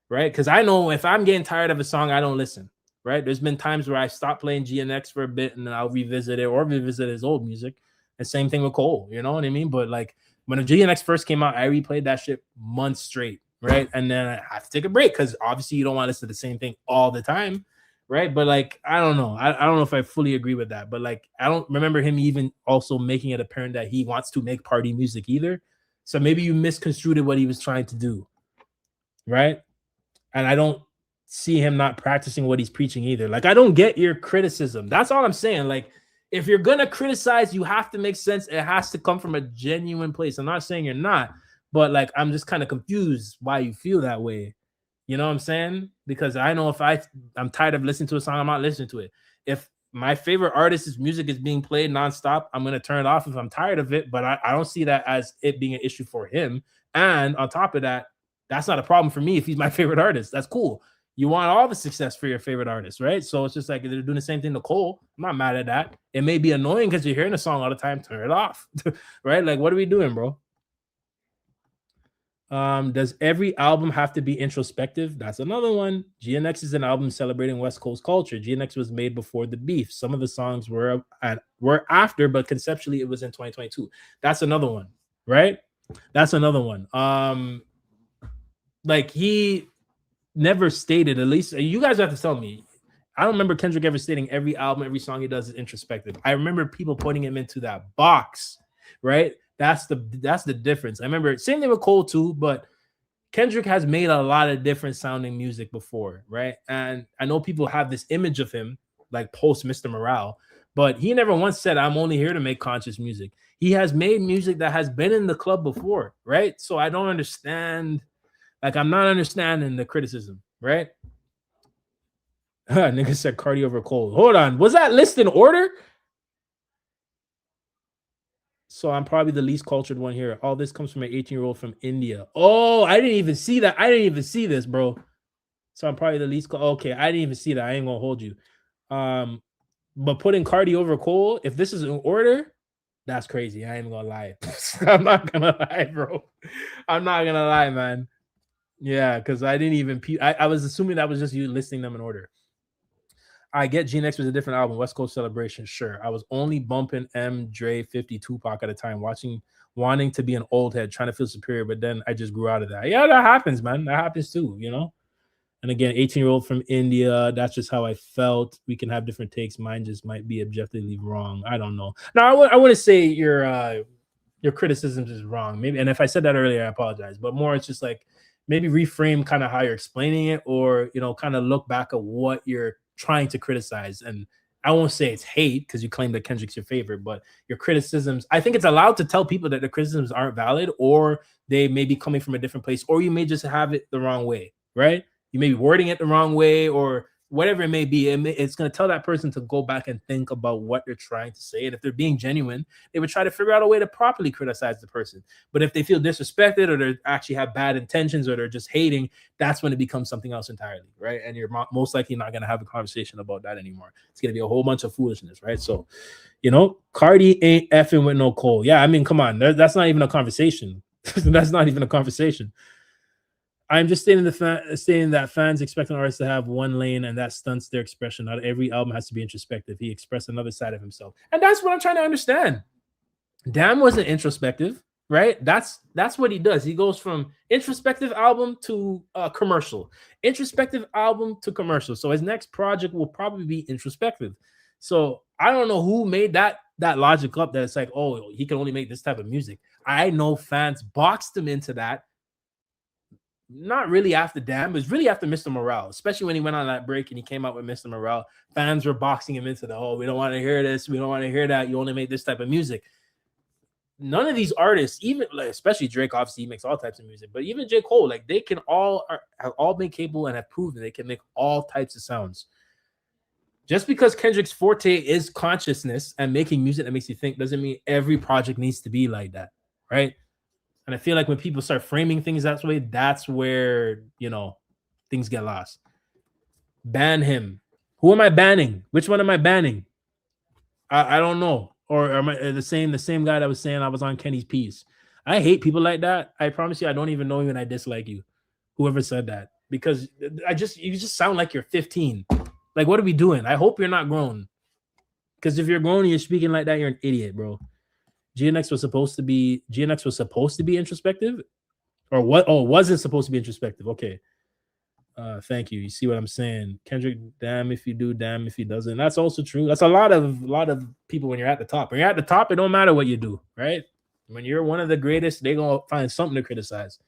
Speaker 1: right? Because I know if I'm getting tired of a song, I don't listen, right? There's been times where I stop playing GNX for a bit and then I'll revisit it or revisit his old music. And same thing with Cole, you know what I mean? But like when GNX first came out, I replayed that shit months straight, right? And then I have to take a break because obviously you don't want to listen to the same thing all the time, right? But like I don't know. I don't know if I fully agree with that. But like I don't remember him even also making it apparent that he wants to make party music either. So maybe you misconstrued what he was trying to do, right? And I don't see him not practicing what he's preaching either. Like I don't get your criticism. That's all I'm saying. Like if you're gonna criticize, you have to make sense. It has to come from a genuine place. I'm not saying you're not, but like I'm just kind of confused why you feel that way. You know what I'm saying? Because I know if I'm tired of listening to a song, I'm not listening to it. If my favorite artist's music is being played nonstop, I'm gonna turn it off if I'm tired of it. But I don't see that as it being an issue for him. And on top of that, that's not a problem for me if he's my favorite artist. That's cool. You want all the success for your favorite artist, right? So it's just like they're doing the same thing to Cole. I'm not mad at that. It may be annoying because you're hearing a song all the time. Turn it off, right? Like, what are we doing, bro? Does every album have to be introspective? That's another one. GNX is an album celebrating West Coast culture. GNX was made before the beef. Some of the songs were after, but conceptually it was in 2022. That's another one, right? That's another one. Like he never stated, at least you guys have to tell me. I don't remember Kendrick ever stating every album, every song he does is introspective. I remember people putting him into that box, right? That's the difference. I remember same thing with Cole too, but Kendrick has made a lot of different sounding music before, right? And I know people have this image of him like post Mr. Morale, but he never once said, I'm only here to make conscious music. He has made music that has been in the club before, right? So I don't understand. Like, I'm not understanding the criticism, right? Nigga said Cardi over Cole. Hold on. Was that list in order? So I'm probably the least cultured one here. All this comes from an 18-year-old from India. Oh, I didn't even see that. I didn't even see this, bro. So I'm probably the least. Okay, I didn't even see that. I ain't gonna hold you. But putting Cardi over Cole, if this is in order, that's crazy. I ain't gonna lie. I'm not gonna lie, bro. I'm not gonna lie, man. Yeah, because I didn't even. I was assuming that was just you listing them in order. I get GNX was a different album, West Coast Celebration. Sure, I was only bumping M, Dre, 50, Tupac at a time, wanting to be an old head, trying to feel superior, but then I just grew out of that. Yeah, that happens, man. That happens too, you know. And again, 18-year-old from India. That's just how I felt. We can have different takes. Mine just might be objectively wrong. I don't know. No, I wouldn't say your criticism is wrong. Maybe, and if I said that earlier, I apologize. But more, it's just like maybe reframe kind of how you're explaining it, or kind of look back at what you're trying to criticize. And I won't say it's hate because you claim that Kendrick's your favorite, but your criticisms, I think it's allowed to tell people that the criticisms aren't valid, or they may be coming from a different place, or you may just have it the wrong way, right? You may be wording it the wrong way, or whatever it may be. It's going to tell that person to go back and think about what they're trying to say. And if they're being genuine, they would try to figure out a way to properly criticize the person. But if they feel disrespected, or they actually have bad intentions, or they're just hating, that's when it becomes something else entirely, right? And you're most likely not going to have a conversation about that anymore. It's going to be a whole bunch of foolishness, right? So, Cardi ain't effing with no Cole. Yeah, I mean, come on. That's not even a conversation. That's not even a conversation. I'm just stating that fans expect an artist to have one lane, and that stunts their expression. Not every album has to be introspective. He expressed another side of himself, and that's what I'm trying to understand. Damn wasn't introspective, right? That's what he does. He goes from introspective album to commercial, introspective album to commercial. So his next project will probably be introspective. So I don't know who made that logic up, that it's like, oh, he can only make this type of music. I know fans boxed him into that. Not really after Damn, but it's really after Mr. Morale, especially when he went on that break and he came out with Mr. Morale. Fans were boxing him into we don't want to hear this, we don't want to hear that, you only make this type of music. None of these artists, even especially Drake, obviously he makes all types of music, but even J. Cole, like they can have all been capable and have proven they can make all types of sounds. Just because Kendrick's forte is consciousness and making music that makes you think doesn't mean every project needs to be like that, right? And I feel like when people start framing things that way, that's where, things get lost. Ban him. Who am I banning? Which one am I banning? I don't know. Or am I the same guy that was saying I was on Kenny's piece? I hate people like that. I promise you, I don't even know you and I dislike you. Whoever said that. Because you just sound like you're 15. Like, what are we doing? I hope you're not grown. Because if you're grown and you're speaking like that, you're an idiot, bro. GNX was supposed to be introspective, or what? Oh, wasn't supposed to be introspective. Okay. Thank you. You see what I'm saying? Kendrick, damn if you do, damn if he doesn't. That's also true. That's a lot of people when you're at the top. When you're at the top, it don't matter what you do, right? When you're one of the greatest, they're gonna find something to criticize.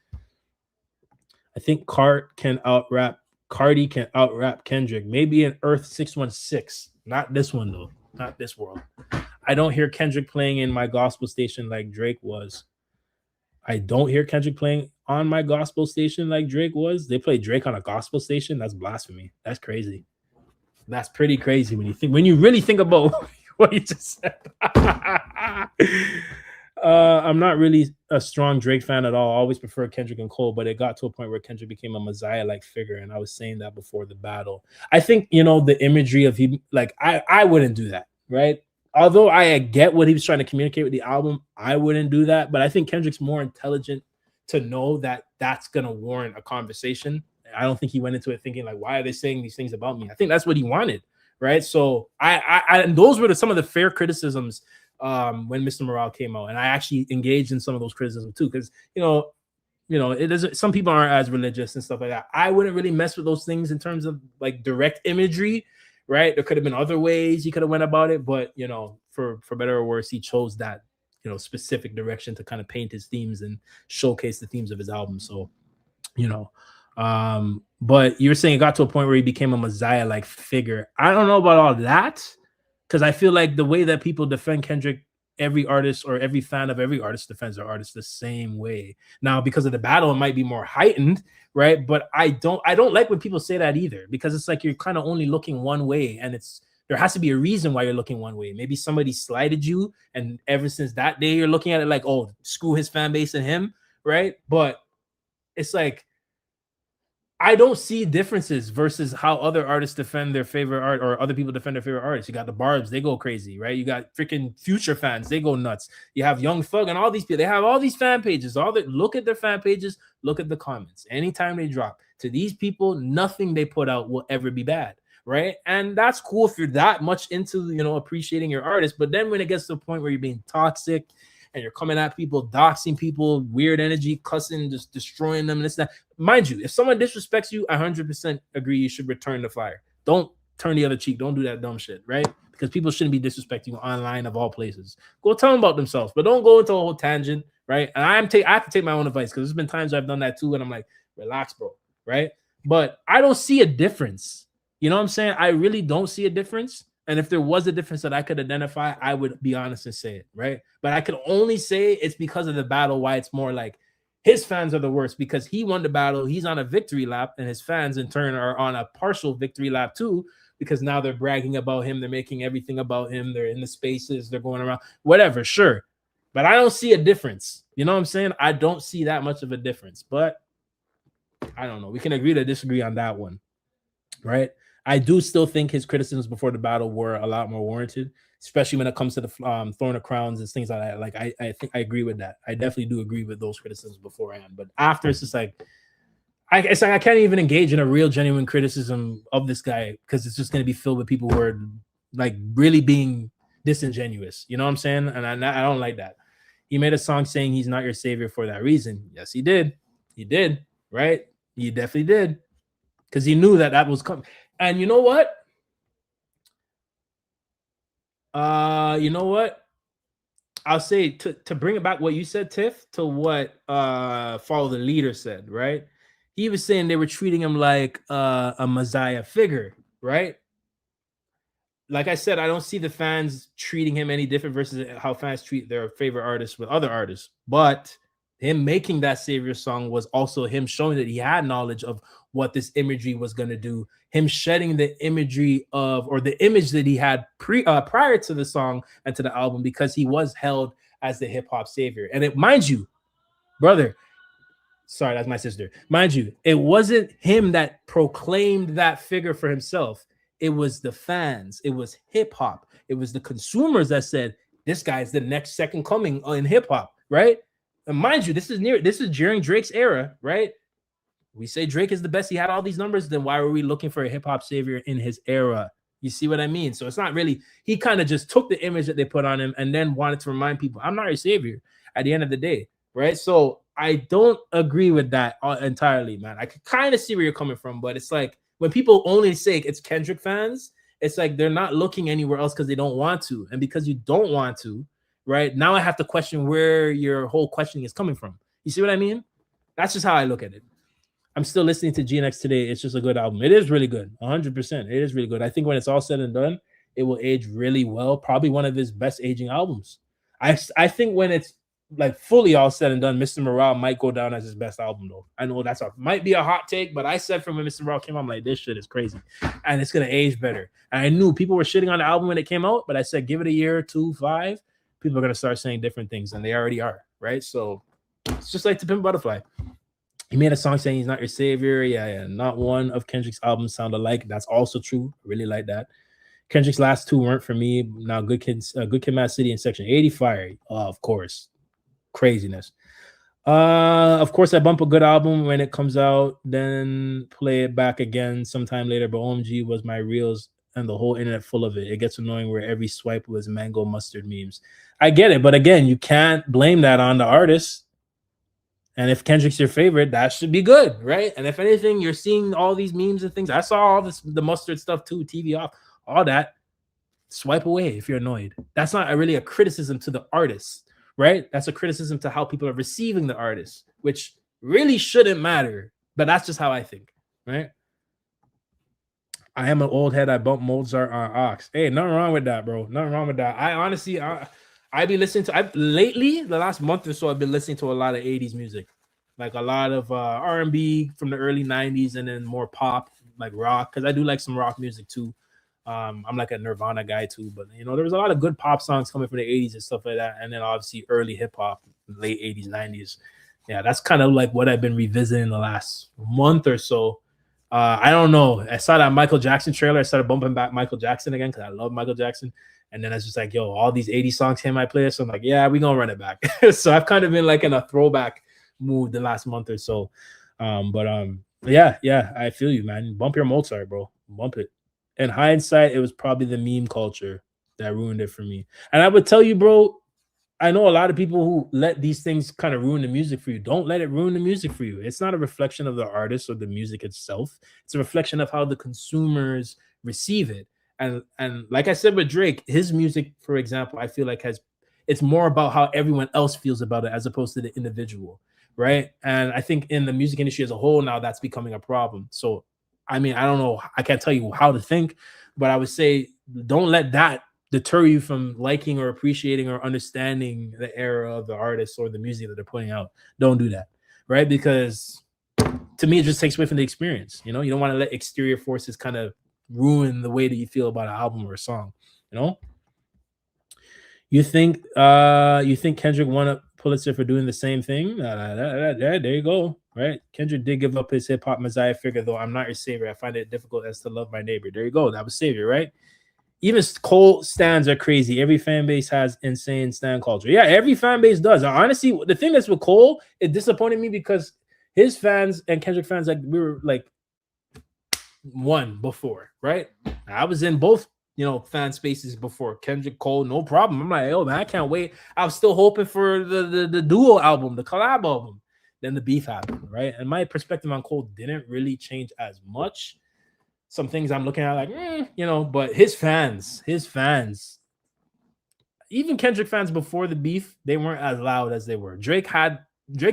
Speaker 1: I think Cardi can out rap Kendrick. Maybe in Earth 616. Not this one though. Not this world. I don't hear Kendrick playing in my gospel station like Drake was. I don't hear Kendrick playing on my gospel station like Drake was. They play Drake on a gospel station. That's blasphemy. That's crazy. That's pretty crazy when you really think about what you just said. I'm not really a strong Drake fan at all. I always prefer Kendrick and Cole, but it got to a point where Kendrick became a Messiah-like figure, and I was saying that before the battle. I think, the imagery of him, like, I wouldn't do that, right? Although I get what he was trying to communicate with the album, I wouldn't do that. But I think Kendrick's more intelligent to know that that's going to warrant a conversation. I don't think he went into it thinking, like, why are they saying these things about me? I think that's what he wanted, right? So and those were some of the fair criticisms when Mr. Morale came out. And I actually engaged in some of those criticisms too, because, it doesn't, some people aren't as religious and stuff like that. I wouldn't really mess with those things in terms of like direct imagery, right? There could have been other ways he could have went about it, but for better or worse, he chose that specific direction to kind of paint his themes and showcase the themes of his album. So but you're saying it got to a point where he became a Messiah-like figure. I don't know about all that, because I feel like the way that people defend Kendrick, every artist or every fan of every artist defends their artist the same way. Now, because of the battle, it might be more heightened, right? But I don't like when people say that either, because it's like you're kind of only looking one way, and there has to be a reason why you're looking one way. Maybe somebody slighted you, and ever since that day, you're looking at it like, oh, screw his fan base and him, right? But it's like, I don't see differences versus how other artists defend their favorite art, or other people defend their favorite artists. You got the Barbs, they go crazy, right? You got freaking Future fans, they go nuts. You have Young Thug and all these people. They have all these fan pages. Look at their fan pages, look at the comments. Anytime they drop, to these people, nothing they put out will ever be bad, right? And that's cool if you're that much into, appreciating your artist. But then when it gets to the point where you're being toxic and you're coming at people, doxing people, weird energy, cussing, just destroying them, and this, that. Mind you, if someone disrespects you, I 100% agree you should return the fire. Don't turn the other cheek. Don't do that dumb shit, right? Because people shouldn't be disrespecting you online of all places. Go tell them about themselves, but don't go into a whole tangent, right? And I have to take my own advice, because there's been times I've done that too, and I'm like, relax, bro, right? But I don't see a difference. You know what I'm saying? I really don't see a difference. And if there was a difference that I could identify, I would be honest and say it, right? But I could only say it's because of the battle, why it's more like his fans are the worst, because he won the battle, he's on a victory lap, and his fans in turn are on a partial victory lap too, because now they're bragging about him, they're making everything about him, they're in the spaces, they're going around, whatever, sure. But I don't see a difference. You know what I'm saying? I don't see that much of a difference, but I don't know. We can agree to disagree on that one, right? I do still think his criticisms before the battle were a lot more warranted, especially when it comes to the Throne of Crowns and things like that. Like, I think I agree with that. I definitely do agree with those criticisms beforehand. But after, it's just like, it's like I can't even engage in a real, genuine criticism of this guy, because it's just going to be filled with people who are like really being disingenuous. You know what I'm saying? And I don't like that. He made a song saying he's not your savior for that reason. Yes, he did. He did, right? He definitely did, because he knew that was coming. And you know what? I'll say to bring it back what you said, Tiff, to what Follow the Leader said, right? He was saying they were treating him like a Messiah figure, right? Like I said, I don't see the fans treating him any different versus how fans treat their favorite artists with other artists. But him making that savior song was also him showing that he had knowledge of what this imagery was going to do, him shedding the imagery of, or the image that he had prior to the song and to the album, because he was held as the hip-hop savior. And it, mind you, brother, sorry, that's my sister, mind you, it wasn't him that proclaimed that figure for himself. It was the fans. It was hip-hop. It was the consumers that said this guy is the next second coming in hip hop, right? And mind you, this is during Drake's era, right? We say Drake is the best. He had all these numbers. Then why were we looking for a hip hop savior in his era? You see what I mean? So it's not really, he kind of just took the image that they put on him and then wanted to remind people, I'm not your savior at the end of the day, right? So I don't agree with that entirely, man. I can kind of see where you're coming from, but it's like when people only say it's Kendrick fans, it's like they're not looking anywhere else because they don't want to. And because you don't want to, right? Now I have to question where your whole questioning is coming from. You see what I mean? That's just how I look at it. I'm still listening to GNX today. It's just a good album. It is really good. 100%. It is really good. I think when it's all said and done, it will age really well. Probably one of his best aging albums. I think when it's like fully all said and done, Mr. Morale might go down as his best album, though. I know might be a hot take, but I said from when Mr. Morale came out, I'm like, this shit is crazy. And it's going to age better. And I knew people were shitting on the album when it came out, but I said, give it a year, 2, 5. People are going to start saying different things, and they already are, right? So it's just like To Pimp a Butterfly. He made a song saying he's not your savior. Yeah. Not one of Kendrick's albums sound alike. That's also true. I really like that. Kendrick's last 2 weren't for me. Now, Good Kid, Mad City, and Section 80 fire. Of course, craziness. Of course, I bump a good album when it comes out, then play it back again sometime later. But OMG was my reels and the whole internet full of it. It gets annoying where every swipe was mango mustard memes. I get it, but again, you can't blame that on the artist. And if Kendrick's your favorite, that should be good, right? And if anything, you're seeing all these memes and things. I saw all the mustard stuff too, TV off, all that. Swipe away if you're annoyed. That's not really a criticism to the artist, right? That's a criticism to how people are receiving the artist, which really shouldn't matter. But that's just how I think, right? I am an old head. I bump Mozart on Ox. Hey, nothing wrong with that, bro. Nothing wrong with that. I honestly, I be listening to lately, the last month or so, I've been listening to a lot of 80s music, like a lot of R&B from the early 90s, and then more pop, like rock, because I do like some rock music too. I'm like a Nirvana guy too, but you know, there was a lot of good pop songs coming from the 80s and stuff like that, and then obviously early hip hop, late 80s, 90s. Yeah, that's kind of like what I've been revisiting the last month or so. I don't know. I saw that Michael Jackson trailer. I started bumping back Michael Jackson again because I love Michael Jackson. And then I was just like, yo, all these 80 songs hit my playlist. So I'm like, yeah, we're going to run it back. So I've kind of been like in a throwback mood the last month or so. Yeah, I feel you, man. Bump your Mozart, bro. Bump it. In hindsight, it was probably the meme culture that ruined it for me. And I would tell you, bro, I know a lot of people who let these things kind of ruin the music for you. Don't let it ruin the music for you. It's not a reflection of the artist or the music itself. It's a reflection of how the consumers receive it. And like I said with Drake, his music, for example, I feel like it's more about how everyone else feels about it as opposed to the individual, right? And I think in the music industry as a whole now, that's becoming a problem. So, I mean, I don't know. I can't tell you how to think, but I would say don't let that deter you from liking or appreciating or understanding the era of the artist or the music that they're putting out. Don't do that, right? Because to me, it just takes away from the experience. You know, you don't want to let exterior forces kind of ruin the way that you feel about an album or a song. You know, you think Kendrick won a Pulitzer for doing the same thing? There you go. Right, Kendrick did give up his hip hop messiah figure, though. I'm not your savior. I find it difficult as to love my neighbor. There you go. That was savior, right? Even Cole stans are crazy. Every fan base has insane stan culture. Yeah, every fan base does. Honestly, the thing that's with Cole, it disappointed me because his fans and Kendrick fans, like we were like one before, right? I was in both, fan spaces before. Kendrick, Cole, no problem. I'm like, oh man, I can't wait. I was still hoping for the duo album, the collab album. Then the beef happened, right? And my perspective on Cole didn't really change as much. Some things I'm looking at like, but his fans, even Kendrick fans before the beef, they weren't as loud as they were. Drake's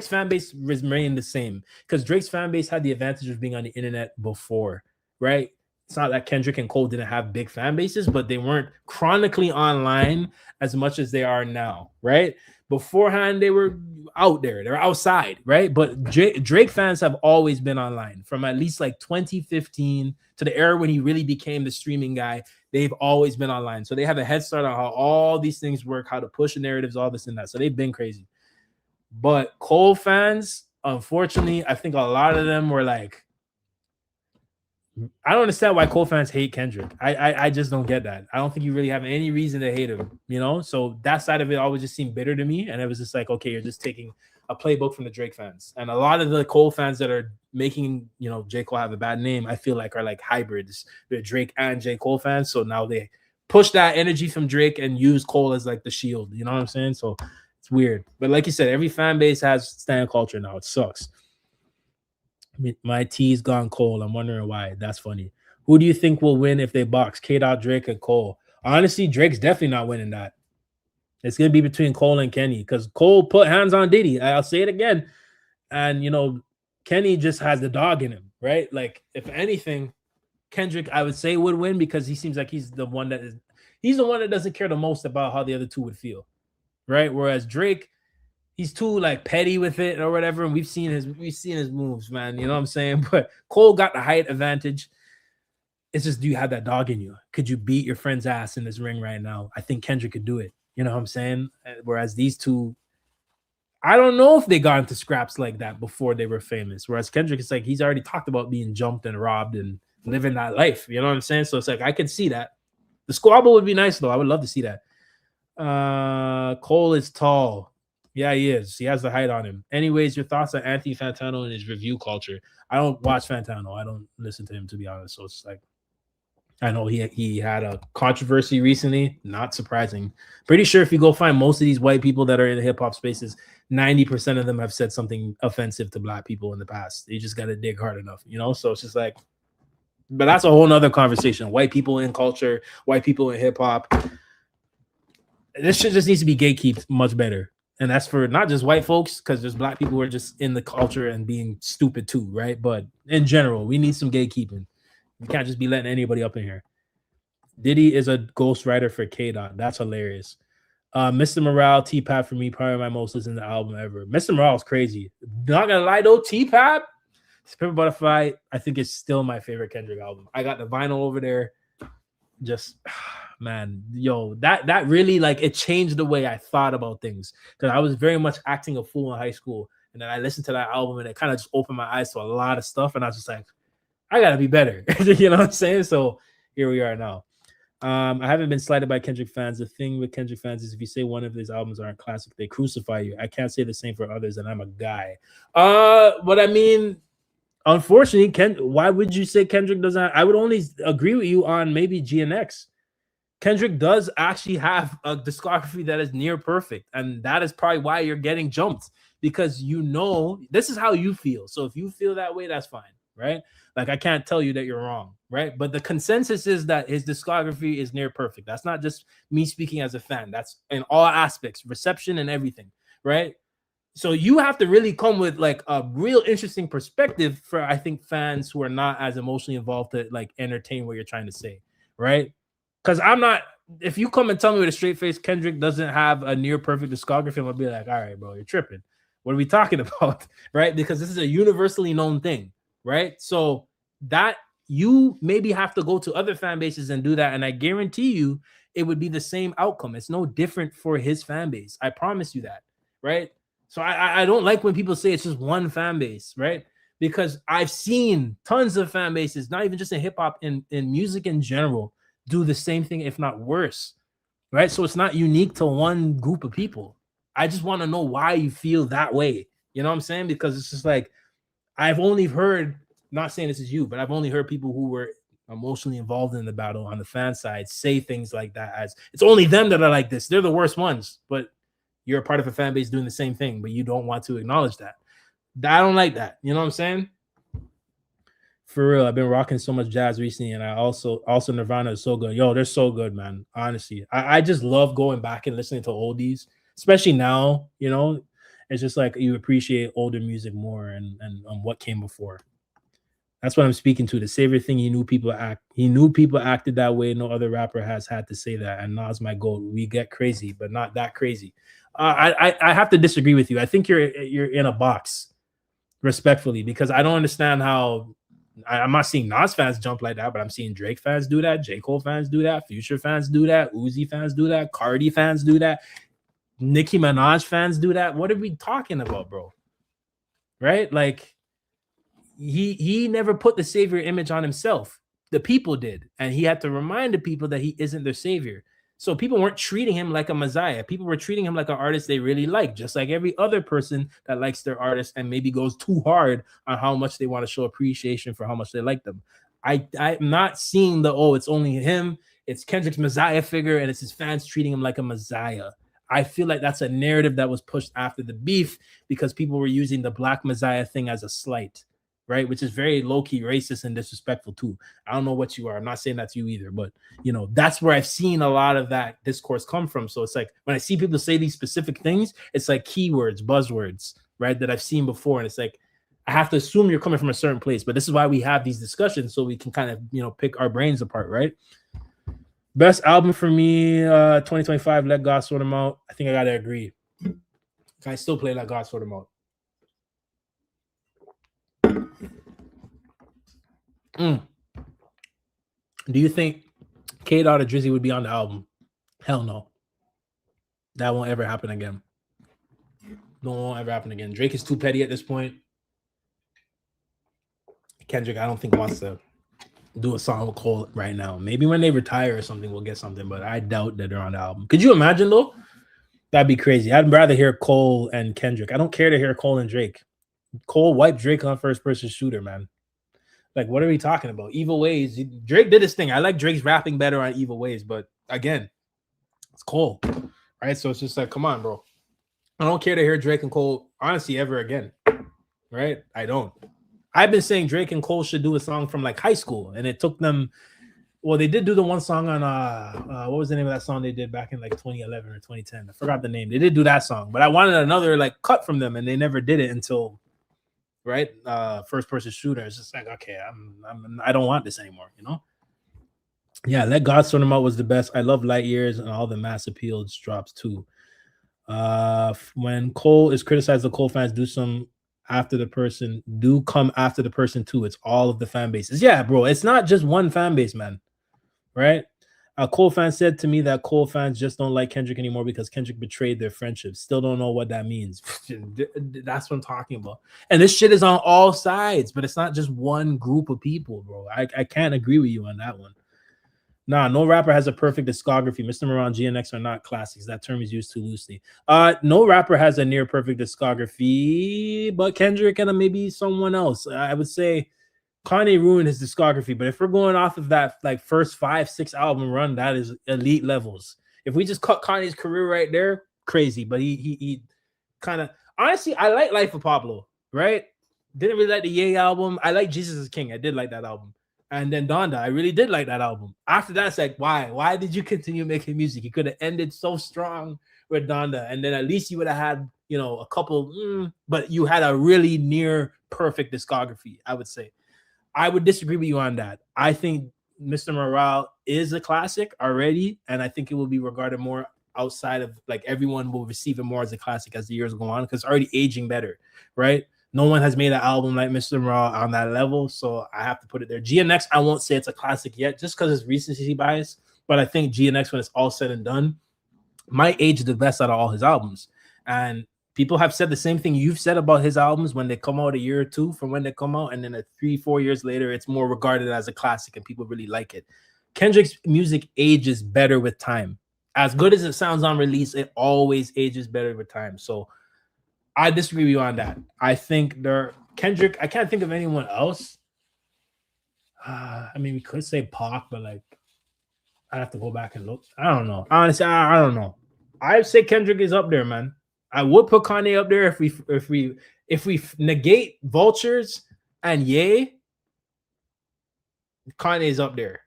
Speaker 1: fan base remained the same because Drake's fan base had the advantage of being on the internet before, right? It's not that Kendrick and Cole didn't have big fan bases, but they weren't chronically online as much as they are now, right? Beforehand, they were out there. They're outside, right? But Drake fans have always been online from at least like 2015 to the era when he really became the streaming guy. They've always been online. So they have a head start on how all these things work, how to push the narratives, all this and that. So they've been crazy. But Cole fans, unfortunately, I think a lot of them were like I don't understand why Cole fans hate Kendrick. I just don't get that. I don't think you really have any reason to hate him, you know? So that side of it always just seemed bitter to me. And it was just like, okay, you're just taking a playbook from the Drake fans. And a lot of the Cole fans that are making, you know, J. Cole have a bad name, I feel like are like hybrids. They're Drake and J. Cole fans. So now they push that energy from Drake and use Cole as like the shield. You know what I'm saying? So it's weird. But like you said, every fan base has stand culture now. It sucks. My tea's gone cold. I'm wondering why. That's funny. Who do you think will win if they box? K-Dot, Drake, and Cole? Honestly, Drake's definitely not winning that. It's going to be between Cole and Kenny because Cole put hands on Diddy. I'll say it again. And, you know, Kenny just has the dog in him, right? Like, if anything, Kendrick, I would say, would win because he seems like he's the one that doesn't care the most about how the other two would feel, right? Whereas Drake, he's too like petty with it or whatever, and we've seen his moves, man. You know what I'm saying? But Cole got the height advantage. It's just, do you have that dog in you? Could you beat your friend's ass in this ring right now? I think Kendrick could do it. You know what I'm saying? Whereas these two, I don't know if they got into scraps like that before they were famous. Whereas Kendrick is like, he's already talked about being jumped and robbed and living that life. You know what I'm saying? So it's like, I could see that. The squabble would be nice though. I would love to see that. Cole is tall. Yeah, he is. He has the height on him. Anyways, your thoughts on Anthony Fantano and his review culture? I don't watch Fantano. I don't listen to him, to be honest. So it's like, I know he had a controversy recently. Not surprising. Pretty sure if you go find most of these white people that are in the hip hop spaces, 90% of them have said something offensive to black people in the past. You just got to dig hard enough, you know? So it's just like, but that's a whole nother conversation. White people in culture, white people in hip hop. This shit just needs to be gatekept much better. And that's for not just white folks, because there's black people who are just in the culture and being stupid too, right? But in general, we need some gatekeeping. We can't just be letting anybody up in here. Diddy is a ghostwriter for K-Dot. That's hilarious. Mr. Morale, T-Pap for me, probably my most listened to album ever. Mr. Morale is crazy. Not gonna lie though, T-Pap, Pimp a Butterfly, I think it's still my favorite Kendrick album. I got the vinyl over there. Just man, yo, that really like it changed the way I thought about things because I was very much acting a fool in high school, and then I listened to that album and it kind of just opened my eyes to a lot of stuff, and I was just like, I gotta be better. You know what I'm saying? So here we are now. I haven't been slighted by Kendrick fans. The thing with Kendrick fans is if you say one of his albums aren't classic, they crucify you. I can't say the same for others, and I'm a guy. What I mean, unfortunately, why would you say Kendrick doesn't? I would only agree with you on maybe GNX. Kendrick does actually have a discography that is near perfect, and that is probably why you're getting jumped because you know this is how you feel. So if you feel that way, that's fine, right? Like I can't tell you that you're wrong, right? But the consensus is that his discography is near perfect. That's not just me speaking as a fan. That's in all aspects, reception and everything, right? So you have to really come with like a real interesting perspective for I think fans who are not as emotionally involved to like entertain what you're trying to say, right? Because I'm not. If you come and tell me with a straight face Kendrick doesn't have a near perfect discography, I'm gonna be like, all right, bro, you're tripping. What are we talking about, right? Because this is a universally known thing, right? So that you maybe have to go to other fan bases and do that, and I guarantee you it would be the same outcome. It's no different for his fan base. I promise you that, right? So I don't like when people say it's just one fan base, right? Because I've seen tons of fan bases, not even just in hip hop, in music in general, do the same thing, if not worse, right? So it's not unique to one group of people. I just want to know why you feel that way. You know what I'm saying? Because it's just like, I've only heard, not saying this is you, but I've only heard people who were emotionally involved in the battle on the fan side say things like that as, it's only them that are like this. They're the worst ones, but you're a part of a fan base doing the same thing, but you don't want to acknowledge that. I don't like that. You know what I'm saying? For real, I've been rocking so much jazz recently, and I also Nirvana is so good. Yo, they're so good, man. Honestly, I just love going back and listening to oldies, especially now. You know, it's just like you appreciate older music more and what came before. That's what I'm speaking to. The savior thing. He knew people acted that way. No other rapper has had to say that. And Nas my goat. We get crazy, but not that crazy. I have to disagree with you. I think you're in a box, respectfully, because I don't understand how. I'm not seeing Nas fans jump like that, but I'm seeing Drake fans do that, J. Cole fans do that, Future fans do that, Uzi fans do that, Cardi fans do that, Nicki Minaj fans do that. What are we talking about, bro? Right? Like, he never put the savior image on himself. The people did, and he had to remind the people that he isn't their savior. So people weren't treating him like a messiah. People were treating him like an artist they really like, just like every other person that likes their artist and maybe goes too hard on how much they want to show appreciation for how much they like them. I'm not seeing it's only him. It's Kendrick's messiah figure, and it's his fans treating him like a messiah. I feel like that's a narrative that was pushed after the beef because people were using the Black Messiah thing as a slight, right? Which is very low-key racist and disrespectful too. I don't know what you are. I'm not saying that's you either, but that's where I've seen a lot of that discourse come from. So it's like when I see people say these specific things, it's like keywords, buzzwords, right? That I've seen before. And it's like, I have to assume you're coming from a certain place, but this is why we have these discussions so we can kind of, pick our brains apart, right? Best album for me, 2025, Let God Sort Them Out. I think I gotta agree. I still play Let God Sort Them Out. Do you think K-Dot or Drizzy would be on the album? Hell no. That won't ever happen again. Won't ever happen again. Drake is too petty at this point. Kendrick, I don't think wants to do a song with Cole right now. Maybe when they retire or something, we'll get something, but I doubt that they're on the album. Could you imagine though? That'd be crazy. I'd rather hear Cole and Kendrick. I don't care to hear Cole and Drake. Cole wiped Drake on first person shooter, man. Like, what are we talking about? Evil Ways. Drake did his thing. I like Drake's rapping better on Evil Ways, but again, it's Cole, right? So it's just like, come on, bro. I don't care to hear Drake and Cole, honestly, ever again, right? I don't. I've been saying Drake and Cole should do a song from like high school, and it took them. Well, they did do the one song on what was the name of that song they did back in like 2011 or 2010? I forgot the name. They did do that song, but I wanted another like cut from them, and they never did it until first person shooter. It's just like, okay, I don't want this anymore, Yeah, Let God Sort Them Out was the best. I love Light Years and all the Mass Appeals drops too. When Cole is criticized, the Cole fans do come after the person too. It's all of the fan bases. Yeah, bro, it's not just one fan base, man. Right? A Cole fan said to me that Cole fans just don't like Kendrick anymore because Kendrick betrayed their friendship. Still don't know what that means. That's what I'm talking about. And this shit is on all sides, but it's not just one group of people, bro. I can't agree with you on that one. Nah, no rapper has a perfect discography. Mr. Moran, GNX are not classics. That term is used too loosely. No rapper has a near perfect discography, but Kendrick and maybe someone else. I would say Kanye ruined his discography, but if we're going off of that like first 5-6 album run, that is elite levels. If we just cut Kanye's career right there, crazy. But he kind of, honestly, I like Life of Pablo, right? Didn't really like the Ye album. I like Jesus is King. I did like that album. And then Donda, I really did like that album. After that, it's like, why? Why did you continue making music? You could have ended so strong with Donda, and then at least you would have had, a couple, but you had a really near perfect discography, I would say. I would disagree with you on that. I think Mr. Morale is a classic already, and I think it will be regarded more outside of, like, everyone will receive it more as a classic as the years go on because it's already aging better, right? No one has made an album like Mr. Morale on that level, so I have to put it there. GNX, I won't say it's a classic yet just because it's recency bias, but I think GNX, when it's all said and done, might age the best out of all his albums. And people have said the same thing you've said about his albums when they come out a year or two from when they come out, and then 3-4 years later, it's more regarded as a classic and people really like it. Kendrick's music ages better with time. As good as it sounds on release, it always ages better with time. So I disagree with you on that. I think Kendrick, I can't think of anyone else. I mean, we could say Pac, but like, I have to go back and look. I don't know. Honestly, I don't know. I'd say Kendrick is up there, man. I would put Kanye up there if we negate Vultures and Ye. Kanye's up there.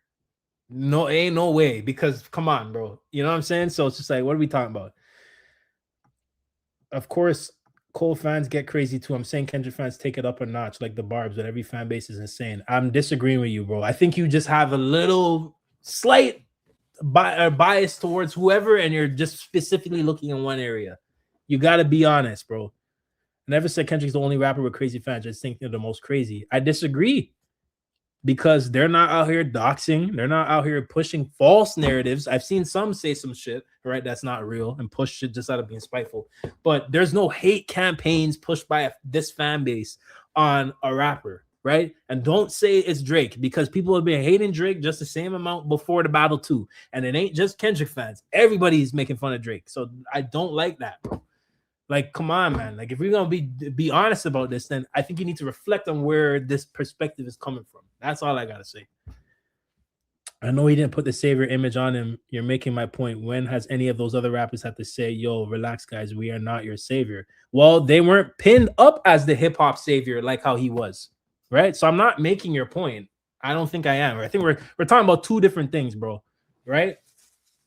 Speaker 1: No, ain't no way, because come on, bro. You know what I'm saying? So it's just like, what are we talking about? Of course, Cole fans get crazy too. I'm saying Kendrick fans take it up a notch, like the Barbs, but every fan base is insane. I'm disagreeing with you, bro. I think you just have a little slight bias towards whoever, and you're just specifically looking in one area. You got to be honest, bro. I never said Kendrick's the only rapper with crazy fans. I just think they're the most crazy. I disagree, because they're not out here doxing. They're not out here pushing false narratives. I've seen some say some shit, right, that's not real and push shit just out of being spiteful. But there's no hate campaigns pushed by this fan base on a rapper. right? And don't say it's Drake, because people have been hating Drake just the same amount before the battle too. And it ain't just Kendrick fans. Everybody's making fun of Drake. So I don't like that, bro. Like, come on, man. Like, if we're gonna be honest about this, then I think you need to reflect on where this perspective is coming from. That's all I gotta say. I know he didn't put the savior image on him. You're making my point. When has any of those other rappers had to say, yo, relax, guys, we are not your savior? Well, they weren't pinned up as the hip-hop savior like how he was, right? So I'm not making your point. I don't think I am. I think we're talking about two different things, bro, right?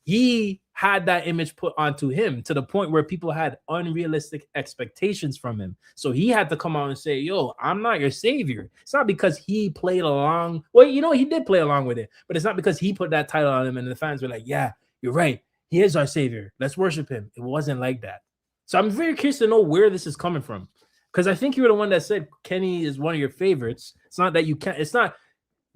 Speaker 1: He had that image put onto him to the point where people had unrealistic expectations from him. So he had to come out and say, yo, I'm not your savior. It's not because he played along. Well, you know, he did play along with it, but it's not because he put that title on him and the fans were like, yeah, you're right. He is our savior. Let's worship him. It wasn't like that. So I'm very curious to know where this is coming from, because I think you were the one that said Kenny is one of your favorites. It's not that you can't, it's not,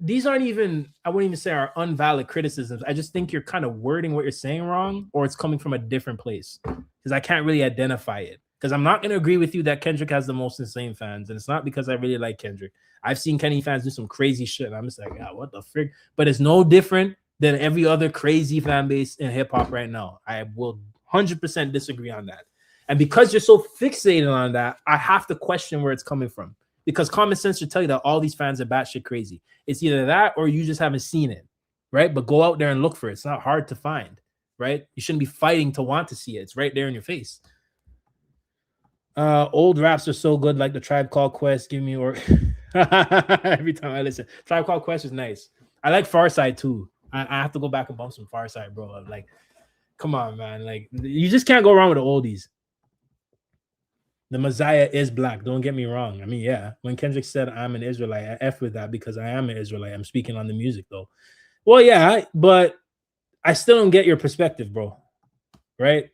Speaker 1: these aren't even, I wouldn't even say are invalid criticisms. I just think you're kind of wording what you're saying wrong, or it's coming from a different place, because I can't really identify it. Because I'm not going to agree with you that Kendrick has the most insane fans, and it's not because I really like Kendrick. I've seen Kenny fans do some crazy shit, and I'm just like, God, what the frick? But it's no different than every other crazy fan base in hip-hop right now. I will 100% disagree on that. And because you're so fixated on that, I have to question where it's coming from. Because common sense should tell you that all these fans are batshit crazy. It's either that or you just haven't seen it, right? But go out there and look for it. It's not hard to find, right? You shouldn't be fighting to want to see it. It's right there in your face. Old raps are so good, like the Tribe Called Quest. Give me or every time I listen. Tribe Called Quest is nice. I like Farside too. I have to go back and bump some Farside, bro. I'm like, come on, man. Like, you just can't go wrong with the oldies. The Messiah is black. Don't get me wrong. I mean, yeah, when Kendrick said I'm an Israelite, I F with that because I am an Israelite. I'm speaking on the music, though. Well, yeah, but I still don't get your perspective, bro. Right?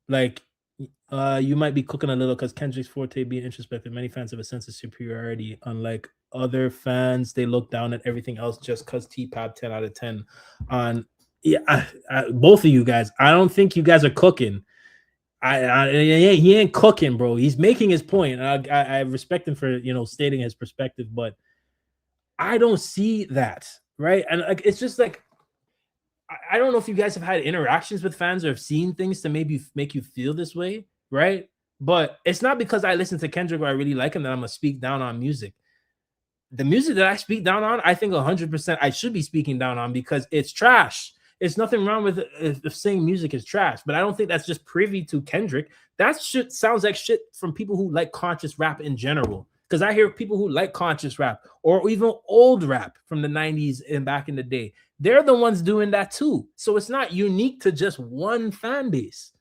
Speaker 1: Like, you might be cooking a little because Kendrick's forte being introspective. Many fans have a sense of superiority. Unlike other fans, they look down at everything else just because T-Pop 10 out of 10 on. Yeah, both of you guys. I don't think you guys are cooking. He ain't cooking, bro. He's making his point. I respect him for, you know, stating his perspective, but I don't see that, right? And like, it's just like, I don't know if you guys have had interactions with fans or have seen things to maybe make you feel this way, right? But it's not because I listen to Kendrick or I really like him that I'm gonna speak down on music. The music that I speak down on, I think 100% I should be speaking down on because it's trash. It's nothing wrong with if saying music is trash, but I don't think that's just privy to Kendrick. That shit sounds like shit from people who like conscious rap in general. Because I hear people who like conscious rap or even old rap from the 90s and back in the day. They're the ones doing that too. So it's not unique to just one fan base.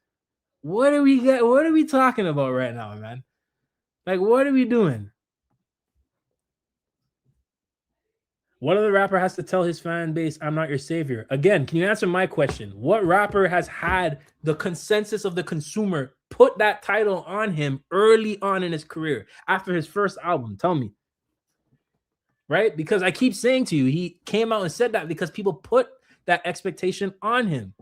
Speaker 1: What are we talking about right now, man? Like, what are we doing? What other rapper has to tell his fan base, I'm not your savior? Again, can you answer my question? What rapper has had the consensus of the consumer put that title on him early on in his career after his first album? Tell me. Right? Because I keep saying to you, he came out and said that because people put that expectation on him.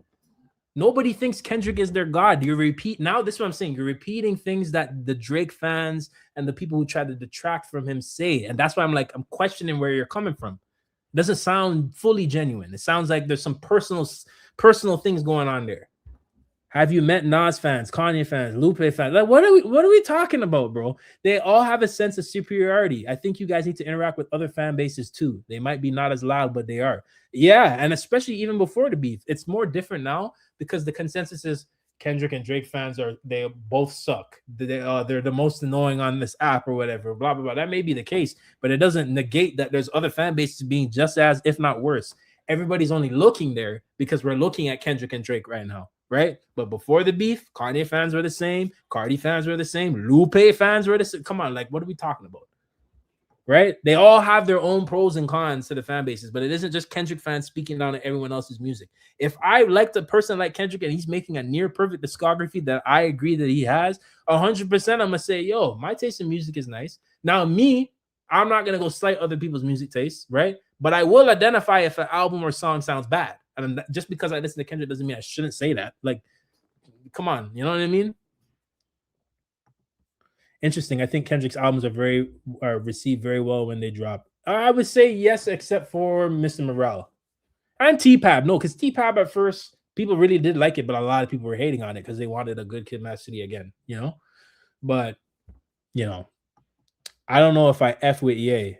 Speaker 1: Nobody thinks Kendrick is their God. You repeat now. This is what I'm saying. You're repeating things that the Drake fans and the people who try to detract from him say, and that's why I'm questioning where you're coming from. It doesn't sound fully genuine. It sounds like there's some personal things going on there. Have you met Nas fans, Kanye fans, Lupe fans? Like, what are we talking about, bro? They all have a sense of superiority. I think you guys need to interact with other fan bases too. They might be not as loud, but they are. Yeah, and especially even before the beef, it's more different now because the consensus is Kendrick and Drake fans they both suck. They're the most annoying on this app or whatever. Blah blah blah. That may be the case, but it doesn't negate that there's other fan bases being just as, if not worse. Everybody's only looking there because we're looking at Kendrick and Drake right now. Right? But before the beef, Kanye fans were the same, Cardi fans were the same, Lupe fans were the same. Come on, like, what are we talking about? Right? They all have their own pros and cons to the fan bases, but it isn't just Kendrick fans speaking down to everyone else's music. If I liked a person like Kendrick and he's making a near perfect discography that I agree that he has, 100%, I'm gonna say, yo, my taste in music is nice. Now, me, I'm not gonna go slight other people's music tastes, right? But I will identify if an album or song sounds bad. And just because I listen to Kendrick doesn't mean I shouldn't say that. Like, come on, you know what I mean? Interesting. I think Kendrick's albums are received very well when they drop. I would say yes, except for Mr. Morale and T-Pab. No, because T-Pab at first people really did like it, but a lot of people were hating on it because they wanted a good Kid Mad City again, you know. But you know, I don't know if I f with Ye.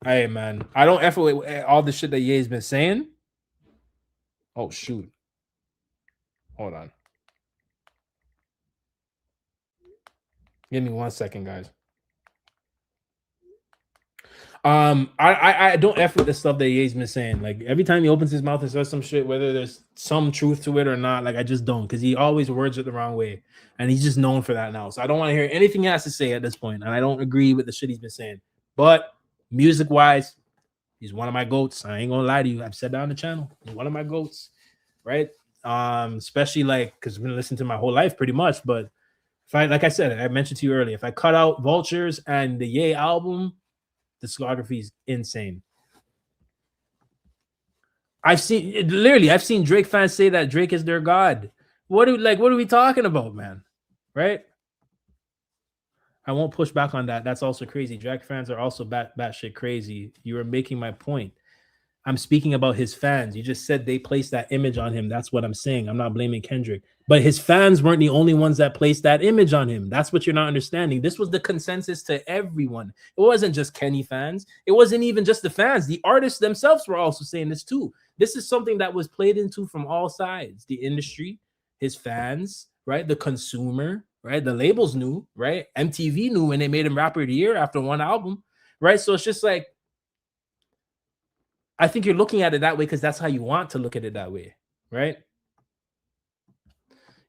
Speaker 1: Hey man, I don't f with all the shit that Ye's been saying. Oh shoot, hold on. Give me 1 second, guys. I don't f with the stuff that Ye's been saying. Like every time he opens his mouth and says some shit, whether there's some truth to it or not, like I just don't, because he always words it the wrong way, and he's just known for that now. So I don't want to hear anything he has to say at this point, and I don't agree with the shit he's been saying. But music wise, he's one of my goats. I ain't gonna lie to you. I've said that on the channel. He's one of my goats, right? Especially like because I've been listening to my whole life pretty much. But if I, like I said, I mentioned to you earlier, if I cut out Vultures and the Ye album, discography is insane. I've seen Drake fans say that Drake is their god. What are we talking about, man? Right? I won't push back on that. That's also crazy. Drake fans are also batshit crazy. You are making my point. I'm speaking about his fans. You just said they placed that image on him. That's what I'm saying. I'm not blaming Kendrick. But his fans weren't the only ones that placed that image on him. That's what you're not understanding. This was the consensus to everyone. It wasn't just Kenny fans. It wasn't even just the fans. The artists themselves were also saying this too. This is something that was played into from all sides. The industry, his fans, right? The consumer, right? The labels knew, right? MTV knew when they made him Rapper of the Year after one album, right? So it's just like, I think you're looking at it that way because that's how you want to look at it that way, right?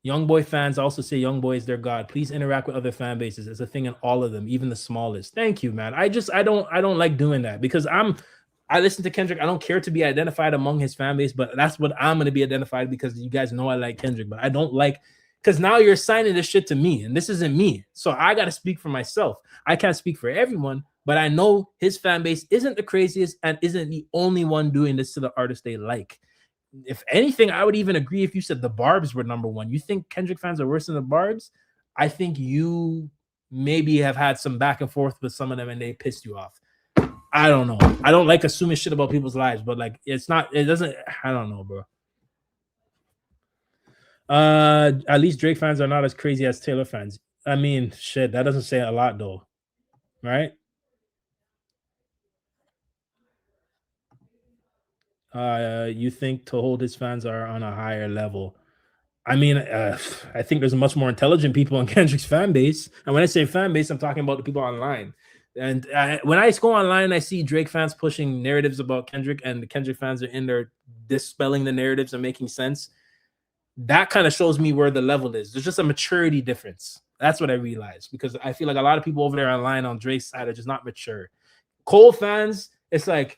Speaker 1: Young Boy fans also say Young Boy is their god. Please interact with other fan bases. It's a thing in all of them, even the smallest. Thank you, man. I don't like doing that because I listen to Kendrick. I don't care to be identified among his fan base, but that's what I'm going to be identified because you guys know I like Kendrick, but I don't like, because now you're assigning this shit to me and this isn't me. So I got to speak for myself. I can't speak for everyone, but I know his fan base isn't the craziest and isn't the only one doing this to the artist they like. If anything, I would even agree if you said the Barbs were number one. You think Kendrick fans are worse than the Barbs? I think you maybe have had some back and forth with some of them and they pissed you off. I don't know. I don't like assuming shit about people's lives, but like I don't know, bro. At least Drake fans are not as crazy as Taylor fans. I mean, shit, that doesn't say a lot though, right? You think to hold his fans are on a higher level? I mean, I think there's much more intelligent people in Kendrick's fan base, and when I say fan base, I'm talking about the people online. And when I go online, I see Drake fans pushing narratives about Kendrick, and the Kendrick fans are in there dispelling the narratives and making sense. That kind of shows me where the level is. There's just a maturity difference. That's what I realized, because I feel like a lot of people over there online on Drake's side are just not mature. Cole fans, it's like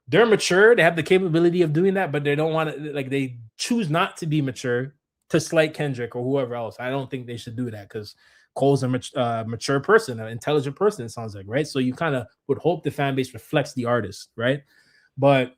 Speaker 1: they're mature. They have the capability of doing that, but they don't want to, like, they choose not to be mature to slight Kendrick or whoever else. I don't think they should do that because Cole's a mature person, an intelligent person, it sounds like, right? So you kind of would hope the fan base reflects the artist, right? But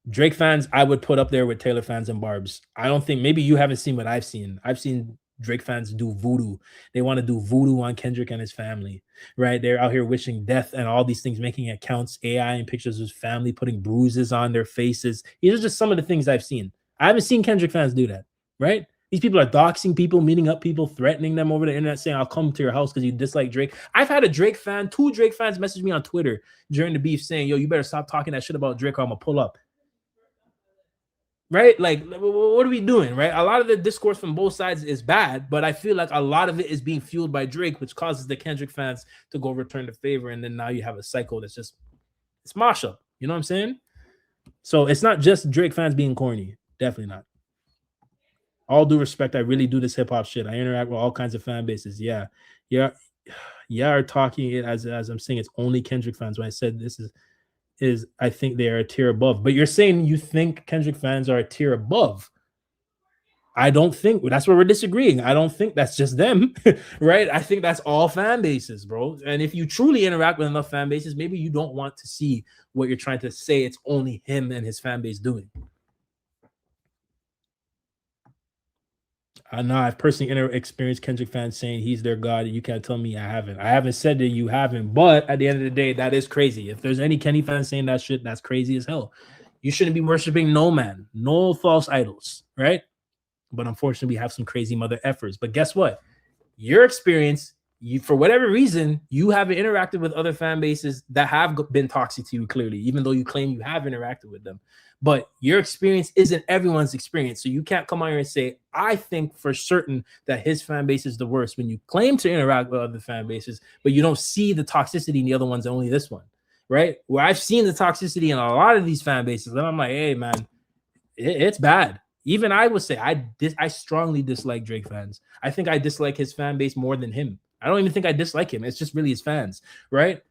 Speaker 1: Drake fans, I would put up there with Taylor fans and Barbs. I don't think, maybe you haven't seen what I've seen. I've seen Drake fans do voodoo. They want to do voodoo on Kendrick and his family, right? They're out here wishing death and all these things, making accounts, AI and pictures of his family, putting bruises on their faces. These are just some of the things I've seen. I haven't seen Kendrick fans do that, right? These people are doxing people, meeting up people, threatening them over the internet, saying, I'll come to your house because you dislike Drake. I've had two Drake fans message me on Twitter during the beef saying, yo, you better stop talking that shit about Drake or I'm going to pull up. Right? Like, what are we doing, right? A lot of the discourse from both sides is bad, but I feel like a lot of it is being fueled by Drake, which causes the Kendrick fans to go return the favor. And then now you have a cycle that's just, it's mosh up. You know what I'm saying? So it's not just Drake fans being corny. Definitely not. All due respect, I really do this hip-hop shit. I interact with all kinds of fan bases. Yeah. Are talking it as I'm saying it's only Kendrick fans. When I said this is I think they are a tier above. But you're saying you think Kendrick fans are a tier above. I don't think that's where we're disagreeing. I don't think that's just them, right? I think that's all fan bases, bro. And if you truly interact with enough fan bases, maybe you don't want to see what you're trying to say it's only him and his fan base doing. I know I've personally experienced Kendrick fans saying he's their god. You can't tell me I haven't. I haven't said that you haven't, but at the end of the day, that is crazy. If there's any Kenny fans saying that shit, that's crazy as hell. You shouldn't be worshiping no man, no false idols, right? But unfortunately, we have some crazy mother efforts. But guess what? Your experience, you for whatever reason, you haven't interacted with other fan bases that have been toxic to you, clearly, even though you claim you have interacted with them. But your experience isn't everyone's experience. So you can't come out here and say, I think for certain that his fan base is the worst when you claim to interact with other fan bases, but you don't see the toxicity in the other ones, only this one, right? Where I've seen the toxicity in a lot of these fan bases, and I'm like, hey, man, it's bad. Even I would say I strongly dislike Drake fans. I think I dislike his fan base more than him. I don't even think I dislike him. It's just really his fans, right?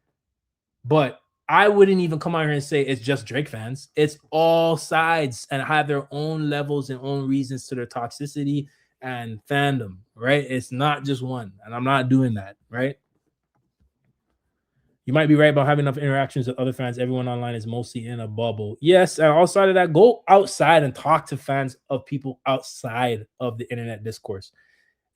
Speaker 1: But I wouldn't even come out here and say it's just Drake fans. It's all sides and have their own levels and own reasons to their toxicity and fandom, right? It's not just one, and I'm not doing that, right? You might be right about having enough interactions with other fans. Everyone online is mostly in a bubble. Yes, and outside of that, go outside and talk to fans of people outside of the internet discourse.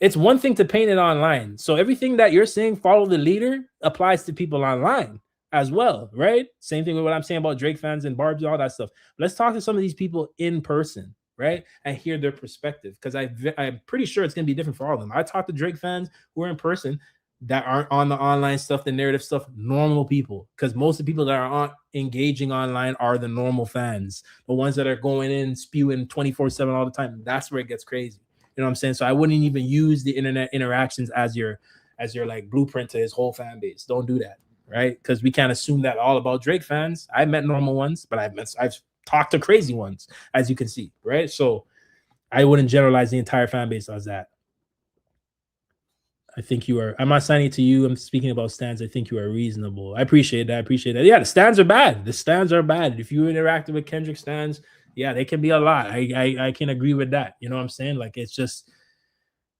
Speaker 1: It's one thing to paint it online. So everything that you're saying, follow the leader, applies to people online as well, right? Same thing with what I'm saying about Drake fans and Barbs, all that stuff. Let's talk to some of these people in person, right? And hear their perspective, because I'm pretty sure it's going to be different for all of them. I talk to Drake fans who are in person that aren't on the online stuff, the narrative stuff, normal people, because most of the people that are engaging online are the normal fans, the ones that are going in spewing 24/7 all the time. That's where it gets crazy. You know what I'm saying? So I wouldn't even use the internet interactions as your like blueprint to his whole fan base. Don't do that, right? Because we can't assume that all about Drake fans. I met normal ones, but I've talked to crazy ones, as you can see, right? So I wouldn't generalize the entire fan base as that. I think you are. I'm not signing to you. I'm speaking about stands. I think you are reasonable. I appreciate that. Yeah, the stands are bad. The stands are bad. If you interacted with Kendrick stands, yeah, they can be a lot. I can agree with that. You know what I'm saying? Like, it's just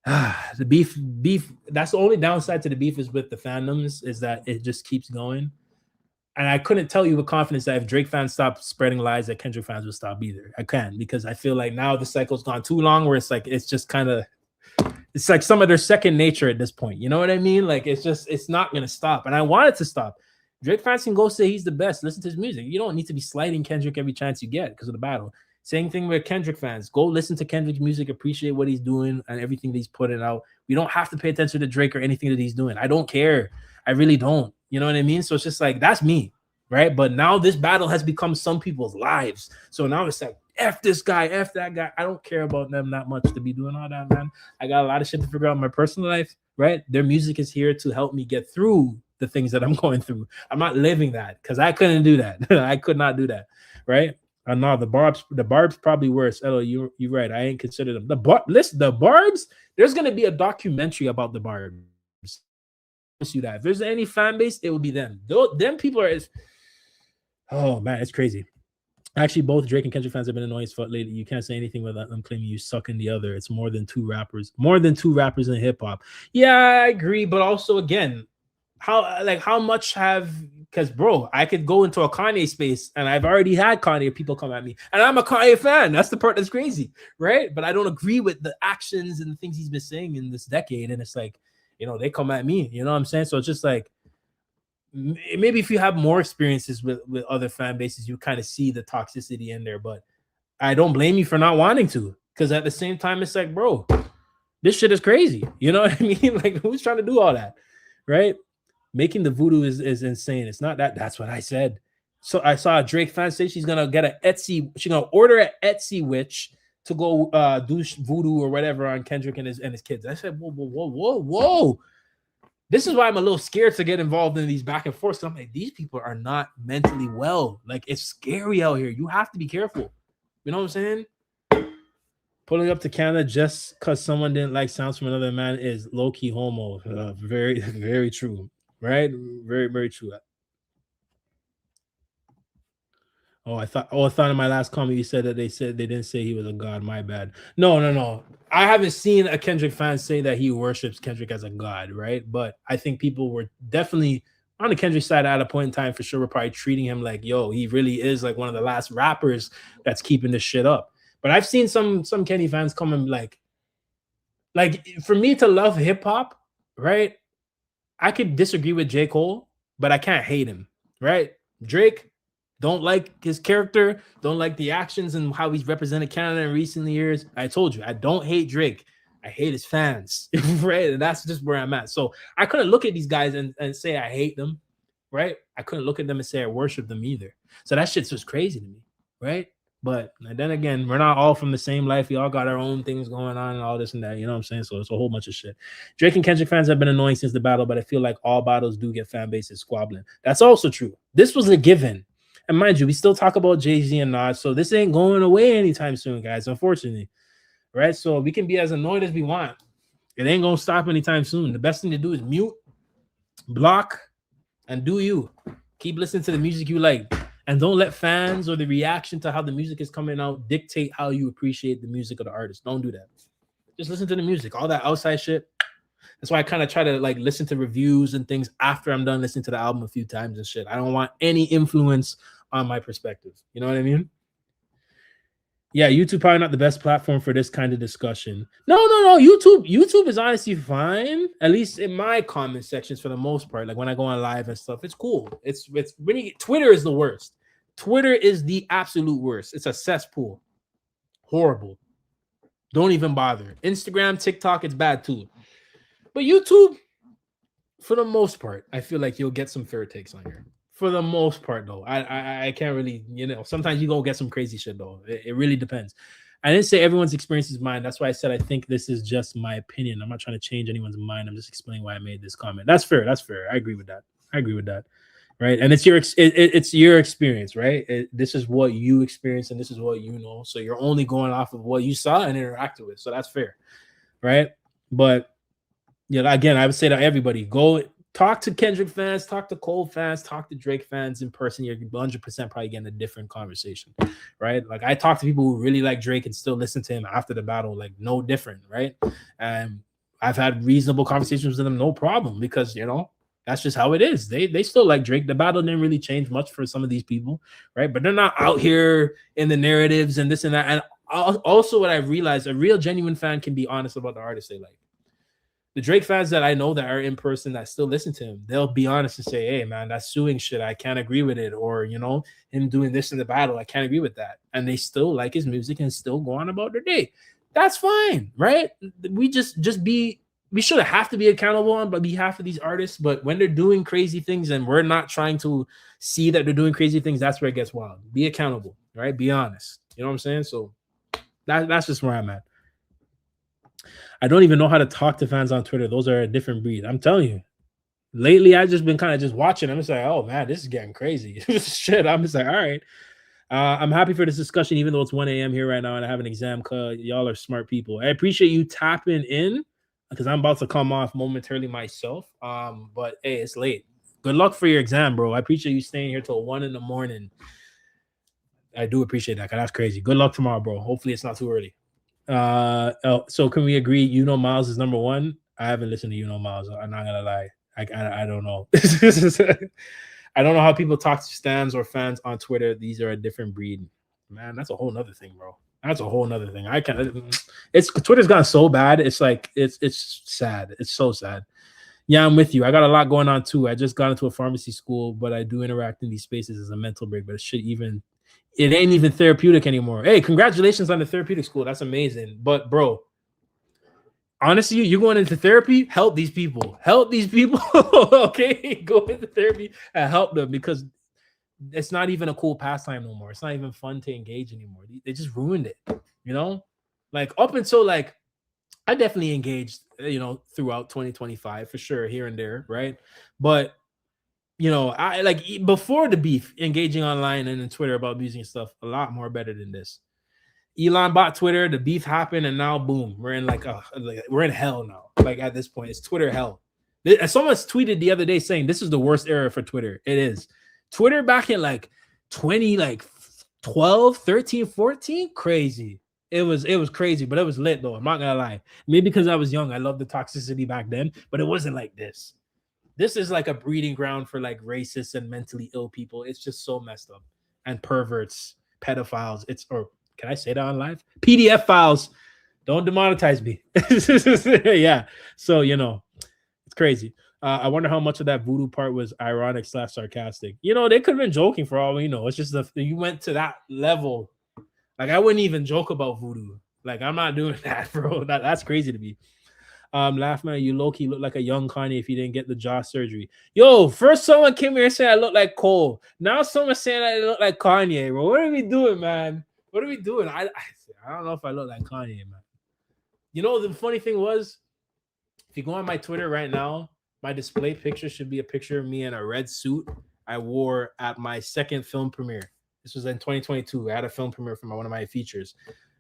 Speaker 1: the beef. That's the only downside to the beef is with the fandoms, is that it just keeps going. And I couldn't tell you with confidence that if Drake fans stop spreading lies, that Kendrick fans will stop either. I can't, because I feel like now the cycle's gone too long, where it's like, it's just kind of, it's like some of their second nature at this point. You know what I mean? Like, it's not going to stop. And I want it to stop. Drake fans can go say he's the best. Listen to his music. You don't need to be sliding Kendrick every chance you get because of the battle. Same thing with Kendrick fans. Go listen to Kendrick's music, appreciate what he's doing and everything that he's putting out. We don't have to pay attention to Drake or anything that he's doing. I don't care. I really don't. You know what I mean? So it's just like, that's me, right? But now this battle has become some people's lives. So now it's like, F this guy, F that guy. I don't care about them that much to be doing all that, man. I got a lot of shit to figure out in my personal life, right? Their music is here to help me get through the things that I'm going through. I'm not living that, because I couldn't do that. I could not do that, right? No, the Barbs probably worse. Hello, you're right. I ain't considered them. The Barbs, there's gonna be a documentary about the Barbs. You that if there's any fan base, it will be them. Them people are. Oh man, it's crazy. Actually, both Drake and Kendrick fans have been annoying as fuck lately. You can't say anything without them claiming you suck in the other. It's more than two rappers in hip hop. Yeah, I agree, but also again, how much have, because bro, I could go into a Kanye space and I've already had Kanye people come at me, and I'm a Kanye fan. That's the part that's crazy, right? But I don't agree with the actions and the things he's been saying in this decade, and it's like, you know, they come at me. You know what I'm saying? So it's just like, maybe if you have more experiences with other fan bases, you kind of see the toxicity in there. But I don't blame you for not wanting to, because at the same time, it's like, bro, this shit is crazy. You know what I mean? Like, who's trying to do all that, right? Making the voodoo is insane. It's not that. That's what I said. So I saw a Drake fan say she's gonna get an Etsy. She's gonna order an Etsy witch to go do voodoo or whatever on Kendrick and his kids. I said, whoa. This is why I'm a little scared to get involved in these back and forth. So I'm like, these people are not mentally well. Like, it's scary out here. You have to be careful. You know what I'm saying? Pulling up to Canada just because someone didn't like sounds from another man is low-key homo. Very, very true. Right? Very, very true. I thought in my last comment you said that they didn't say he was a god. My bad. No. I haven't seen a Kendrick fan say that he worships Kendrick as a god, right? But I think people were definitely on the Kendrick side at a point in time, for sure, we're probably treating him like, yo, he really is like one of the last rappers that's keeping this shit up. But I've seen some Kenny fans come and like Like for me to love hip hop, right? I could disagree with J. Cole, but I can't hate him, right? Drake, don't like his character, don't like the actions and how he's represented Canada in recent years. I told you, I don't hate Drake. I hate his fans, right? And that's just where I'm at. So I couldn't look at these guys and say I hate them, right? I couldn't look at them and say I worship them either. So that shit's just crazy to me, right? But then again, we're not all from the same life. We all got our own things going on and all this and that. You know what I'm saying? So it's a whole bunch of shit. Drake and Kendrick fans have been annoying since the battle, but I feel like all battles do get fan bases squabbling. That's also true. This was a given. And mind you, we still talk about Jay-Z and Nas, so this ain't going away anytime soon, guys, unfortunately. Right? So we can be as annoyed as we want. It ain't going to stop anytime soon. The best thing to do is mute, block, and do you. Keep listening to the music you like. And don't let fans or the reaction to how the music is coming out dictate how you appreciate the music of the artist. Don't do that. Just listen to the music. All that outside shit. That's why I kind of try to like listen to reviews and things after I'm done listening to the album a few times and shit. I don't want any influence on my perspective. You know what I mean? Yeah, YouTube probably not the best platform for this kind of discussion. No. YouTube is honestly fine. At least in my comment sections for the most part. Like when I go on live and stuff, it's cool. It's when you get, Twitter is the worst. Twitter is the absolute worst. It's a cesspool. Horrible. Don't even bother. Instagram, TikTok, it's bad too. But YouTube, for the most part, I feel like you'll get some fair takes on here. For the most part, though, I can't really, sometimes you go get some crazy shit, though. It really depends. I didn't say everyone's experience is mine. That's why I said I think this is just my opinion. I'm not trying to change anyone's mind. I'm just explaining why I made this comment. That's fair. I agree with that. Right? And it's your experience, right? This is what you experience and this is what you know. So you're only going off of what you saw and interacted with. So that's fair, right? But again, I would say to everybody, go talk to Kendrick fans, talk to Cole fans, talk to Drake fans in person. You're 100% probably getting a different conversation, right? Like I talk to people who really like Drake and still listen to him after the battle, like no different, right? And I've had reasonable conversations with them, no problem, because that's just how it is. They still like Drake. The battle didn't really change much for some of these people, right? But they're not out here in the narratives and this and that. And also what I've realized, a real genuine fan can be honest about the artist they like. The Drake fans that I know that are in person that still listen to him, they'll be honest and say, hey, man, that's suing shit. I can't agree with it. Or, him doing this in the battle, I can't agree with that. And they still like his music and still go on about their day. That's fine, right? We we should have to be accountable on behalf of these artists. But when they're doing crazy things and we're not trying to see that they're doing crazy things, that's where it gets wild. Be accountable, right? Be honest. You know what I'm saying? So that's just where I'm at. I don't even know how to talk to fans on Twitter. Those are a different breed. I'm telling you. Lately, I've just been kind of just watching. I'm just like, oh, man, this is getting crazy. Shit, I'm just like, all right. I'm happy for this discussion, even though it's 1 a.m. here right now and I have an exam. Y'all are smart people. I appreciate you tapping in because I'm about to come off momentarily myself. But, hey, it's late. Good luck for your exam, bro. I appreciate you staying here till 1 a.m. I do appreciate that because that's crazy. Good luck tomorrow, bro. Hopefully it's not too early. So can we agree Miles is number one? I haven't listened to Miles. I'm not gonna lie. I don't know. I don't know how people talk to stands or fans on Twitter. These are a different breed. Man, that's a whole nother thing, bro. That's a whole nother thing. Twitter's gotten so bad. It's like it's sad. It's so sad. Yeah, I'm with you. I got a lot going on too. I just got into a pharmacy school, but I do interact in these spaces as a mental break. But it ain't even therapeutic anymore. Hey, congratulations on the therapeutic school. That's amazing. But bro, honestly, you're going into therapy, help these people. Okay, go into therapy and help them because it's not even a cool pastime no more. It's not even fun to engage anymore. They just ruined it, like up until like I definitely engaged, throughout 2025 for sure, here and there, right? But I like before the beef, engaging online and in Twitter about music and stuff, a lot more better than this. Elon bought Twitter, the beef happened, and now boom, we're in we're in hell now. Like at this point, it's Twitter hell. Someone tweeted the other day saying this is the worst era for Twitter. It is. Twitter back in 2012, 13, 14, crazy. It was crazy, but it was lit though. I'm not gonna lie. Maybe because I was young, I loved the toxicity back then, but it wasn't like this. This is like a breeding ground for like racists and mentally ill people. It's just so messed up. And perverts, pedophiles. Or can I say that on live? PDF files. Don't demonetize me. Yeah. So, it's crazy. I wonder how much of that voodoo part was ironic / sarcastic. They could have been joking for all we know. It's just you went to that level. Like, I wouldn't even joke about voodoo. Like, I'm not doing that, bro. That's crazy to me. Laugh man, you low-key look like a young Kanye if you didn't get the jaw surgery. Yo, first someone came here and said I look like Cole. Now someone's saying I look like Kanye, bro. What are we doing, man? What are we doing? I don't know if I look like Kanye, man. The funny thing was, if you go on my Twitter right now, my display picture should be a picture of me in a red suit I wore at my second film premiere. This was in 2022. I had a film premiere for one of my features.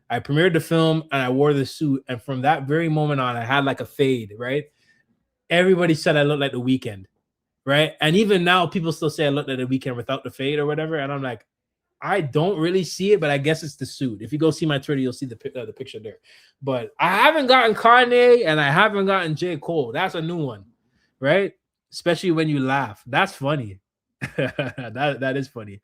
Speaker 1: I premiered the film and I wore the suit. And from that very moment on, I had like a fade, right? Everybody said I looked like The Weeknd, right? And even now, people still say I look like The Weeknd without the fade or whatever. And I'm like, I don't really see it, but I guess it's the suit. If you go see my Twitter, you'll see the picture there. But I haven't gotten Kanye and I haven't gotten J. Cole. That's a new one, right? Especially when you laugh. That's funny. that is funny.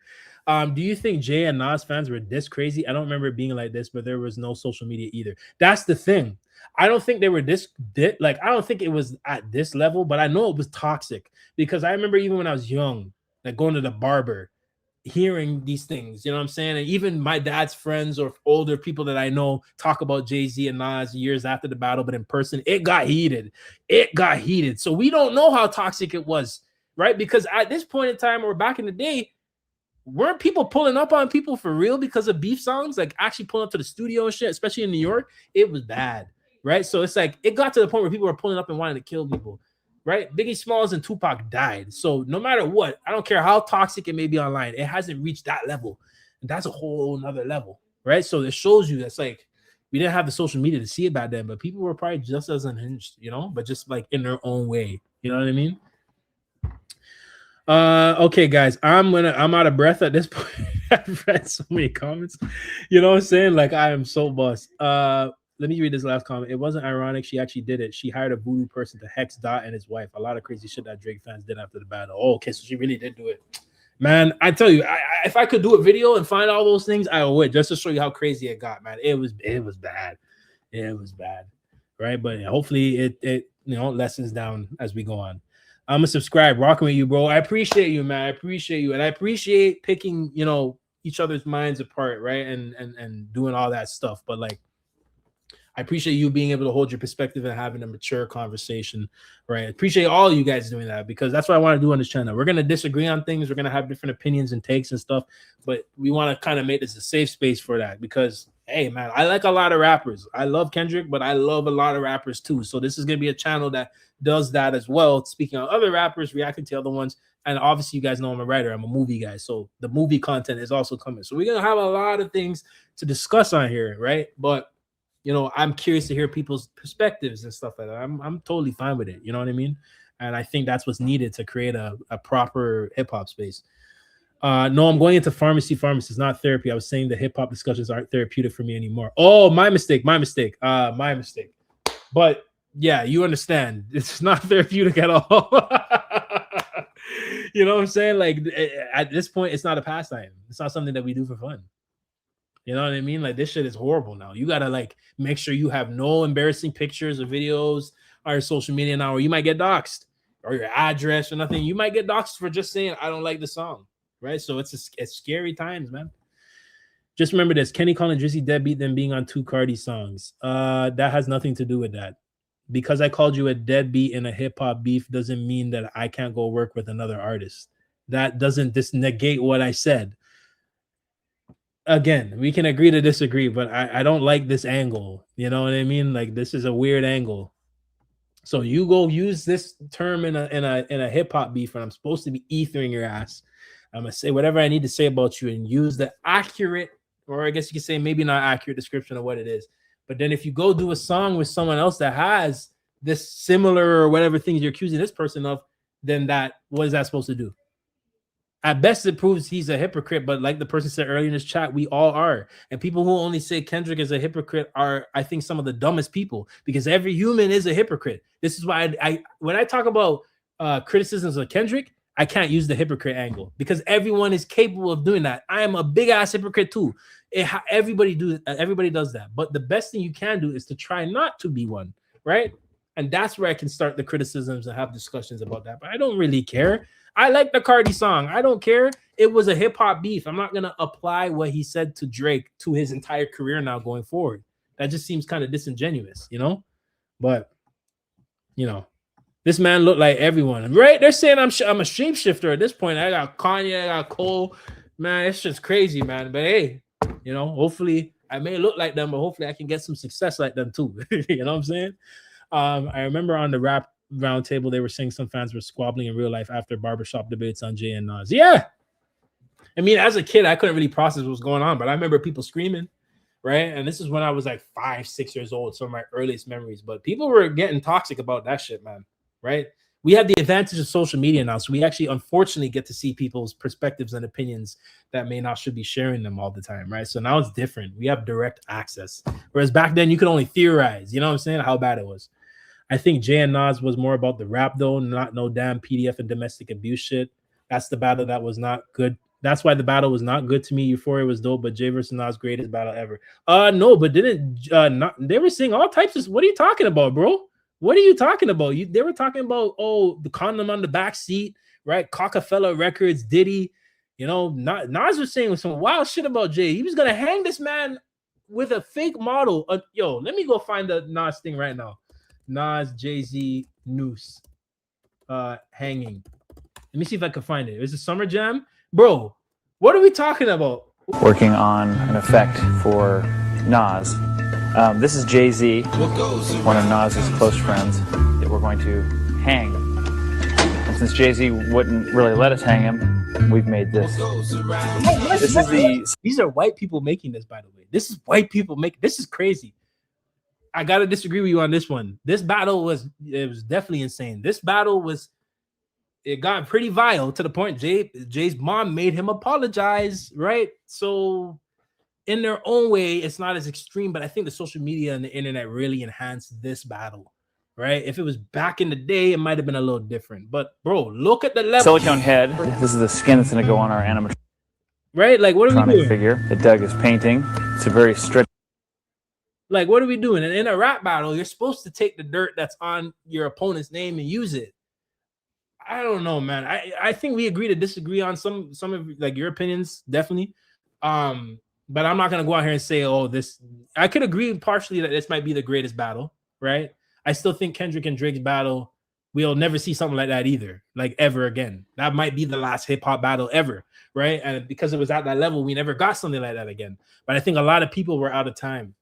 Speaker 1: Do you think Jay and Nas fans were this crazy? I don't remember it being like this, but there was no social media either. That's the thing. I don't think they were I don't think it was at this level, but I know it was toxic because I remember even when I was young, like going to the barber, hearing these things, you know what I'm saying? And even my dad's friends or older people that I know talk about Jay-Z and Nas years after the battle, but in person, it got heated. So we don't know how toxic it was, right? Because at this point in time or back in the day, weren't people pulling up on people for real because of beef songs? Like actually pulling up to the studio and shit, especially in New York, it was bad, right? So it's like it got to the point where people were pulling up and wanting to kill people, right? Biggie Smalls and Tupac died. So no matter what, I don't care how toxic it may be online, it hasn't reached that level. And that's a whole nother level, right? So it shows you that's like we didn't have the social media to see it back then, but people were probably just as unhinged, but just like in their own way. You know what I mean? Okay, guys, I'm out of breath at this point. I've read so many comments. You know what I'm saying? Like, I am so bust. Let me read this last comment. It wasn't ironic. She actually did it. She hired a voodoo person to hex Dot and his wife. A lot of crazy shit that Drake fans did after the battle. Oh, okay, so she really did do it. Man, I tell you, if I could do a video and find all those things, I would, just to show you how crazy it got, man. It was bad. It was bad, right? But hopefully it lessens down as we go on. I'm gonna subscribe, rocking with you, bro. I appreciate you, man. I appreciate you, and I appreciate picking, each other's minds apart, right? And doing all that stuff. But like, I appreciate you being able to hold your perspective and having a mature conversation, right? I appreciate all you guys doing that because that's what I want to do on this channel. We're gonna disagree on things. We're gonna have different opinions and takes and stuff, but we want to kind of make this a safe space for that because, hey, man, I like a lot of rappers. I love Kendrick, but I love a lot of rappers too. So this is gonna be a channel that does that as well. Speaking of other rappers, reacting to other ones, and obviously you guys know I'm a writer. I'm a movie guy, so the movie content is also coming. So we're gonna have a lot of things to discuss on here, right? But I'm curious to hear people's perspectives and stuff like that. I'm totally fine with it. You know what I mean? And I think that's what's needed to create a proper hip hop space. No, I'm going into pharmacy. Pharmacy is not therapy. I was saying the hip hop discussions aren't therapeutic for me anymore. Oh, my mistake. But yeah, you understand. It's not therapeutic at all. You know what I'm saying? Like at this point, it's not a pastime. It's not something that we do for fun. You know what I mean? Like this shit is horrible now. You gotta like make sure you have no embarrassing pictures or videos on your social media now, or you might get doxxed, or your address or nothing. You might get doxxed for just saying I don't like the song, right? So it's scary times, man. Just remember this: Kenny calling Drizzy deadbeat than being on 2 Cardi songs. That has nothing to do with that. Because I called you a deadbeat in a hip hop beef doesn't mean that I can't go work with another artist. That doesn't negate what I said. Again, we can agree to disagree, but I don't like this angle. You know what I mean? Like this is a weird angle. So you go use this term in a hip hop beef, and I'm supposed to be ethering your ass. I'm gonna say whatever I need to say about you and use the accurate, or I guess you could say maybe not accurate description of what it is. But then if you go do a song with someone else that has this similar or whatever things you're accusing this person of, then what is that supposed to do? At best, it proves he's a hypocrite. But like the person said earlier in this chat, we all are. And people who only say Kendrick is a hypocrite are, I think, some of the dumbest people, because every human is a hypocrite. This is why when I talk about criticisms of Kendrick, I can't use the hypocrite angle because everyone is capable of doing that. I am a big ass hypocrite too. Everybody does that. But the best thing you can do is to try not to be one, right? And that's where I can start the criticisms and have discussions about that. But I don't really care. I like the Cardi song. I don't care. It was a hip hop beef. I'm not gonna apply what he said to Drake to his entire career now going forward. That just seems kind of disingenuous, you know. But you know, this man looked like everyone, right? They're saying I'm a shapeshifter at this point. I got Kanye, I got Cole. Man, it's just crazy, man. But hey, you know, hopefully I may look like them, but hopefully I can get some success like them too. You know what I'm saying? I remember on the rap roundtable, they were saying some fans were squabbling in real life after barbershop debates on Jay and Nas. Yeah. I mean, as a kid, I couldn't really process what was going on, but I remember people screaming, right? And this is when I was like 5, 6 years old, some of my earliest memories. But people were getting toxic about that shit, man, right? We have the advantage of social media now, so we actually, unfortunately, get to see people's perspectives and opinions that may not should be sharing them all the time, right? So now it's different. We have direct access. Whereas back then, you could only theorize, you know what I'm saying, how bad it was. I think Jay and Nas was more about the rap, though, not no damn PDF and domestic abuse shit. That's the battle that was not good. That's why the battle was not good to me. Euphoria was dope, but Jay versus Nas greatest battle ever. No, but didn't they were saying all types of. What are you talking about, bro? What are you talking about? They were talking about the condom on the back seat, right? Coca-Cola Records, Diddy. You know, Nas was saying some wild shit about Jay. He was gonna hang this man with a fake model. Yo, let me go find the Nas thing right now. Nas, Jay-Z, noose, hanging. Let me see if I can find it. Is it Summer Jam? Bro, what are we talking about?
Speaker 4: Working on an effect for Nas. This is Jay-Z, one of Nas's close friends, that we're going to hang. And since Jay-Z wouldn't really let us hang him, we've made this.
Speaker 1: These are white people making this, by the way. This is white people making. This is crazy. I gotta disagree with you on this one. This battle was definitely insane. This battle it got pretty vile to the point Jay's mom made him apologize, right? So in their own way, it's not as extreme, but I think the social media and the internet really enhanced this battle, right? If it was back in the day, it might have been a little different. But bro, look at the level.
Speaker 4: Silicone head. This is the skin that's going to go on our animatronic,
Speaker 1: right? Like, what are we doing?
Speaker 4: Figure that Doug is painting. It's a very strict.
Speaker 1: Like, what are we doing? And in a rap battle, you're supposed to take the dirt that's on your opponent's name and use it. I don't know, man. I think we agree to disagree on some of like your opinions, definitely. But I'm not gonna go out here and say, oh, this. I could agree partially that this might be the greatest battle, right? I still think Kendrick and Drake's battle, we'll never see something like that either, like ever again. That might be the last hip hop battle ever, right? And because it was at that level, we never got something like that again. But I think a lot of people were out of time.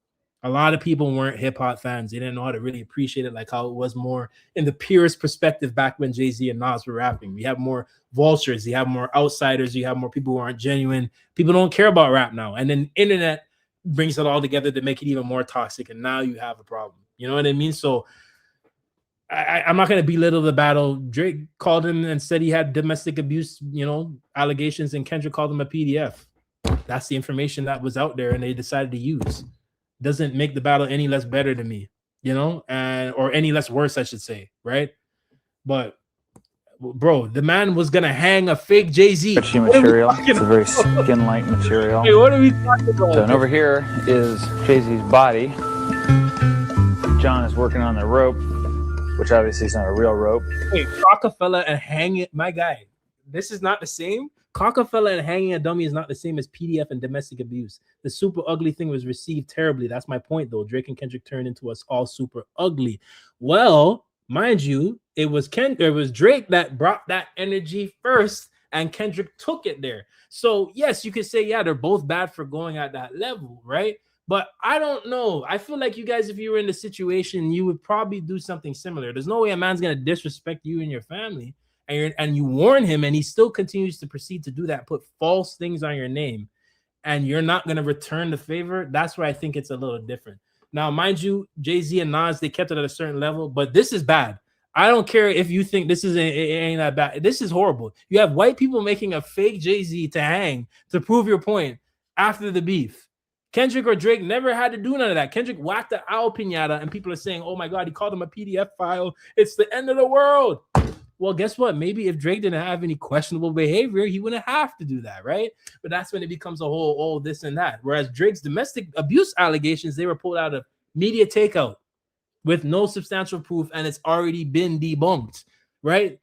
Speaker 1: A lot of people weren't hip hop fans. They didn't know how to really appreciate it, like how it was more in the purest perspective back when Jay-Z and Nas were rapping. We have more vultures, you have more outsiders, you have more people who aren't genuine. People don't care about rap now. And then internet brings it all together to make it even more toxic. And now you have a problem. You know what I mean? So I'm not going to belittle the battle. Drake called him and said he had domestic abuse, you know, allegations, and Kendrick called him a PDF. That's the information that was out there and they decided to use. Doesn't make the battle any less better to me, you know, or any less worse, I should say, right? But bro, the man was gonna hang a fake Jay-Z
Speaker 4: material. It's a very skin-like material.
Speaker 1: Hey, what are we talking about?
Speaker 4: So, and over here is Jay-Z's body. John is working on the rope, which obviously is not a real rope.
Speaker 1: Hey, Rockefeller and hang it, my guy. This is not the same. Coca-Cola and hanging a dummy is not the same as PDF and domestic abuse. The super ugly thing was received terribly. That's my point, though. Drake and Kendrick turned into us all super ugly. Well, mind you, it was Drake that brought that energy first, and Kendrick took it there. So, yes, you could say, yeah, they're both bad for going at that level, right? But I don't know. I feel like you guys, if you were in the situation, you would probably do something similar. There's no way a man's going to disrespect you and your family. And you warn him, and he still continues to proceed to do that, put false things on your name, and you're not going to return the favor. That's where I think it's a little different. Now, mind you, Jay-Z and Nas, they kept it at a certain level, but this is bad. I don't care if you think this ain't that bad. This is horrible. You have white people making a fake Jay-Z to hang to prove your point after the beef. Kendrick or Drake never had to do none of that. Kendrick whacked the owl pinata, and people are saying, oh my God, he called him a PDF file. It's the end of the world. Well, guess what? Maybe if Drake didn't have any questionable behavior, he wouldn't have to do that, right? But that's when it becomes a whole, oh, this and that. Whereas Drake's domestic abuse allegations, they were pulled out of media takeout with no substantial proof, and it's already been debunked, right?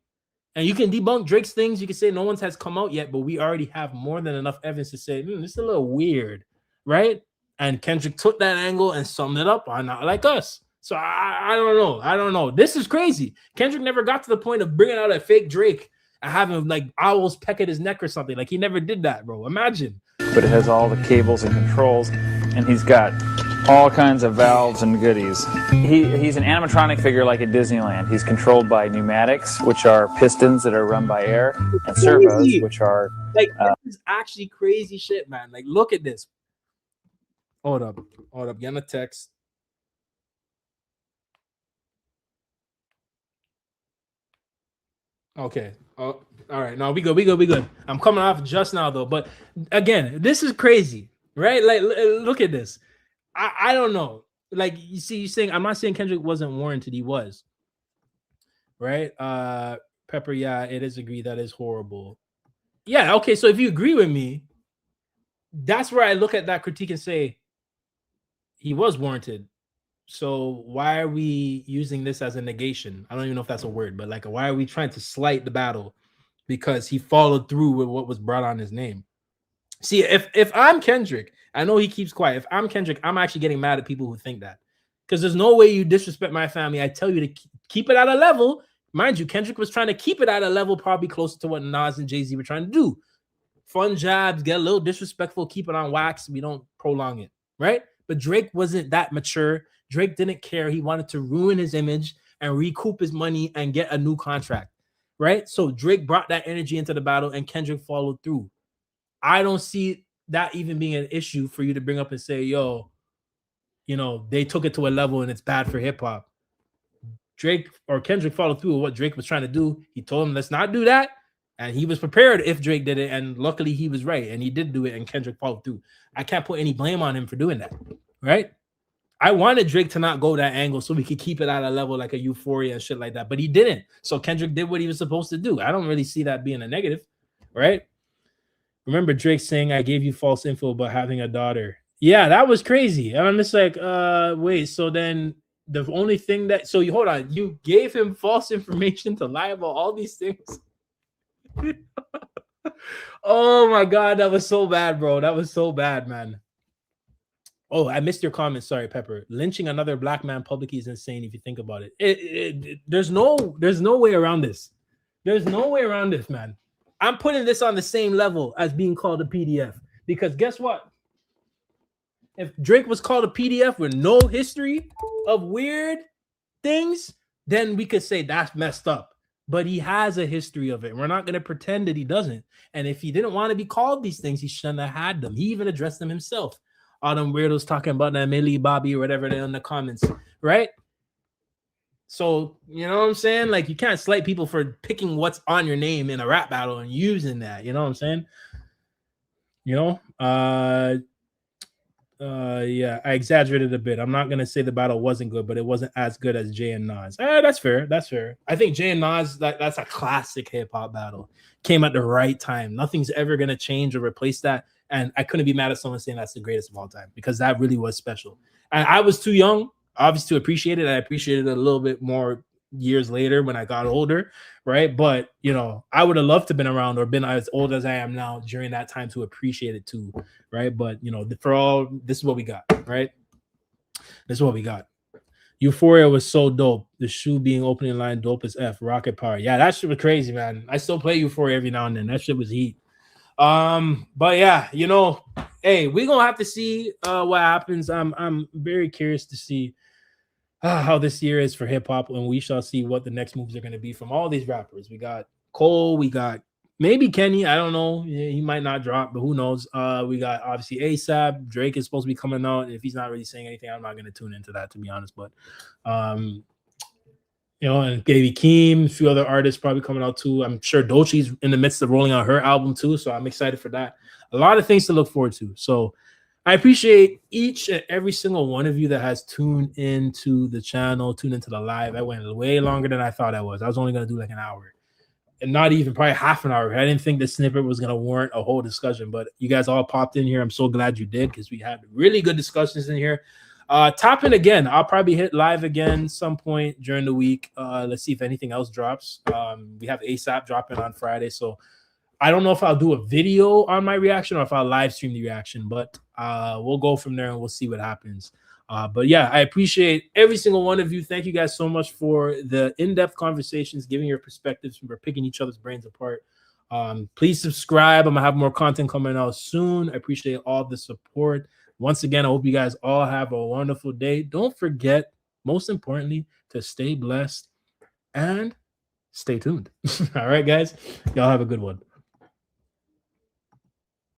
Speaker 1: And you can debunk Drake's things. You can say no one's has come out yet, but we already have more than enough evidence to say this is a little weird, right? And Kendrick took that angle and summed it up on Not Like Us. So I don't know. I don't know. This is crazy. Kendrick never got to the point of bringing out a fake Drake and having like owls peck at his neck or something. Like he never did that, bro. Imagine.
Speaker 4: But it has all the cables and controls, and he's got all kinds of valves and goodies. He's an animatronic figure like at Disneyland. He's controlled by pneumatics, which are pistons that are run by air, and servos, which are
Speaker 1: like this is actually crazy shit, man. Like look at this. Hold up. Getting a text. Okay. Oh, all right. No, we good. I'm coming off just now though. But again, this is crazy, right? Like, look at this. I don't know. Like, you see, you're saying I'm not saying Kendrick wasn't warranted. He was, right? Pepper, yeah, it is agreed that is horrible. Yeah. Okay. So if you agree with me, that's where I look at that critique and say he was warranted. So why are we using this as a negation? I don't even know if that's a word, but like, why are we trying to slight the battle because he followed through with what was brought on his name? See, if I'm Kendrick, I know he keeps quiet. If I'm Kendrick, I'm actually getting mad at people who think that, because there's no way you disrespect my family. I tell you to keep it at a level. Mind you, Kendrick was trying to keep it at a level probably closer to what Nas and Jay-Z were trying to do. Fun jabs, get a little disrespectful, keep it on wax. We don't prolong it, right? But Drake wasn't that mature. Drake didn't care. He wanted to ruin his image and recoup his money and get a new contract, right? So Drake brought that energy into the battle and Kendrick followed through. I don't see that even being an issue for you to bring up and say, yo, you know, they took it to a level and it's bad for hip hop. Drake or Kendrick followed through with what Drake was trying to do. He told him, let's not do that. And he was prepared if Drake did it. And luckily he was right. And he did do it. And Kendrick followed through. I can't put any blame on him for doing that. Right? I wanted Drake to not go that angle so we could keep it at a level like a Euphoria and shit like that. But he didn't. So Kendrick did what he was supposed to do. I don't really see that being a negative. Right? Remember Drake saying, I gave you false info about having a daughter. Yeah, that was crazy. And I'm just like, wait, so then the only thing that, so you hold on, you gave him false information to lie about all these things. Oh my God, that was so bad, bro. That was so bad, man. Oh, I missed your comment. Sorry, Pepper. Lynching another black man publicly is insane if you think about it. There's no way around this. There's no way around this, man. I'm putting this on the same level as being called a PDF, because guess what? If Drake was called a PDF with no history of weird things, then we could say that's messed up. But he has a history of it. We're not going to pretend that he doesn't. And if he didn't want to be called these things, he shouldn't have had them. He even addressed them himself. All them weirdos talking about that Millie Bobby or whatever they're in the comments, right? So, you know what I'm saying? Like, you can't slight people for picking what's on your name in a rap battle and using that. You know what I'm saying? You know? Yeah, I exaggerated a bit. I'm not going to say the battle wasn't good, but it wasn't as good as Jay and Nas. That's fair. That's fair. I think Jay and Nas, that's a classic hip-hop battle. Came at the right time. Nothing's ever going to change or replace that. And I couldn't be mad at someone saying that's the greatest of all time, because that really was special. And I was too young, obviously, to appreciate it. I appreciated it a little bit more years later when I got older, right? But, you know, I would have loved to have been around or been as old as I am now during that time to appreciate it too, right? But, you know, for all, this is what we got, right? This is what we got. Euphoria was so dope. The shoe being opening line dope as F. Rocket Power. Yeah, that shit was crazy, man. I still play Euphoria every now and then. That shit was heat. But yeah, you know, hey, we're gonna have to see what happens. I'm very curious to see how this year is for hip-hop, and we shall see what the next moves are going to be from all these rappers. We got Cole, we got maybe Kenny, I don't know, he might not drop, but who knows. We got obviously ASAP. Drake is supposed to be coming out, and if he's not really saying anything, I'm not going to tune into that, to be honest. But you know, and Baby Keem, a few other artists probably coming out too. I'm sure Dolce's in the midst of rolling out her album too, so I'm excited for that. A lot of things to look forward to. So I appreciate each and every single one of you that has tuned into the channel, tuned into the live. I went way longer than I thought I was. I was only going to do like an hour. and not even probably half an hour. I didn't think the snippet was going to warrant a whole discussion, but you guys all popped in here. I'm so glad you did because we had really good discussions in here. Tap in again. I'll probably hit live again some point during the week. Let's see if anything else drops. We have ASAP dropping on Friday, so I don't know if I'll do a video on my reaction or if I'll live stream the reaction, but we'll go from there and we'll see what happens. But yeah, I appreciate every single one of you. Thank you guys so much for the in-depth conversations, giving your perspectives. We're picking each other's brains apart. Please subscribe. I'm gonna have more content coming out soon. I appreciate all the support. Once again, I hope you guys all have a wonderful day. Don't forget, most importantly, to stay blessed and stay tuned. All right, guys. Y'all have a good one.